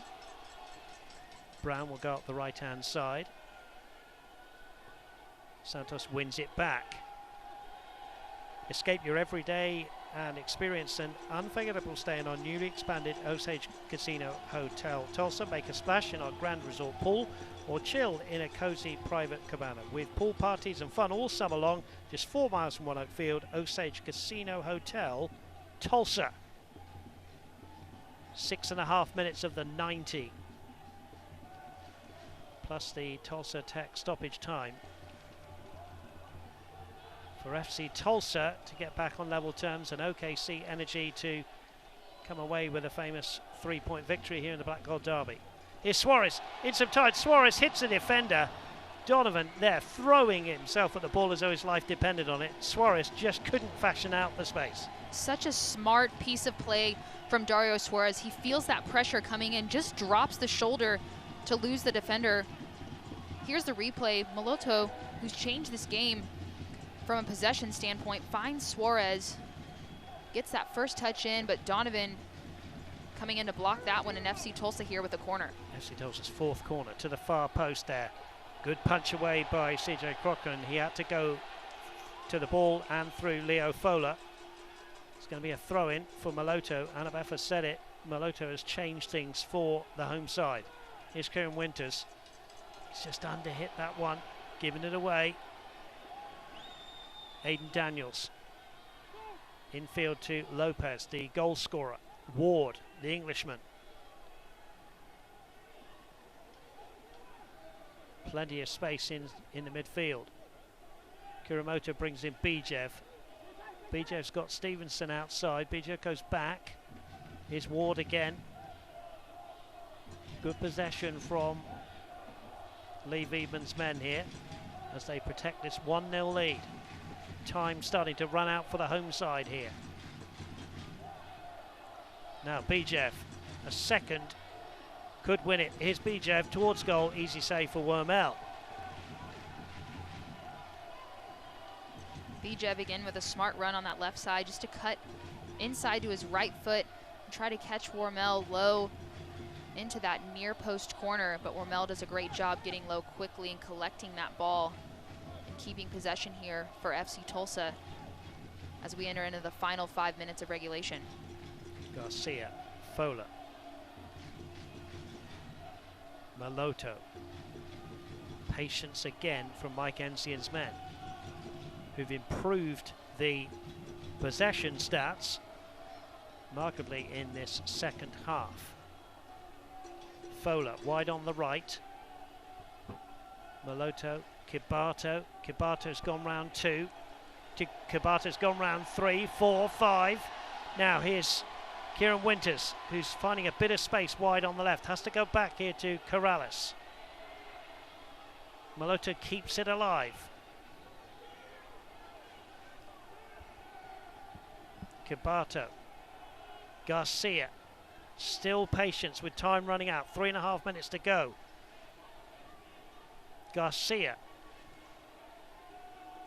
Brown will go up the right-hand side. Santos wins it back. Escape your everyday and experience an unforgettable stay in our newly expanded Osage Casino Hotel Tulsa. Make a splash in our Grand Resort pool or chill in a cozy private cabana with pool parties and fun all summer long. Just 4 miles from One Oak Field, Osage Casino Hotel Tulsa. 6.5 minutes of the 90 plus the Tulsa Tech stoppage time for FC Tulsa to get back on level terms, and OKC Energy to come away with a famous 3-point victory here in the Black Gold Derby. Here's Suarez in some tight. Suarez hits a defender. Donovan there throwing himself at the ball as though his life depended on it. Suarez just couldn't fashion out the space. Such a smart piece of play from Dario Suarez. He feels that pressure coming in, just drops the shoulder to lose the defender. Here's the replay. Maloto, who's changed this game from a possession standpoint, finds Suarez, gets that first touch in, but Donovan coming in to block that one, and FC Tulsa here with the corner. FC Tulsa's fourth corner to the far post there. Good punch away by CJ Cochran. He had to go to the ball and through Leo Fowler. It's going to be a throw-in for Maloto. Anabefa said it. Maloto has changed things for the home side. Here's Kieran Winters. He's just under-hit that one, giving it away. Aidan Daniels. Infield to Lopez, the goal scorer. Ward, the Englishman. Plenty of space in the midfield. Kuramoto brings in Bijev. Bijev's got Stevenson outside. Bijev goes back. Here's Ward again. Good possession from Lee Wiedman's men here as they protect this 1-0 lead. Time starting to run out for the home side here. Now Bijev, a second, could win it. Here's Bijev towards goal, easy save for Wormel. Bijev again with a smart run on that left side, just to cut inside to his right foot and try to catch Wormel low. into that near post corner, but Wormel does a great job getting low quickly and collecting that ball and keeping possession here for FC Tulsa as we enter into the final 5 minutes of regulation. Garcia, Fowler, Maloto. Patience again from Mike Ensian's men, who've improved the possession stats markedly in this second half. Fowler wide on the right. Maloto, Kibato. Kibato's gone round 2. Kibato's gone round 3, 4, 5. Now here's Kieran Winters, who's finding a bit of space wide on the left. Has to go back here to Corrales. Maloto keeps it alive. Kibato. Garcia. Still patience with time running out. 3.5 minutes to go. Garcia.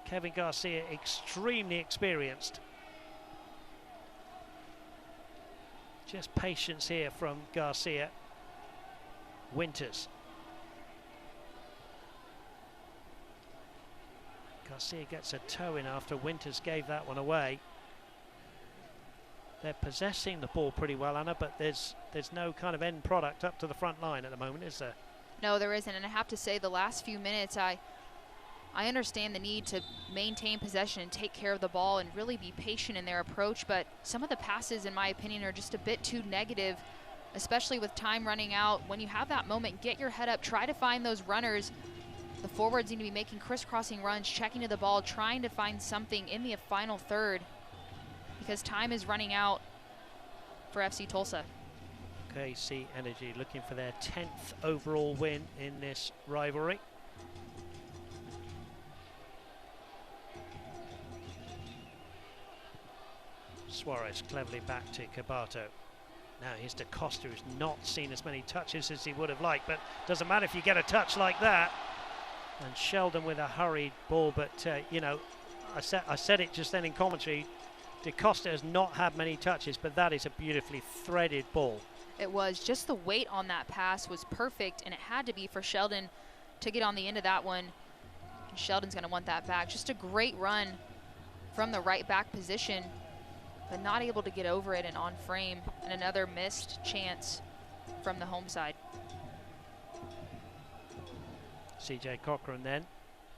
Kevin Garcia, extremely experienced. Just patience here from Garcia. Winters. Garcia gets a toe in after Winters gave that one away. They're possessing the ball pretty well, Anna, but there's no kind of end product up to the front line at the moment, is there? No, there isn't, and I have to say the last few minutes I understand the need to maintain possession and take care of the ball and really be patient in their approach, but some of the passes, in my opinion, are just a bit too negative, especially with time running out. When you have that moment, get your head up, try to find those runners. The forwards need to be making crisscrossing runs, checking to the ball, trying to find something in the final third, because time is running out for FC Tulsa. OKC Energy looking for their 10th overall win in this rivalry. Suarez cleverly back to Kibato. Now here's DaCosta, who's not seen as many touches as he would have liked, but doesn't matter if you get a touch like that. And Sheldon with a hurried ball, but you know, I said it just then in commentary, DaCosta has not had many touches, but that is a beautifully threaded ball. It was. Just the weight on that pass was perfect, and it had to be for Sheldon to get on the end of that one. And Sheldon's going to want that back. Just a great run from the right back position, but not able to get over it and on frame, and another missed chance from the home side. CJ Cochran then,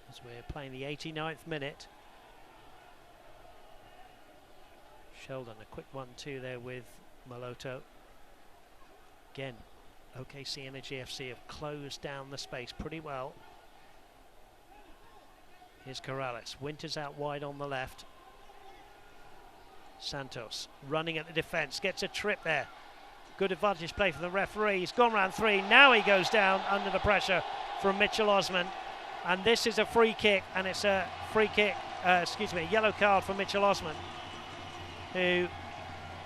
as we're playing the 89th minute. Sheldon, a quick 1-2 there with Maloto. Again, OKC Energy FC have closed down the space pretty well. Here's Corrales. Winters out wide on the left. Santos running at the defence, gets a trip there. Good advantage play for the referee. He's gone round 3. Now he goes down under the pressure from Mitchell Osman. And this is a free kick, and it's a free kick, a yellow card for Mitchell Osman, who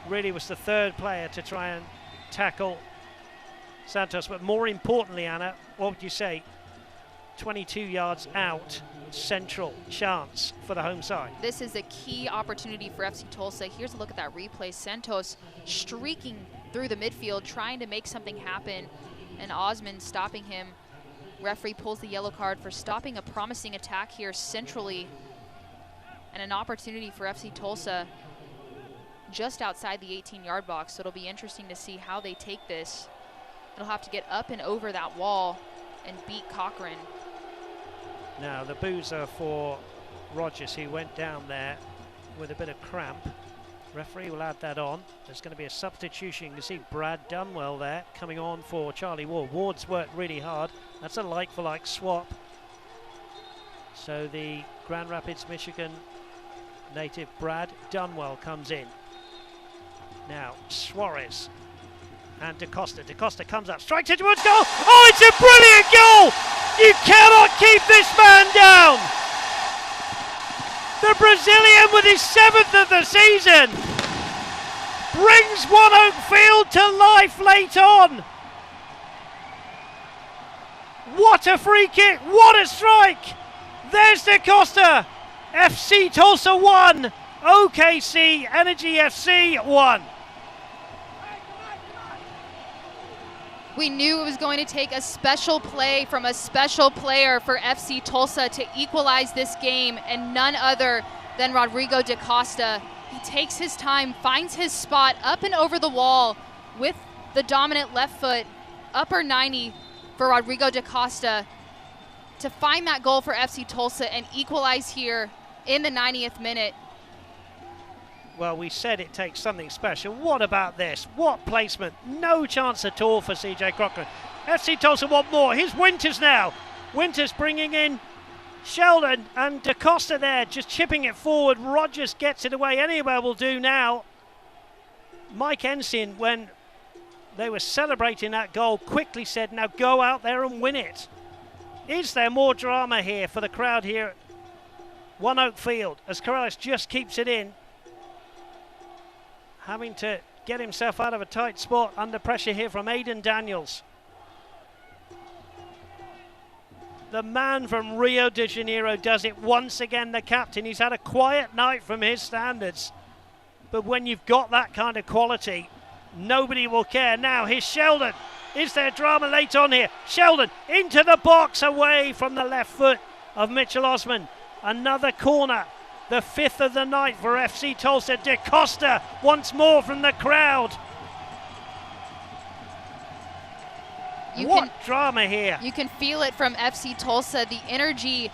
really was the third player to try and tackle Santos. But more importantly, Anna, what would you say? 22 yards out, central chance for the home side. This is a key opportunity for FC Tulsa. Here's a look at that replay. Santos streaking through the midfield, trying to make something happen, and Osman stopping him. Referee pulls the yellow card for stopping a promising attack here centrally, and an opportunity for FC Tulsa just outside the 18-yard box. So it'll be interesting to see how they take this. They'll have to get up and over that wall and beat Cochran. Now the boos are for Rogers, who went down there with a bit of cramp. Referee will add that on. There's going to be a substitution. You can see Brad Dunwell there coming on for Charlie Ward. Ward's worked really hard. That's a like-for-like swap. So the Grand Rapids, Michigan native Brad Dunwell comes in. Now Suarez and DaCosta. DaCosta comes up, strikes it towards goal. Oh, it's a brilliant goal! You cannot keep this man down! The Brazilian, with his 7th of the season, brings One Oak Field to life late on. What a free kick, what a strike! There's DaCosta. FC Tulsa 1, OKC Energy FC 1. We knew it was going to take a special play from a special player for FC Tulsa to equalize this game, and none other than Rodrigo da Costa. He takes his time, finds his spot up and over the wall with the dominant left foot, upper 90 for Rodrigo da Costa to find that goal for FC Tulsa and equalize here in the 90th minute. Well, we said it takes something special. What about this? What placement? No chance at all for CJ Crocker. FC Tulsa want more. Here's Winters now. Winters bringing in Sheldon, and da Costa there just chipping it forward. Rogers gets it away. Anywhere will do now. Mike Ensign, when they were celebrating that goal, quickly said, now go out there and win it. Is there more drama here for the crowd here at One Oak Field as Corrales just keeps it in? Having to get himself out of a tight spot under pressure here from Aidan Daniels. The man from Rio de Janeiro does it once again, the captain. He's had a quiet night from his standards. But when you've got that kind of quality, nobody will care. Now here's Sheldon. Is there drama late on here? Sheldon into the box, away from the left foot of Mitchell Osman. Another corner. The 5th of the night for FC Tulsa. Da Costa once more from the crowd. What drama here. You can feel it from FC Tulsa, the energy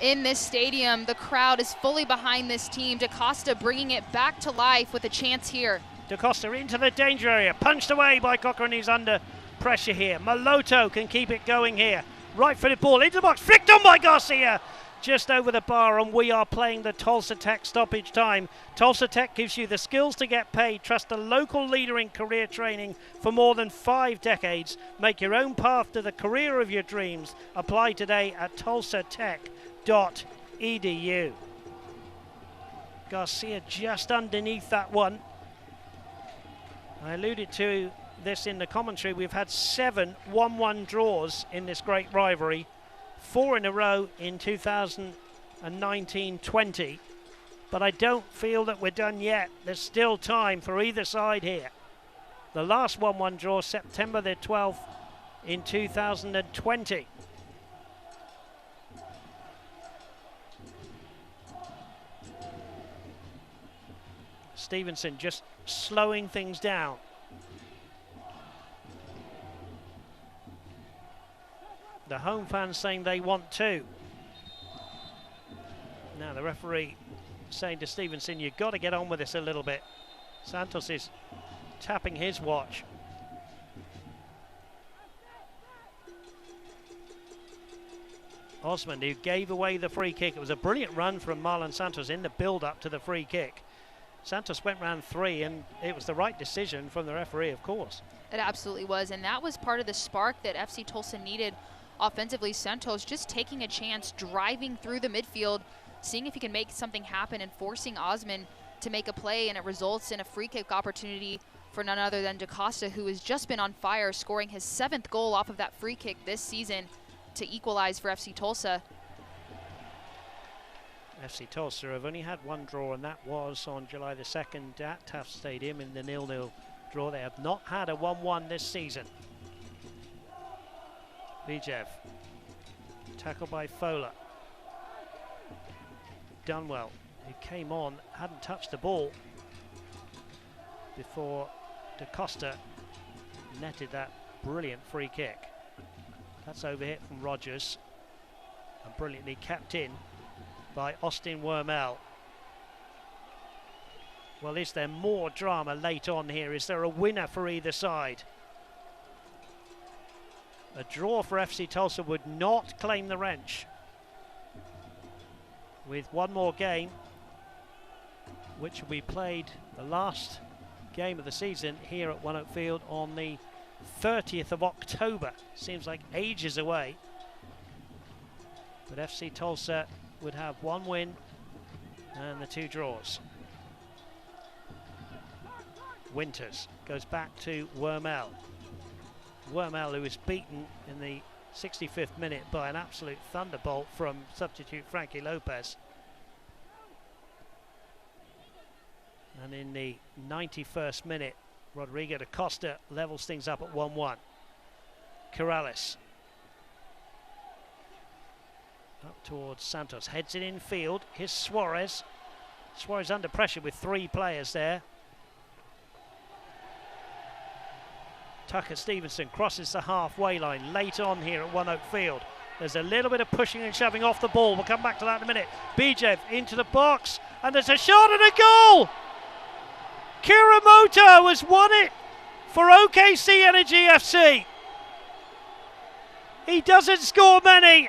in this stadium. The crowd is fully behind this team. Da Costa bringing it back to life with a chance here. Da Costa into the danger area, punched away by Cochrane. He's under pressure here. Maloto can keep it going here. Right-footed ball into the box, flicked on by Garcia. Just over the bar, and we are playing the Tulsa Tech stoppage time. Tulsa Tech gives you the skills to get paid. Trust a local leader in career training for more than 5 decades. Make your own path to the career of your dreams. Apply today at tulsatech.edu. Garcia just underneath that one. I alluded to this in the commentary. We've had 7 1-1 draws in this great rivalry. 4 in a row in 2019-20, but I don't feel that we're done yet. There's still time for either side here. The last 1-1 draw, September the 12th in 2020. Stevenson just slowing things down. The home fans saying they want 2. Now the referee saying to Stevenson, you've got to get on with this a little bit. Santos is tapping his watch. Osmond, who gave away the free kick. It was a brilliant run from Marlon Santos in the build-up to the free kick. Santos went round 3, and it was the right decision from the referee, of course. It absolutely was, and that was part of the spark that FC Tulsa needed offensively. Santos just taking a chance, driving through the midfield, seeing if he can make something happen and forcing Osman to make a play, and it results in a free kick opportunity for none other than Da Costa, who has just been on fire, scoring his 7th goal off of that free kick this season to equalize for FC Tulsa. FC Tulsa have only had 1 draw, and that was on July the 2nd at Taft Stadium in the 0-0 draw. They have not had a 1-1 this season. Vijev, tackled by Fowler. Dunwell, who came on, hadn't touched the ball before Da Costa netted that brilliant free kick. That's overhit from Rogers and brilliantly kept in by Austin Wormel. Well, is there more drama late on here? Is there a winner for either side? A draw for FC Tulsa would not claim the wrench. With 1 more game, which will be played the last game of the season here at One Oak Field on the 30th of October. Seems like ages away. But FC Tulsa would have 1 win and the 2 draws. Winters goes back to Wormel. Wormel, who was beaten in the 65th minute by an absolute thunderbolt from substitute Frankie Lopez. And in the 91st minute, Rodrigo da Costa levels things up at 1-1. Corrales. Up towards Santos, heads it in field. Here's Suarez. Suarez under pressure with 3 players there. Tucker Stevenson crosses the halfway line late on here at One Oak Field. There's a little bit of pushing and shoving off the ball. We'll come back to that in a minute. Bijev into the box, and there's a shot and a goal! Kiramoto has won it for OKC Energy FC. He doesn't score many.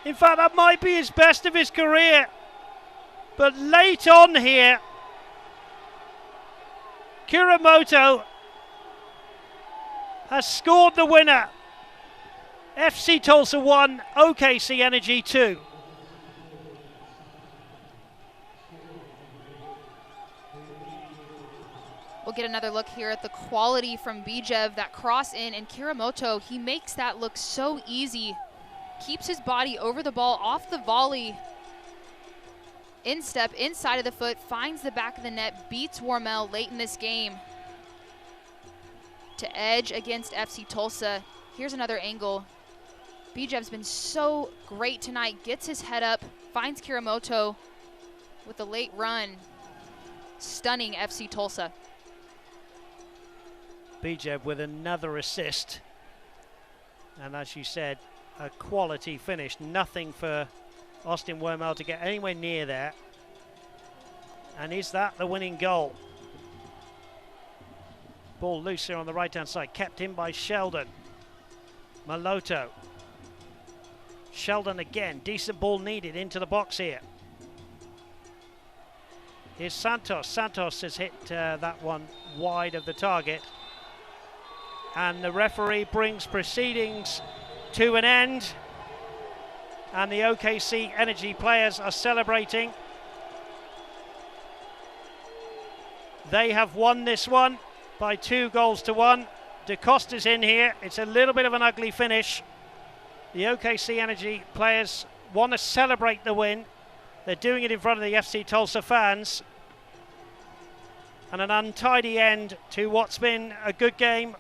In fact, that might be his best of his career. But late on here, Kiramoto has scored the winner. FC Tulsa 1, OKC Energy 2. We'll get another look here at the quality from Bijev, that cross in, and Kiramoto, he makes that look so easy. Keeps his body over the ball, off the volley. Instep, inside of the foot, finds the back of the net, beats Warmel late in this game to edge against FC Tulsa. Here's another angle. Bijev's been so great tonight, gets his head up, finds Kiramoto with the late run, stunning FC Tulsa. Bijev with another assist, and as you said, a quality finish. Nothing for Austin Wormel to get anywhere near there. And is that the winning goal? Ball loose here on the right hand side, kept in by Sheldon. Maloto. Sheldon again, decent ball needed into the box here. Here's Santos. Santos has hit that one wide of the target. And the referee brings proceedings to an end. And the OKC Energy players are celebrating. They have won this one by 2-1. DeCosta's in here. It's a little bit of an ugly finish. The OKC Energy players want to celebrate the win. They're doing it in front of the FC Tulsa fans. And an untidy end to what's been a good game.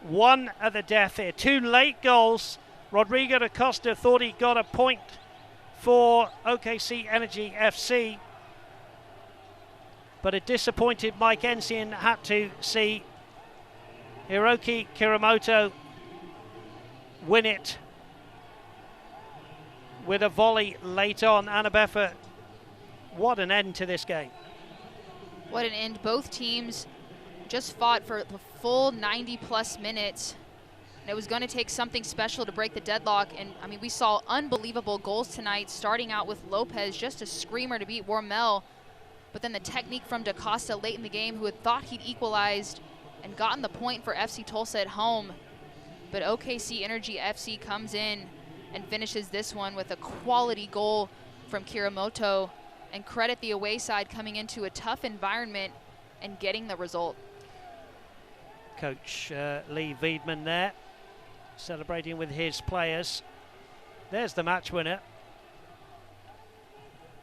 One at the death here. 2 late goals. Rodrigo DeCosta thought he got a point for OKC Energy FC. But a disappointed Mike Ensign had to see Hiroki Kiramoto win it with a volley late on. Anna Beffa, what an end to this game. What an end. Both teams just fought for the full 90-plus minutes. And it was going to take something special to break the deadlock. And, I mean, we saw unbelievable goals tonight, starting out with Lopez, just a screamer to beat Warmel. But then the technique from DeCosta late in the game, who had thought he'd equalized and gotten the point for FC Tulsa at home. But OKC Energy FC comes in and finishes this one with a quality goal from Kiramoto. And credit the away side coming into a tough environment and getting the result. Coach Lee Wiedman there, celebrating with his players. There's the match winner.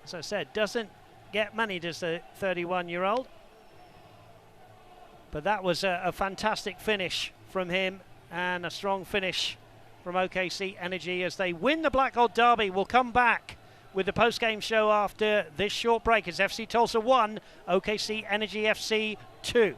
As I said, doesn't get money, does the 31-year-old. But that was a fantastic finish from him, and a strong finish from OKC Energy as they win the Black Gold Derby. We'll come back with the post-game show after this short break. It's FC Tulsa 1, OKC Energy FC 2.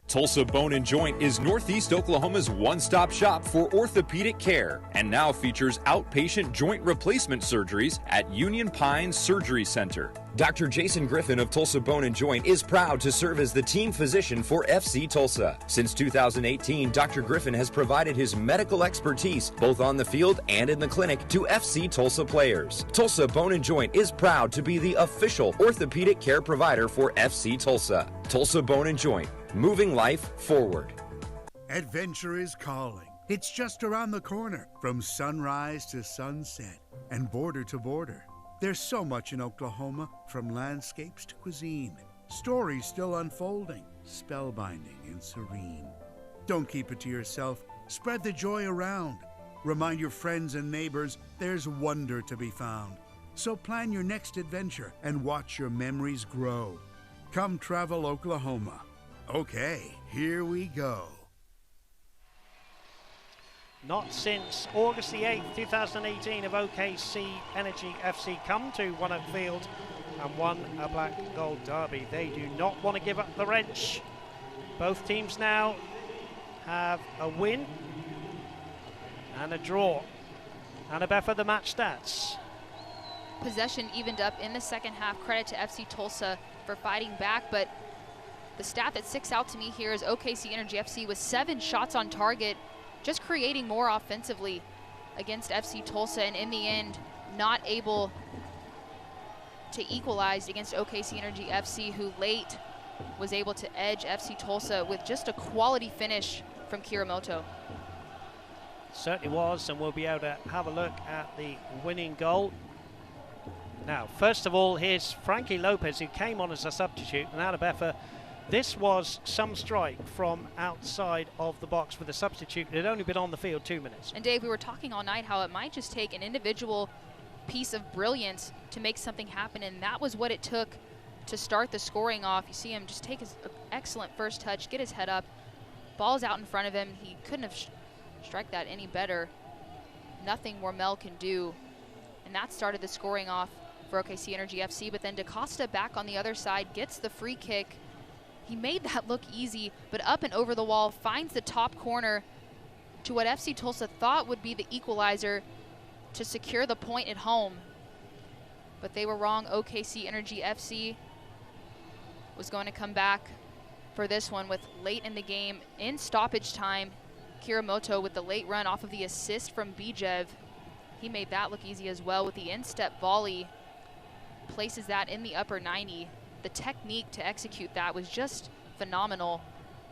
Tulsa Bone and Joint is Northeast Oklahoma's one-stop shop for orthopedic care and now features outpatient joint replacement surgeries at Union Pines Surgery Center. Dr. Jason Griffin of Tulsa Bone and Joint is proud to serve as the team physician for FC Tulsa. Since 2018, Dr. Griffin has provided his medical expertise both on the field and in the clinic to FC Tulsa players. Tulsa Bone and Joint is proud to be the official orthopedic care provider for FC Tulsa. Tulsa Bone and Joint, moving life forward. Adventure is calling. It's just around the corner, from sunrise to sunset and border to border. There's so much in Oklahoma, from landscapes to cuisine. Stories still unfolding, spellbinding and serene. Don't keep it to yourself. Spread the joy around. Remind your friends and neighbors there's wonder to be found. So plan your next adventure and watch your memories grow. Come travel Oklahoma. Okay, here we go. Not since August the 8th, 2018 have OKC Energy FC come to One Oak Field and won a black and gold derby. They do not want to give up the wrench. Both teams now have a win and a draw. Anna Beffa, the match stats. Possession evened up in the second half. Credit to FC Tulsa for fighting back, but the stat that sticks out to me here is OKC Energy FC with 7 shots on target, just creating more offensively against FC Tulsa, and in the end, not able to equalize against OKC Energy FC, who late was able to edge FC Tulsa with just a quality finish from Kiramoto. Certainly was, and we'll be able to have a look at the winning goal. Now, first of all, here's Frankie Lopez, who came on as a substitute, and Anna Beffa, this was some strike from outside of the box with a substitute. It had only been on the field 2 minutes. And Dave, we were talking all night how it might just take an individual piece of brilliance to make something happen, and that was what it took to start the scoring off. You see him just take his excellent first touch, get his head up, ball's out in front of him. He couldn't have struck that any better. Nothing Wormel can do, and that started the scoring off for OKC Energy FC. But then DaCosta back on the other side gets the free kick. He made that look easy, but up and over the wall, finds the top corner to what FC Tulsa thought would be the equalizer to secure the point at home. But they were wrong. OKC Energy FC was going to come back for this one with late in the game, in stoppage time, Kiramoto with the late run off of the assist from Bijev. He made that look easy as well with the instep volley. Places that in the upper 90. The technique to execute that was just phenomenal,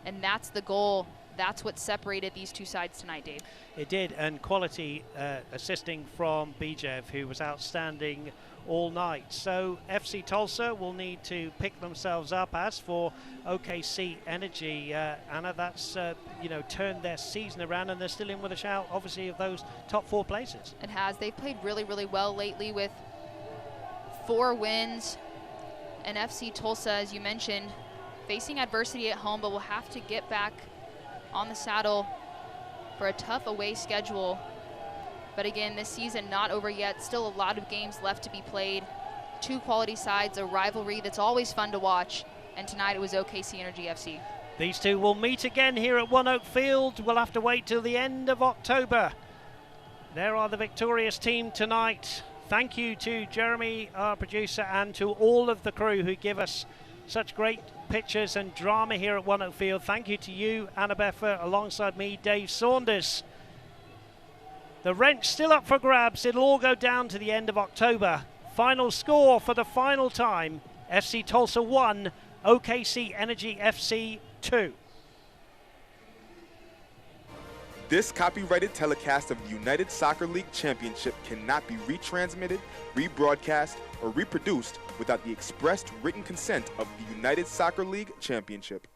and that's the goal. That's what separated these two sides tonight, Dave. It did, and quality assisting from Bijev, who was outstanding all night. So FC Tulsa will need to pick themselves up. As for OKC Energy, Anna, that's turned their season around, and they're still in with a shout, obviously, of those top 4 places. It has. They've played really, really well lately with 4 wins. And FC Tulsa, as you mentioned, facing adversity at home, but will have to get back on the saddle for a tough away schedule. But again, this season not over yet. Still a lot of games left to be played. 2 quality sides, a rivalry that's always fun to watch. And tonight it was OKC Energy FC. These two will meet again here at One Oak Field. We'll have to wait till the end of October. There are the victorious team tonight. Thank you to Jeremy, our producer, and to all of the crew who give us such great pictures and drama here at One Oak Field. Thank you to you, Anna Beffa, alongside me, Dave Saunders. The wrench still up for grabs. It'll all go down to the end of October. Final score for the final time, FC Tulsa 1, OKC Energy FC 2. This copyrighted telecast of the United Soccer League Championship cannot be retransmitted, rebroadcast, or reproduced without the expressed written consent of the United Soccer League Championship.